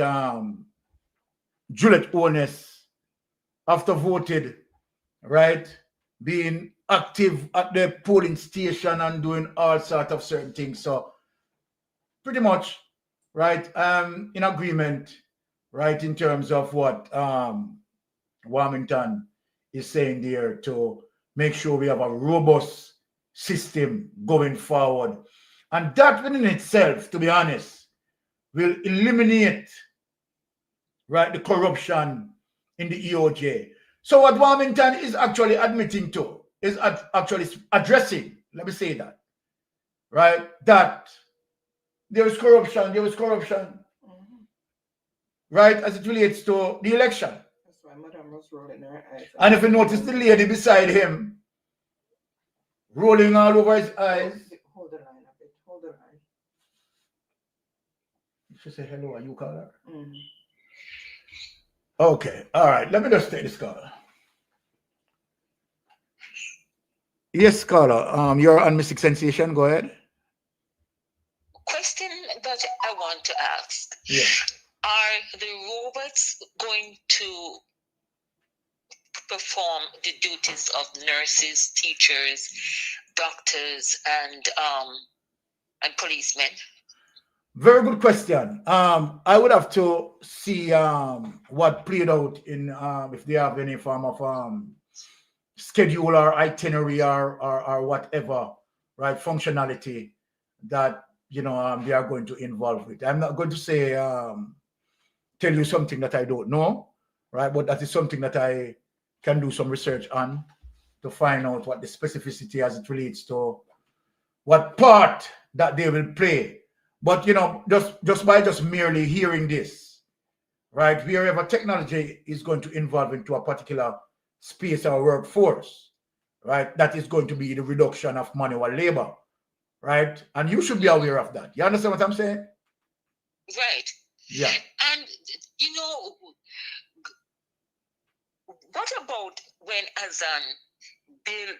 Juliet Owners, after voted, right, being active at the polling station and doing all sorts of certain things. So pretty much, right, in agreement, right, in terms of what Warmington is saying there to make sure we have a robust system going forward. And that within itself, to be honest, will eliminate, right, the corruption in the EOJ. So what Warmington is actually admitting to, is actually addressing, let me say that, right, that there is corruption, right, as it relates to the election. That's why Madam was rolling her eyes. And if you notice the lady beside him, rolling all over his eyes. Hold the line a bit, hold the line. She said hello, and you call her? Mm-hmm. Okay, all right, let me just take this call. Yes, caller, you're on Mystic Sensation, go ahead. Question that I want to ask. Yeah. Are the robots going to perform the duties of nurses, teachers, doctors, and policemen? Very good question. I would have to see what played out in if they have any form of schedule or itinerary or whatever, right, functionality that they are going to involve with. I'm not going to say tell you something that I don't know, right? But that is something that I can do some research on to find out what the specificity as it relates to what part that they will play. But just by merely hearing this, right, wherever technology is going to involve into a particular space or workforce, right, that is going to be the reduction of manual labor, right? And you should be aware of that. You understand what I'm saying? Right. Yeah. And what about when Azan built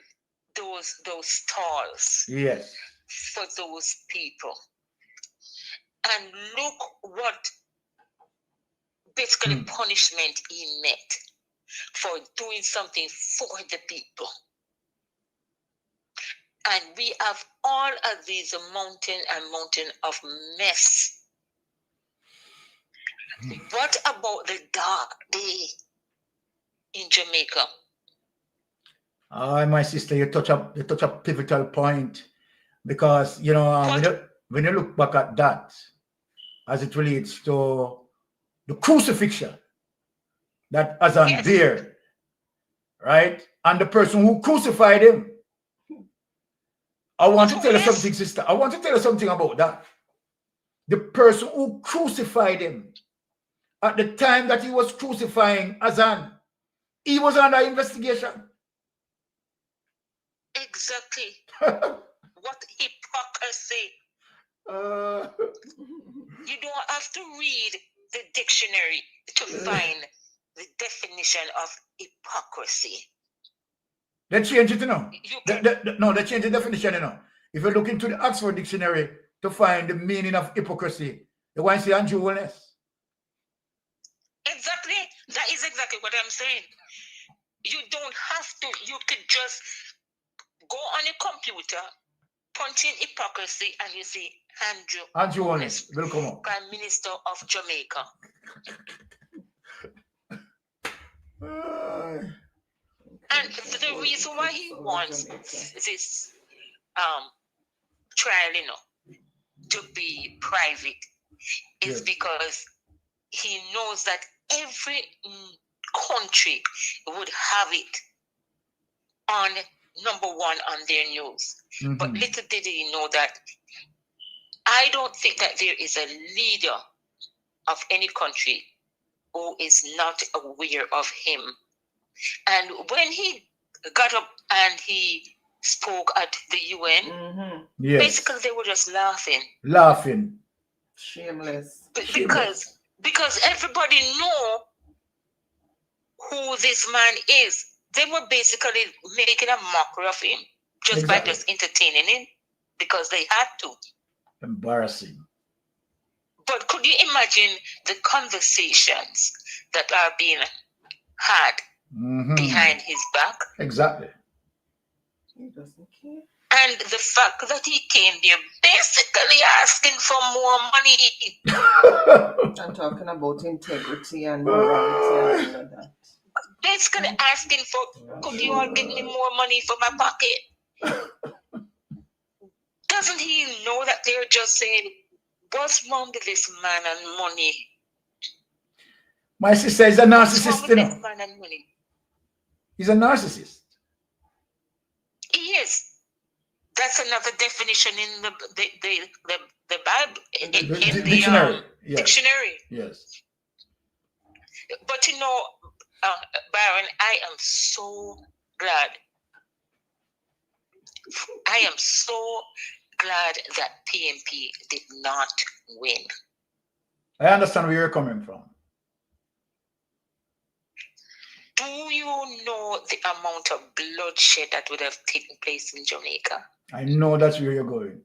those stalls? Yes. For those people, and look what basically punishment he met for doing something for the people. And we have all of these mountain of mess. What about the dark day in Jamaica? My sister, you touch a pivotal point, because when you look back at that as it relates to the crucifixion that Azan bear, right, and the person who crucified him. I want to tell you something, sister. I want to tell you something about that. The person who crucified him, at the time that he was crucifying Azan, he was under investigation. Exactly. What hypocrisy. You don't have to read the dictionary to find the definition of hypocrisy. They change it, No, they change the definition, If you look into the Oxford Dictionary to find the meaning of hypocrisy, you want to see undutifulness. Exactly. That is exactly what I'm saying. You don't have to. You could just go on your computer, punch in hypocrisy, and you see Andrew Holness, Prime Minister of Jamaica. And the reason why he wants this trial, to be private is because he knows that every country would have it on number one on their news. Mm-hmm. But little did he know that I don't think that there is a leader of any country who is not aware of him. And when he got up and he spoke at the UN, basically they were just laughing. Shameless. Because everybody know who this man is. They were basically making a mockery of him just by just entertaining him because they had to. Embarrassing. But could you imagine the conversations that are being had behind his back? Exactly. He doesn't care. And the fact that he came there basically asking for more money. I'm talking about integrity and morality and all of that. basically asking for, could you all give me more money for my pocket? Doesn't he know that they're just saying, what's wrong with this man and money? My sister is a narcissist, What's wrong you with know. this man and money? He's a narcissist. He is. That's another definition in the Bible, in the Dictionary. Yes. dictionary. Yes. But you know, Byron, I am so glad. I am so glad that PNP did not win. I understand where you're coming from. Do you know the amount of bloodshed that would have taken place in Jamaica? I know that's where you're going.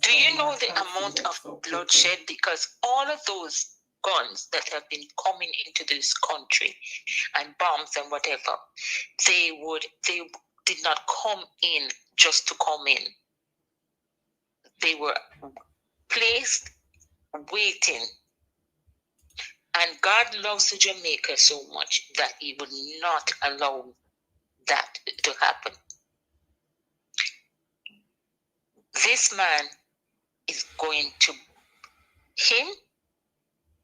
Do you know the amount of bloodshed? Because all of those guns that have been coming into this country and bombs and whatever, they did not come in just to come in. They were placed waiting. And God loves Jamaica so much that he would not allow that to happen. This man is going to him,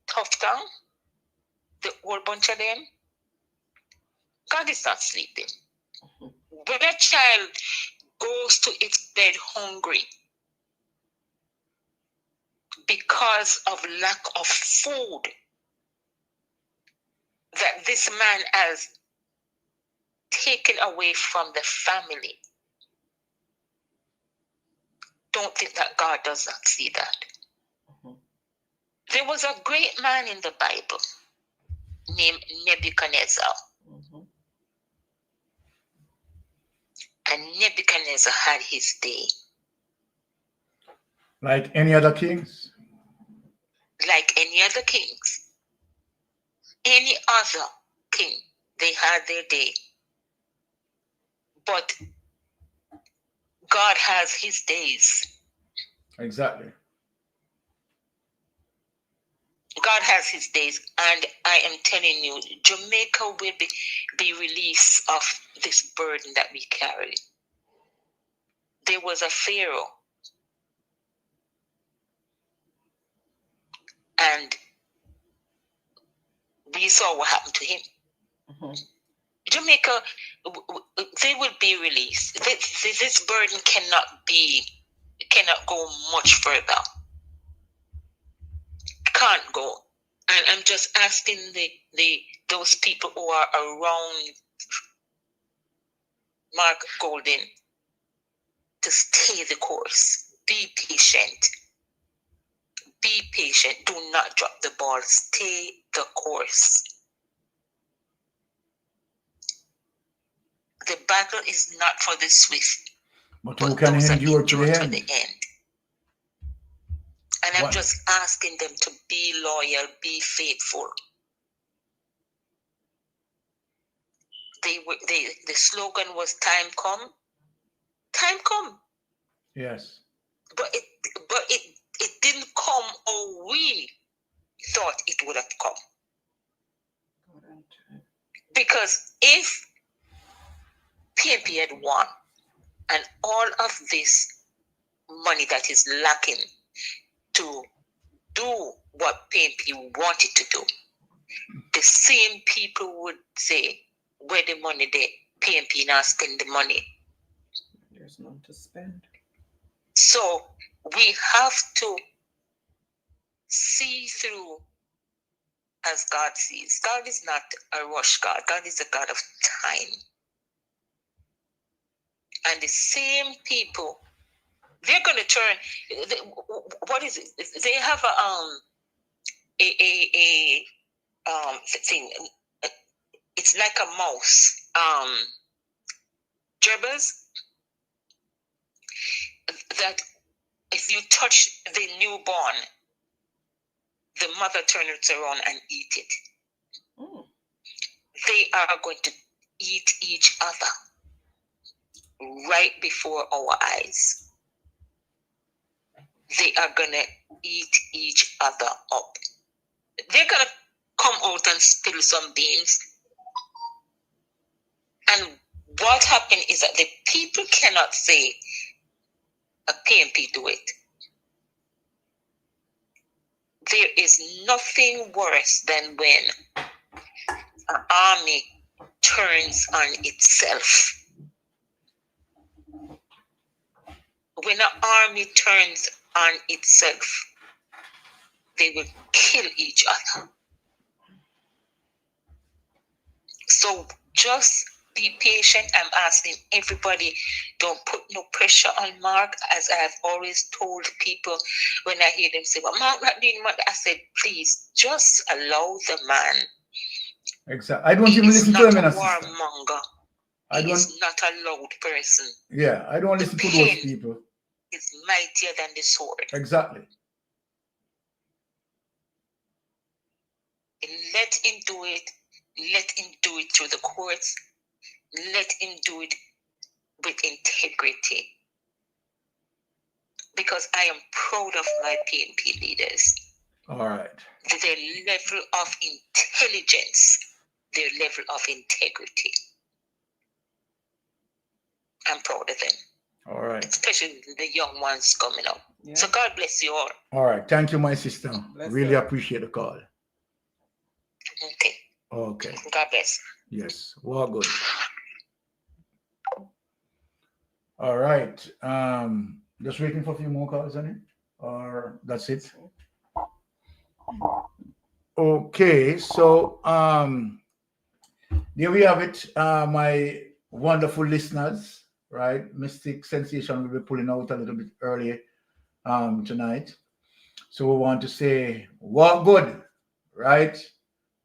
Tough Town, the whole bunch of them. God is not sleeping. When a child goes to its bed hungry because of lack of food that this man has taken away from the family, don't think that God does not see that. There was a great man in the Bible named Nebuchadnezzar. And Nebuchadnezzar had his day. Like any other kings? Like any other kings. Any other king, they had their day. But God has his days. Exactly. God has his days, and I am telling you, Jamaica will be released of this burden that we carry. There was a Pharaoh, and we saw what happened to him. Jamaica, they will be released. This burden cannot go much further. Can't go. And I'm just asking those people who are around Mark Golden to stay the course. Be patient. Be patient. Do not drop the ball. Stay the course. The battle is not for the swift, but who can endure to the end? And I'm just asking them to be loyal, be faithful. The slogan was "Time come, time come." Yes. But it didn't come how we thought it would have come. Because if PNP had won, and all of this money that is lacking to do what PNP wanted to do, the same people would say, where the money there, PNP now spend the money. There's none to spend. So we have to see through as God sees. God is not a rush God. God is a God of time. And the same people, they're going to turn. What is it? They have a thing. It's like a mouse. Gerbils. That if you touch the newborn, the mother turns around and eat it. They are going to eat each other right before our eyes. They are going to eat each other up. They're going to come out and spill some beans. And what happened is that the people cannot say a PMP do it. There is nothing worse than when an army turns on itself. When an army turns on itself, they will kill each other. So just be patient. I'm asking everybody, don't put no pressure on Mark, as I have always told people when I hear them say, well, Mark not doing much. I said, please, just allow the man. Exactly. I don't even listen to him in a system. Warmonger. He is not a loud person. Yeah, I don't listen to those people. It's mightier than the sword. Exactly. Let him do it. Let him do it through the courts. Let him do it with integrity. Because I am proud of my PNP leaders. All right. Their level of intelligence, their level of integrity. I'm proud of them. All right. Especially the young ones coming up. Yeah. So God bless you all. All right. Thank you, my sister. Really appreciate the call. Okay. Okay. God bless. Yes. Well, good. All right. Just waiting for a few more calls on it, or that's it. Okay. So there we have it, my wonderful listeners. Right, Mystic Sensation will be pulling out a little bit early tonight, so we want to say walk good, right?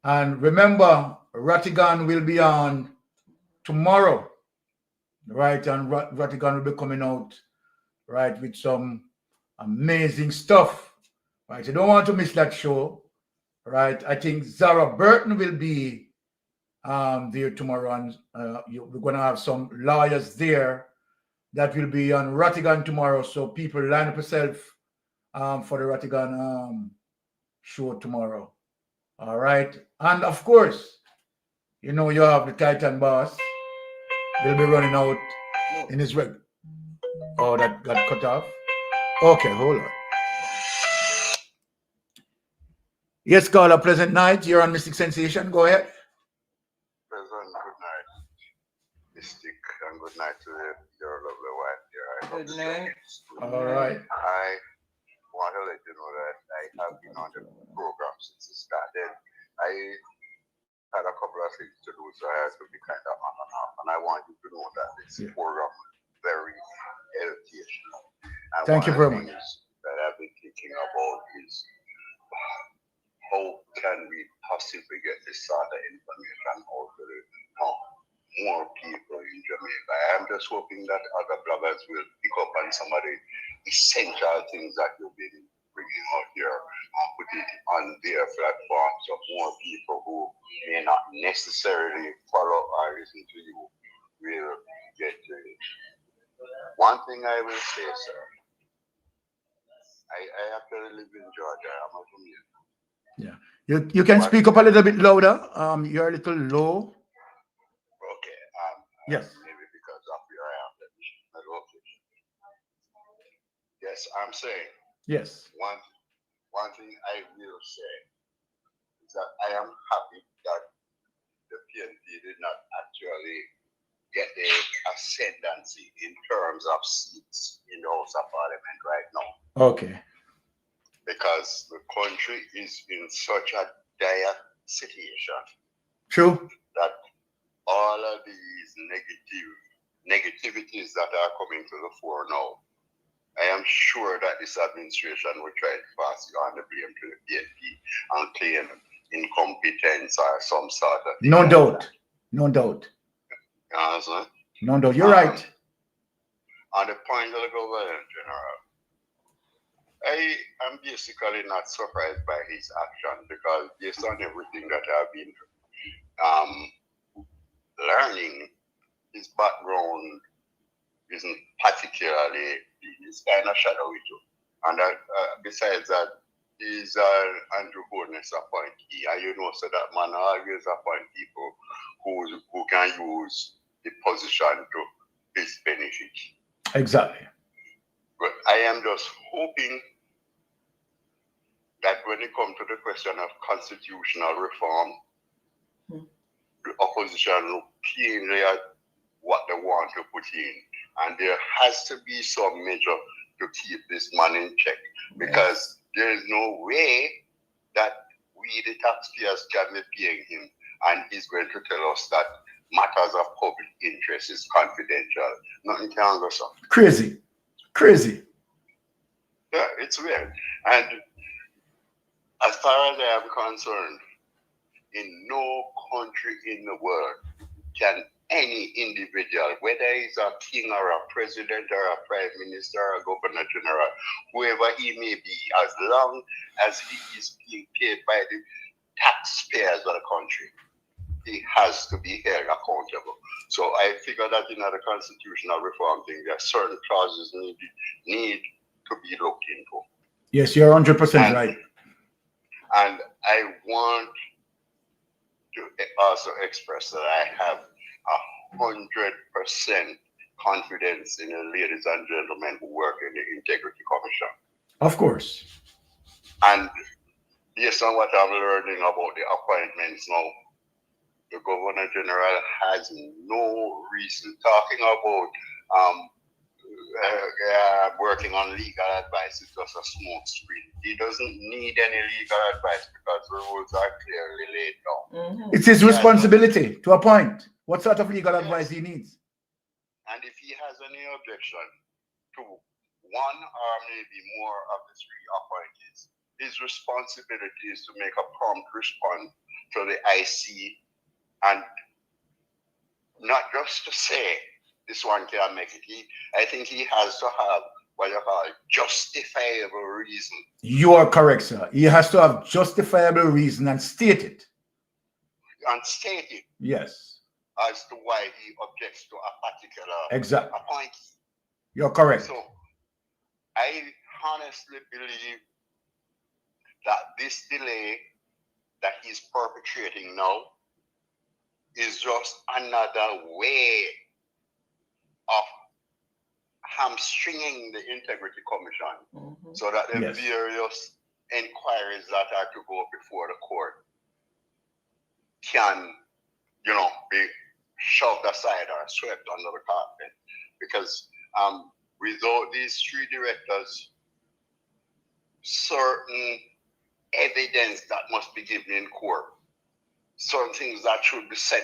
And remember, Ratigan will be on tomorrow, right? And Ratigan will be coming out, right, with some amazing stuff, right? You don't want to miss that show, right? I think Zara Burton will be there tomorrow, and we're going to have some lawyers there that will be on Ratigan tomorrow. So people, line up yourself for the Ratigan show tomorrow. All right. And of course, you know, you have the Titan boss. They'll be running out in his red. Oh, that got cut off. Okay, hold on. Yes, caller, pleasant night. You're on Mystic Sensation. Go ahead. Pleasant good night, Mystic, and good night to your lovely wife here. Good night. All right. I want to let you know that I have been on the program since it started. I had a couple of things to do, so I had to be kind of on and off. And I want you to know that this program is very educational. And thank you very much. That I've been thinking about is how can we possibly get this sort of information out to more people in Jamaica. I'm just hoping that other bloggers will pick up on some of the essential things that you've been bringing out here and put it on their platform, so more people who may not necessarily follow or listen to you will get to it. One thing I will say, sir, I actually live in Georgia. I'm a Jamaican. Yeah, you can speak up a little bit louder. You're a little low. Okay. Yes. Maybe because of where I am, the location. Yes, I'm saying. Yes. One thing I will say is that I am happy that the PNP did not actually get the ascendancy in terms of seats in the House of Parliament right now. Okay. Because the country is in such a dire situation. True. That all of these negativities that are coming to the fore now, I am sure that this administration will try to pass on the blame to the PNP and claim incompetence or some sort of thing. No doubt. No doubt. No doubt. You're right. On the point of the Governor General, I am basically not surprised by his action, because based on everything that I've been learning, his background isn't particularly, it's kind of shadowy too. And besides that, is Andrew Holness appointee, and you know, so that man always appoint people who can use the position to his benefit. Exactly. But I am just hoping that when it comes to the question of constitutional reform, the opposition look keenly at what they want to put in, and there has to be some measure to keep this man in check, because there is no way that we, the taxpayers, can be paying him, and he's going to tell us that matters of public interest is confidential. Nothing can go so. Crazy. Crazy. Yeah, it's weird. And as far as I am concerned, in no country in the world can any individual, whether he's a king or a president or a prime minister or a governor general, whoever he may be, as long as he is being paid by the taxpayers of the country, he has to be held accountable. So I figure that in the constitutional reform thing, there are certain clauses need to be looked into. Yes, you're 100% right. And I want to also express that I have 100% confidence in the ladies and gentlemen who work in the Integrity Commission. Of course. And based on what I'm learning about the appointments now, the Governor General has no reason talking about working on legal advice is just a smoke screen. He doesn't need any legal advice because the rules are clearly laid down. It's his responsibility to appoint. What sort of legal advice he needs? And if he has any objection to one or maybe more of the three appointees, his responsibility is to make a prompt response to the IC, and not just to say this one can't make it. I think he has to have what you call justifiable reason. You are correct, sir. He has to have justifiable reason and state it. And state it. Yes. As to why he objects to a particular appointee. You're correct. So I honestly believe that this delay that he's perpetrating now is just another way of hamstringing the Integrity Commission, so that the various inquiries that are to go before the court can, be shoved aside or swept under the carpet. Because without these three directors, certain evidence that must be given in court, certain things that should be said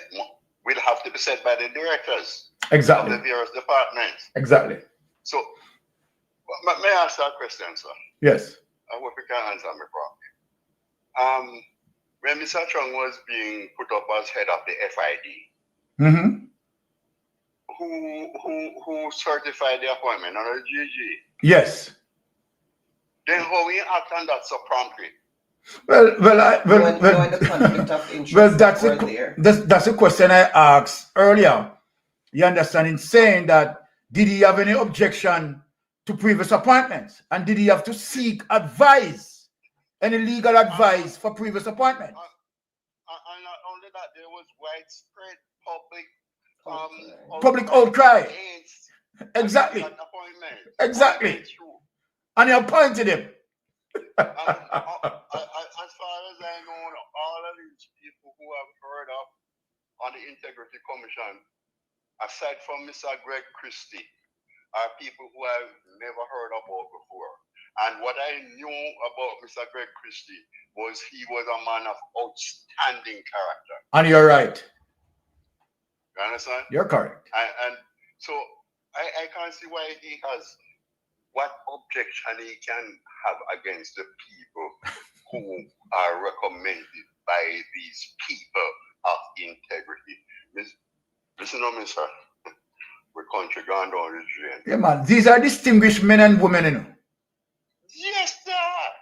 will have to be said by the directors of the various departments. Exactly. So, may I ask that question, sir? Yes. I hope you can answer me properly. When Mr. Chung was being put up as head of the FID, who certified the appointment on the GG? Yes. Then how we act on that so promptly? That's a question I asked earlier. You understand, in saying that, did he have any objection to previous appointments? And did he have to seek advice, any legal advice for previous appointments? And not only that, there was widespread public outcry. Exactly. Exactly. And he appointed him. As far as I know, all of these people who have heard up on the Integrity Commission, aside from Mr. Greg Christie, are people who I've never heard about before. And what I knew about Mr. Greg Christie was he was a man of outstanding character. And you're right. You understand? You're correct. And so I can't see why he has what objection he can have against the people who are recommended by these people of integrity. Listen to me, sir. We're country gone down the drain. Yeah, man. These are distinguished men and women, you know. Yes, they are.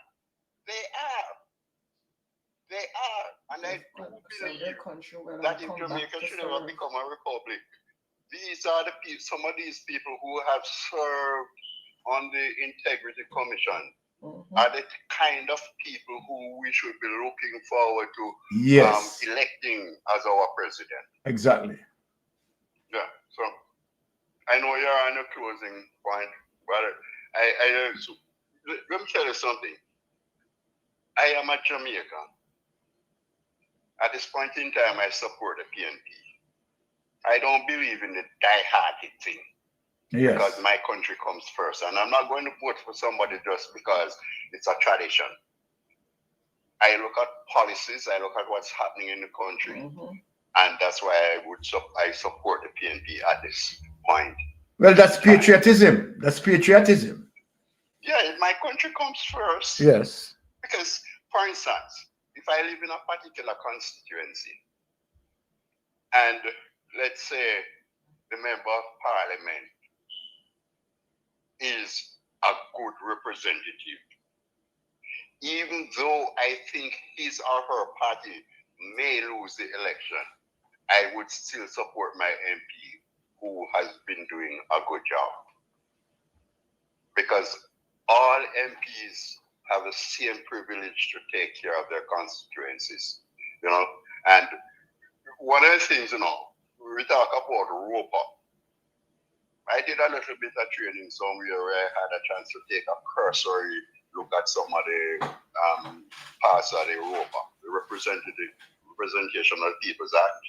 They are. They are. And I do believe that if Jamaica should ever become a republic, these are the people, some of these people who have served on the Integrity Commission are the kind of people who we should be looking forward to Yes. electing as our president. Exactly. Yeah, so I know you're on a closing point, but let me tell you something. I am a Jamaican. At this point in time, I support the PNP. I don't believe in the die-hearted thing. Yes. Because my country comes first. And I'm not going to vote for somebody just because it's a tradition. I look at policies, I look at what's happening in the country. And that's why I support the PNP at this point. Well, that's patriotism. That's patriotism. Yeah, my country comes first. Yes. Because, for instance, if I live in a particular constituency, and let's say the member of parliament is a good representative, even though I think his or her party may lose the election, I would still support my MP who has been doing a good job. Because all MPs have the same privilege to take care of their constituencies, you know. And one of the things, you know, we talk about ROPA. I did a little bit of training somewhere where I had a chance to take a cursory look at some of the parts of the ROPA, the Representation of People's Act.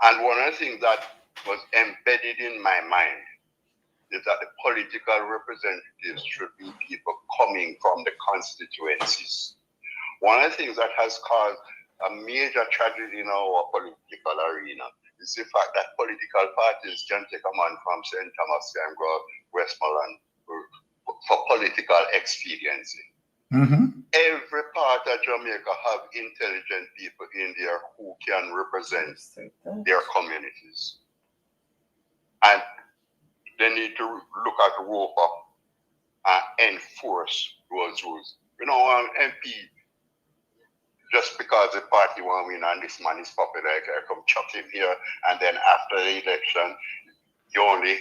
And one of the things that was embedded in my mind is that the political representatives should be people coming from the constituencies. One of the things that has caused a major tragedy in our political arena is the fact that political parties can take a man from St. Thomas and go Westmoreland for political expediency. Every part of Jamaica have intelligent people in there who can represent their communities. And they need to look at ROPA and enforce those rules. You know, MP, just because the party won't win and this man is popular, I come chuck him here, and then after the election, you only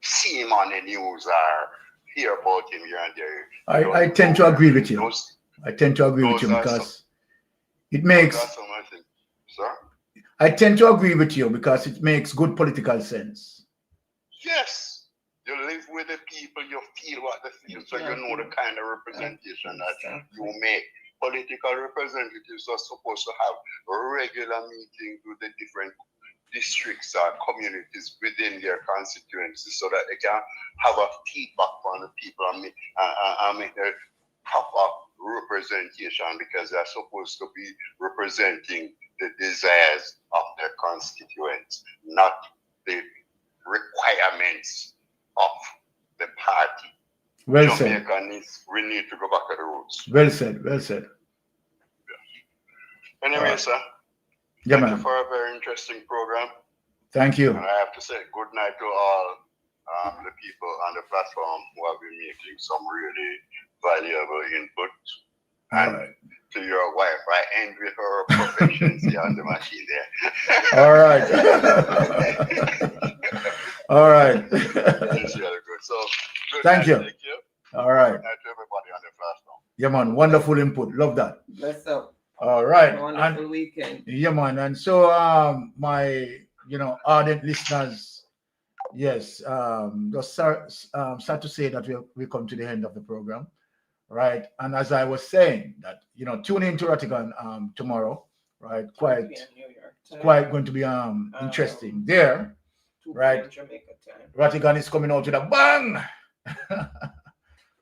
see him on the news or hear about him here and there. I tend to agree with you. I tend to agree with you because it makes... Sir? I tend to agree with you because it makes good political sense. Yes. You live with the people, you feel what they feel, so you know the kind of representation that you make. Political representatives are supposed to have regular meetings with the different districts or communities within their constituencies so that they can have a feedback from the people and make a proper representation, because they're supposed to be representing the desires of their constituents, not the requirements of the party. Well Jamaica said. We need to go back to the roots. Well said, well said. Yeah. Anyway, sir, yeah, thank man. you for a very interesting program. Thank you. And I have to say good night to all the people on the platform who have been making some really valuable input. And to your wife, I envy her proficiency on the machine there. All right. All right. It's really good. So, good Thank night, you. Thank you. All right. Good night to everybody on the platform. Yeah, man. Wonderful input. Love that. Bless up. All right. Wonderful weekend. Yeah, man. And so, my, ardent listeners, yes, just sad to say that we come to the end of the program, right? And as I was saying, that tune in to Ratigan tomorrow, right? Quite going to be interesting there, right? Ratigan is coming out with a bang.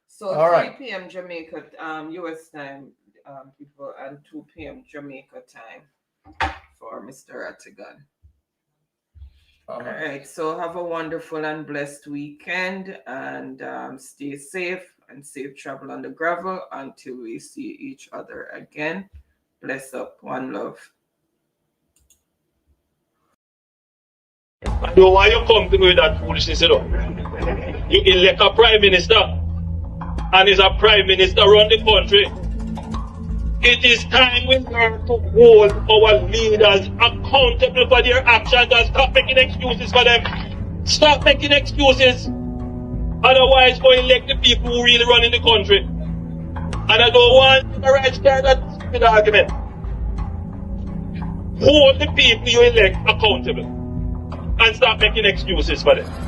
So all 3 right. p.m. Jamaica, US time, people, and 2 p.m. Jamaica time for Mr. Ratigan. All right, so have a wonderful and blessed weekend, and stay safe and safe travel on the gravel until we see each other again. Bless up. One love. I know why you come to me with that foolishness, you know. You elect a prime minister, and is a prime minister around the country. It is time we learn to hold our leaders accountable for their actions and stop making excuses for them. Stop making excuses. Otherwise, go elect the people who really run in the country. And I don't want the right to carry that stupid argument. Hold the people you elect accountable and stop making excuses for them.